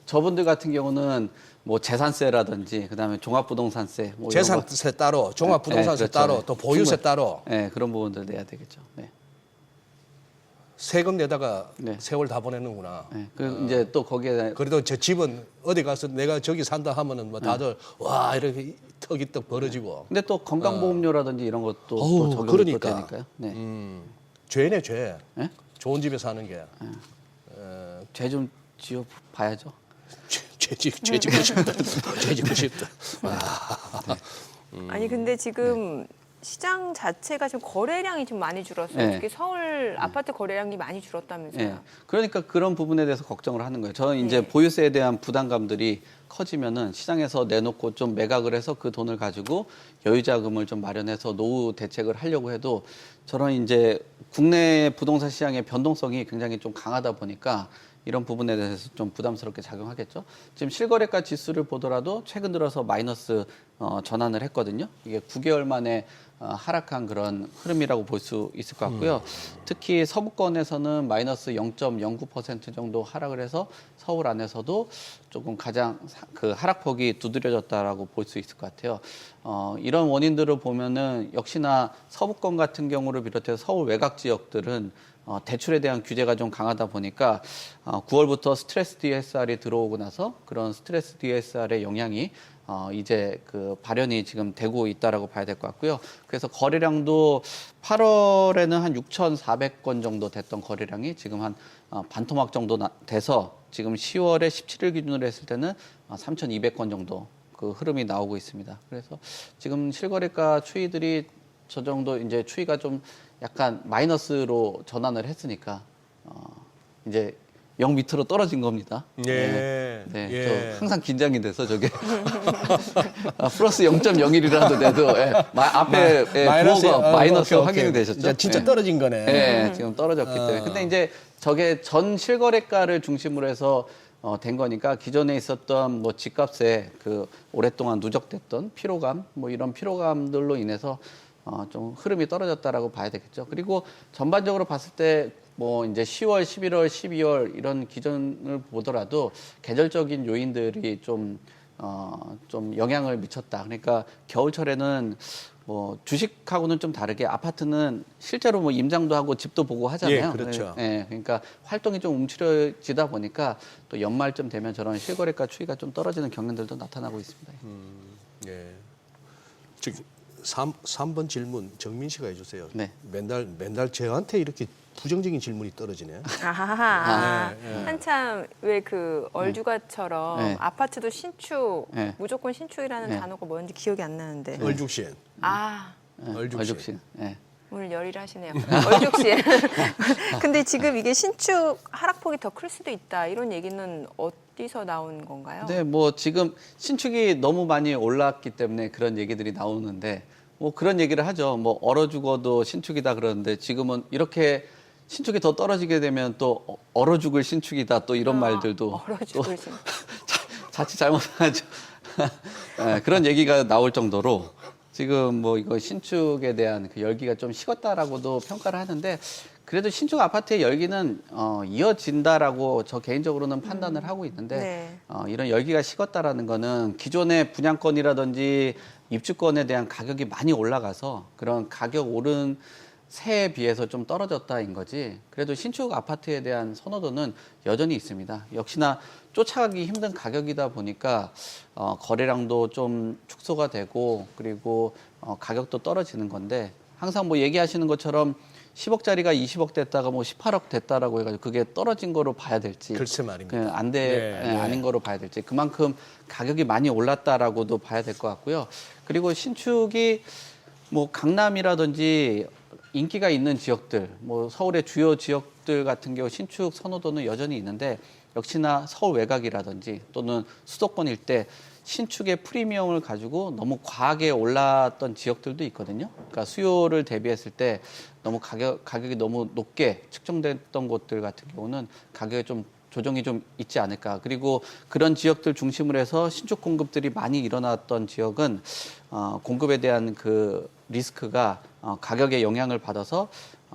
저분들 같은 경우는 뭐 재산세라든지 그다음에 종합부동산세 뭐 이런 거. 재산세 따로, 종합부동산세 네, 그렇죠. 따로, 또 보유세 충분히. 따로 네, 그런 부분들 내야 되겠죠. 네. 세금 내다가 네. 세월 다 보내는구나. 네. 그 이제 또 거기에 그래도 저 집은 어디 가서 내가 저기 산다 하면은 뭐 다들 와 이렇게 턱이 떡 벌어지고. 근데 또 건강보험료라든지 이런 것도 어우, 또 적용이 그러니까. 또 되니까요. 네. 죄네 죄. 네? 좋은 집에 사는 게. 죄 좀 지어 봐야죠. 죄 짓고 싶다. 죄 짓고 싶다. 아니 근데 지금 시장 자체가 좀 거래량이 좀 많이 줄었어요. 네. 특히 서울 아파트 거래량이 많이 줄었다면서요. 예. 그러니까 그런 부분에 대해서 걱정을 하는 거예요. 저는 이제 보유세에 대한 부담감들이 커지면은 시장에서 내놓고 좀 매각을 해서 그 돈을 가지고 여유자금을 좀 마련해서 노후 대책을 하려고 해도 저런 이제 국내 부동산 시장의 변동성이 굉장히 좀 강하다 보니까 이런 부분에 대해서 좀 부담스럽게 작용하겠죠. 지금 실거래가 지수를 보더라도 최근 들어서 마이너스 전환을 했거든요. 이게 9개월 만에 하락한 그런 흐름이라고 볼 수 있을 것 같고요. 특히 서부권에서는 마이너스 0.09% 정도 하락을 해서 서울 안에서도 조금 가장 그 하락폭이 두드려졌다라고 볼 수 있을 것 같아요. 이런 원인들을 보면은 역시나 서부권 같은 경우를 비롯해서 서울 외곽 지역들은 대출에 대한 규제가 좀 강하다 보니까 9월부터 스트레스 DSR이 들어오고 나서 그런 스트레스 DSR의 영향이 이제 그 발현이 지금 되고 있다라고 봐야 될 것 같고요. 그래서 거래량도 8월에는 한 6,400건 정도 됐던 거래량이 지금 한 반토막 정도 돼서 지금 10월에 17일 기준으로 했을 때는 3,200건 정도 그 흐름이 나오고 있습니다. 그래서 지금 실거래가 추이들이 저 정도 이제 추이가 좀 약간 마이너스로 전환을 했으니까 이제 0 밑으로 떨어진 겁니다. 예. 네, 예. 저 항상 긴장이 돼서 저게 플러스 0.01이라도 돼도 앞에 부호가 마이너스 오케이. 확인이 되셨죠? 이제 진짜 예. 떨어진 거네. 네, 지금 떨어졌기 때문에. 근데 이제 저게 전 실거래가를 중심으로 해서 된 거니까 기존에 있었던 뭐 집값에 그 오랫동안 누적됐던 피로감, 뭐 이런 피로감들로 인해서 좀 흐름이 떨어졌다라고 봐야 되겠죠. 그리고 전반적으로 봤을 때 뭐 이제 10월, 11월, 12월 이런 기준을 보더라도 계절적인 요인들이 좀 영향을 미쳤다. 그러니까 겨울철에는 뭐 주식하고는 좀 다르게 아파트는 실제로 뭐 임장도 하고 집도 보고 하잖아요. 예, 그렇죠. 네, 그러니까 활동이 좀 움츠려지다 보니까 또 연말쯤 되면 저런 실거래가 추이가 좀 떨어지는 경향들도 나타나고 있습니다. 예. 즉 3번 질문 정민 씨가 해주세요. 네. 맨날 저한테 이렇게 부정적인 질문이 떨어지네. 아하하. 네, 네. 한참 왜 그 얼주가처럼 네. 아파트도 신축, 네. 무조건 신축이라는 네. 단어가 뭔지 기억이 안 나는데. 얼죽신. 아, 얼죽신. 네. 오늘 열일을 하시네요. 얼죽신. 근데 지금 이게 신축 하락폭이 더 클 수도 있다. 이런 얘기는 어디서 나온 건가요? 네, 뭐 지금 신축이 너무 많이 올랐기 때문에 그런 얘기들이 나오는데 뭐 그런 얘기를 하죠. 뭐 얼어 죽어도 신축이다 그러는데 지금은 이렇게 신축이 더 떨어지게 되면 또 얼어 죽을 신축이다 또 이런 말들도 얼어 또 죽을 신축. 자칫 잘못하죠. 네, 그런 얘기가 나올 정도로 지금 뭐 이거 신축에 대한 그 열기가 좀 식었다라고도 평가를 하는데 그래도 신축 아파트의 열기는 이어진다라고 저 개인적으로는 판단을 하고 있는데 네. 이런 열기가 식었다라는 거는 기존의 분양권이라든지 입주권에 대한 가격이 많이 올라가서 그런 가격 오른 새에 비해서 좀 떨어졌다인 거지. 그래도 신축 아파트에 대한 선호도는 여전히 있습니다. 역시나 쫓아가기 힘든 가격이다 보니까 거래량도 좀 축소가 되고 그리고 가격도 떨어지는 건데 항상 뭐 얘기하시는 것처럼 10억짜리가 20억 됐다가 뭐 18억 됐다라고 해가지고 그게 떨어진 거로 봐야 될지 글쎄 말입니다. 네, 아닌 거로 봐야 될지 그만큼 가격이 많이 올랐다라고도 봐야 될 것 같고요. 그리고 신축이 뭐 강남이라든지 인기가 있는 지역들, 뭐 서울의 주요 지역들 같은 경우 신축 선호도는 여전히 있는데 역시나 서울 외곽이라든지 또는 수도권 일대 신축의 프리미엄을 가지고 너무 과하게 올랐던 지역들도 있거든요. 그러니까 수요를 대비했을 때 너무 가격이 너무 높게 측정됐던 곳들 같은 경우는 가격이 좀 조정이 좀 있지 않을까. 그리고 그런 지역들 중심으로 해서 신축 공급들이 많이 일어났던 지역은 공급에 대한 그 리스크가 가격에 영향을 받아서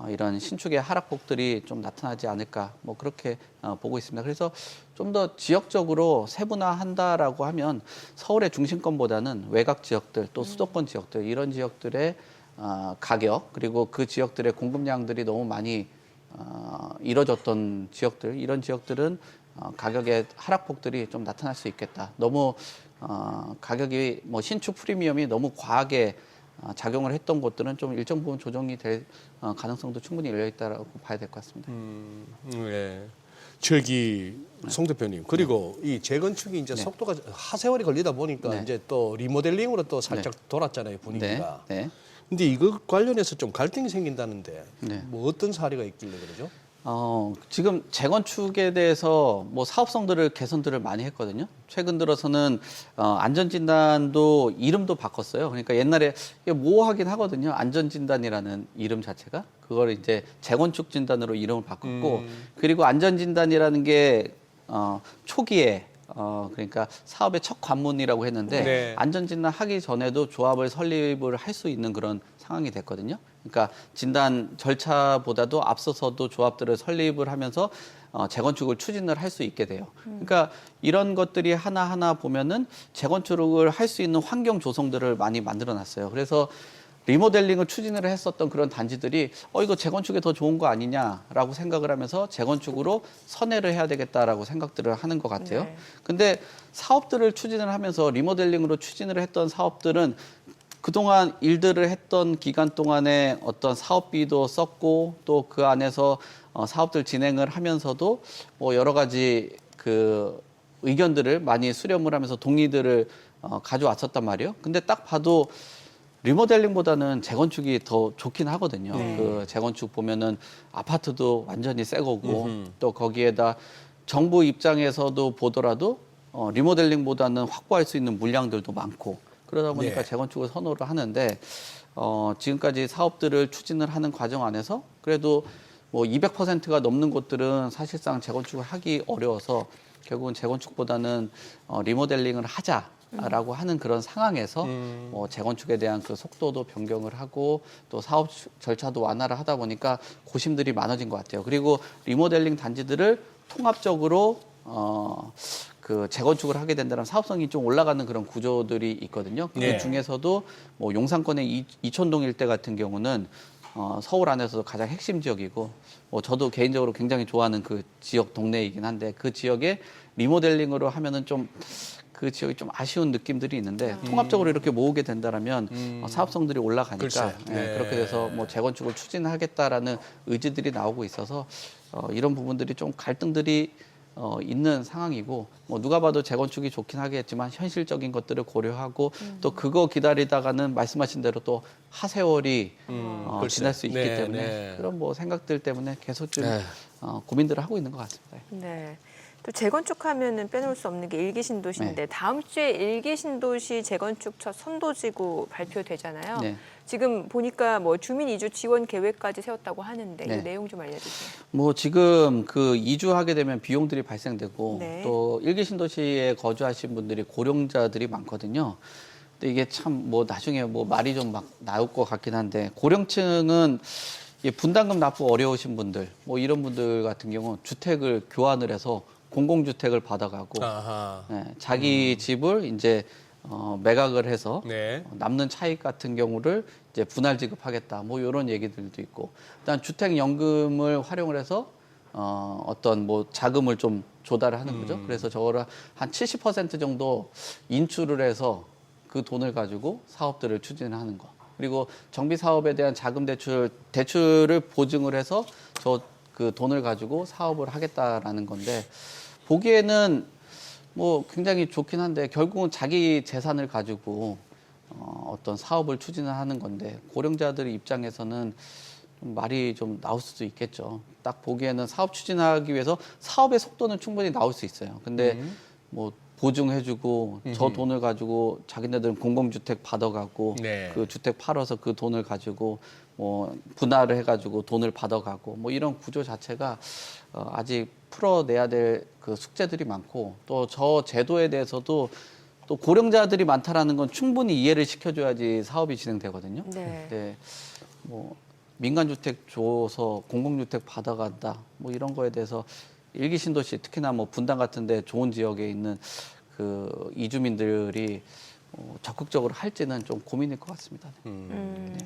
이런 신축의 하락폭들이 좀 나타나지 않을까 뭐 그렇게 보고 있습니다. 그래서 좀 더 지역적으로 세분화한다라고 하면 서울의 중심권보다는 외곽 지역들 또 수도권 지역들 이런 지역들의 가격 그리고 그 지역들의 공급량들이 너무 많이 이뤄졌던 지역들 이런 지역들은 가격의 하락폭들이 좀 나타날 수 있겠다. 너무 가격이 뭐 신축 프리미엄이 너무 과하게 작용을 했던 곳들은 좀 일정 부분 조정이 될 가능성도 충분히 열려 있다라고 봐야 될 것 같습니다. 네. 저기 송 대표님 그리고 이 재건축이 이제 네. 속도가 하세월이 걸리다 보니까 네. 이제 또 리모델링으로 또 살짝 돌았잖아요 분위기가. 네. 네. 근데 이거 관련해서 좀 갈등이 생긴다는데 네. 뭐 어떤 사례가 있길래 그러죠? 지금 재건축에 대해서 뭐 사업성들을 개선들을 많이 했거든요. 최근 들어서는 안전진단도 이름도 바꿨어요. 그러니까 옛날에 이게 모호하긴 하거든요. 안전진단이라는 이름 자체가 그걸 이제 재건축 진단으로 이름을 바꿨고 그리고 안전진단이라는 게 초기에 그러니까 사업의 첫 관문이라고 했는데 네. 안전진단 하기 전에도 조합을 설립을 할 수 있는 그런 상황이 됐거든요. 그러니까 진단 절차보다도 앞서서도 조합들을 설립을 하면서 재건축을 추진을 할 수 있게 돼요. 그러니까 이런 것들이 하나하나 보면은 재건축을 할 수 있는 환경 조성들을 많이 만들어 놨어요. 그래서 리모델링을 추진을 했었던 그런 단지들이 이거 재건축에 더 좋은 거 아니냐라고 생각을 하면서 재건축으로 선회를 해야 되겠다라고 생각들을 하는 것 같아요. 네. 근데 사업들을 추진을 하면서 리모델링으로 추진을 했던 사업들은 그동안 일들을 했던 기간 동안에 어떤 사업비도 썼고 또 그 안에서 사업들 진행을 하면서도 뭐 여러 가지 그 의견들을 많이 수렴을 하면서 동의들을 가져왔었단 말이에요. 근데 딱 봐도 리모델링보다는 재건축이 더 좋긴 하거든요. 네. 그 재건축 보면은 아파트도 완전히 새 거고 또 거기에다 정부 입장에서도 보더라도 리모델링보다는 확보할 수 있는 물량들도 많고 그러다 보니까 네. 재건축을 선호를 하는데 지금까지 사업들을 추진을 하는 과정 안에서 그래도 뭐 200%가 넘는 곳들은 사실상 재건축을 하기 어려워서 결국은 재건축보다는 리모델링을 하자라고 하는 그런 상황에서 뭐 재건축에 대한 그 속도도 변경을 하고 또 사업 절차도 완화를 하다 보니까 고심들이 많아진 것 같아요. 그리고 리모델링 단지들을 통합적으로 그 재건축을 하게 된다면 사업성이 좀 올라가는 그런 구조들이 있거든요. 그 네. 중에서도 뭐 용산권의 이촌동 일대 같은 경우는 서울 안에서도 가장 핵심 지역이고 저도 개인적으로 굉장히 좋아하는 그 지역 동네이긴 한데 그 지역에 리모델링으로 하면은 좀 그 지역이 좀 아쉬운 느낌들이 있는데 통합적으로 이렇게 모으게 된다라면 사업성들이 올라가니까 글쎄, 네. 그렇게 돼서 뭐 재건축을 추진하겠다라는 의지들이 나오고 있어서 이런 부분들이 좀 갈등들이 있는 상황이고 뭐 누가 봐도 재건축이 좋긴 하겠지만 현실적인 것들을 고려하고 또 그거 기다리다가는 말씀하신 대로 또 하세월이 지날 수 있기 네, 때문에 네. 그런 뭐 생각들 때문에 계속 좀 네. 고민들을 하고 있는 것 같습니다. 네. 또 재건축하면은 빼놓을 수 없는 게 일기 신도시인데 다음 주에 일기 신도시 재건축 첫 선도지구 발표되잖아요. 네. 지금 보니까 뭐 주민 이주 지원 계획까지 세웠다고 하는데 네. 이 내용 좀 알려주세요. 뭐 지금 그 이주하게 되면 비용들이 발생되고 네. 또 일기 신도시에 거주하신 분들이 고령자들이 많거든요. 근데 이게 참 뭐 나중에 뭐 말이 좀 막 나올 것 같긴 한데 고령층은 분담금 납부 어려우신 분들 뭐 이런 분들 같은 경우 주택을 교환을 해서 공공주택을 받아가고 아하. 자기 집을 이제 매각을 해서 네. 남는 차익 같은 경우를 이제 분할 지급하겠다. 뭐 이런 얘기들도 있고. 일단 주택연금을 활용을 해서 어떤 뭐 자금을 좀 조달을 하는 거죠. 그래서 저거를 한 70% 정도 인출을 해서 그 돈을 가지고 사업들을 추진하는 거. 그리고 정비 사업에 대한 자금 대출을 보증을 해서 그 돈을 가지고 사업을 하겠다라는 건데 보기에는 뭐 굉장히 좋긴 한데 결국은 자기 재산을 가지고 어떤 사업을 추진을 하는 건데 고령자들의 입장에서는 좀 말이 좀 나올 수도 있겠죠. 딱 보기에는 사업 추진하기 위해서 사업의 속도는 충분히 나올 수 있어요. 근데 뭐 보증해주고 저 돈을 가지고 자기네들은 공공주택 받아가고 네. 그 주택 팔아서 그 돈을 가지고 뭐 분할을 해가지고 돈을 받아가고 뭐 이런 구조 자체가 아직 풀어내야 될 그 숙제들이 많고 또 저 제도에 대해서도 또 고령자들이 많다라는 건 충분히 이해를 시켜줘야지 사업이 진행되거든요. 네. 네. 뭐 민간주택 줘서 공공주택 받아간다 뭐 이런 거에 대해서 일기 신도시 특히나 뭐 분당 같은데 좋은 지역에 있는 그 이주민들이 적극적으로 할지는 좀 고민일 것 같습니다.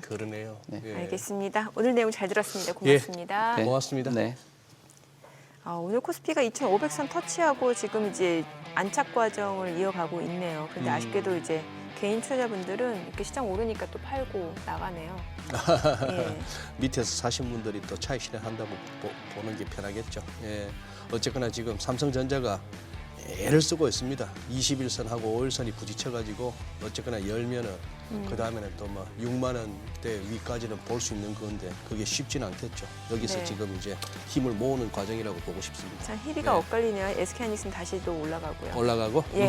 그러네요. 네. 예. 알겠습니다. 오늘 내용 잘 들었습니다. 고맙습니다. 네. 고맙습니다. 네. 오늘 코스피가 2,500선 터치하고 지금 이제 안착 과정을 이어가고 있네요. 근데 아쉽게도 이제 개인 투자자분들은 이렇게 시장 오르니까 또 팔고 나가네요. 예. 밑에서 사신 분들이 또 차익 실현한다고 보는 게 편하겠죠. 예. 어쨌거나 지금 삼성전자가 애를 쓰고 있습니다. 21선하고 5일선이 부딪혀가지고 어쨌거나 열면은 그 다음에는 또 뭐 6만 원대 위까지는 볼 수 있는 건데 그게 쉽지는 않겠죠. 여기서 네. 지금 이제 힘을 모으는 과정이라고 보고 싶습니다. 자, 희비가 네. 엇갈리네요. SK하이닉스는 다시 또 올라가고요. 올라가고. 예.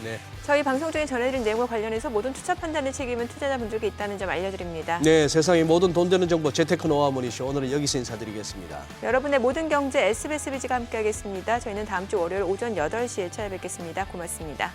네. 저희 방송 중에 전해드린 내용과 관련해서 모든 투자 판단의 책임은 투자자분들께 있다는 점 알려드립니다. 네, 세상의 모든 돈 되는 정보 재테크 노하우 머니쇼 오늘은 여기서 인사드리겠습니다. 여러분의 모든 경제 SBS 비즈가 함께하겠습니다. 저희는 다음 주 월요일 오전 8시에 찾아뵙겠습니다. 고맙습니다.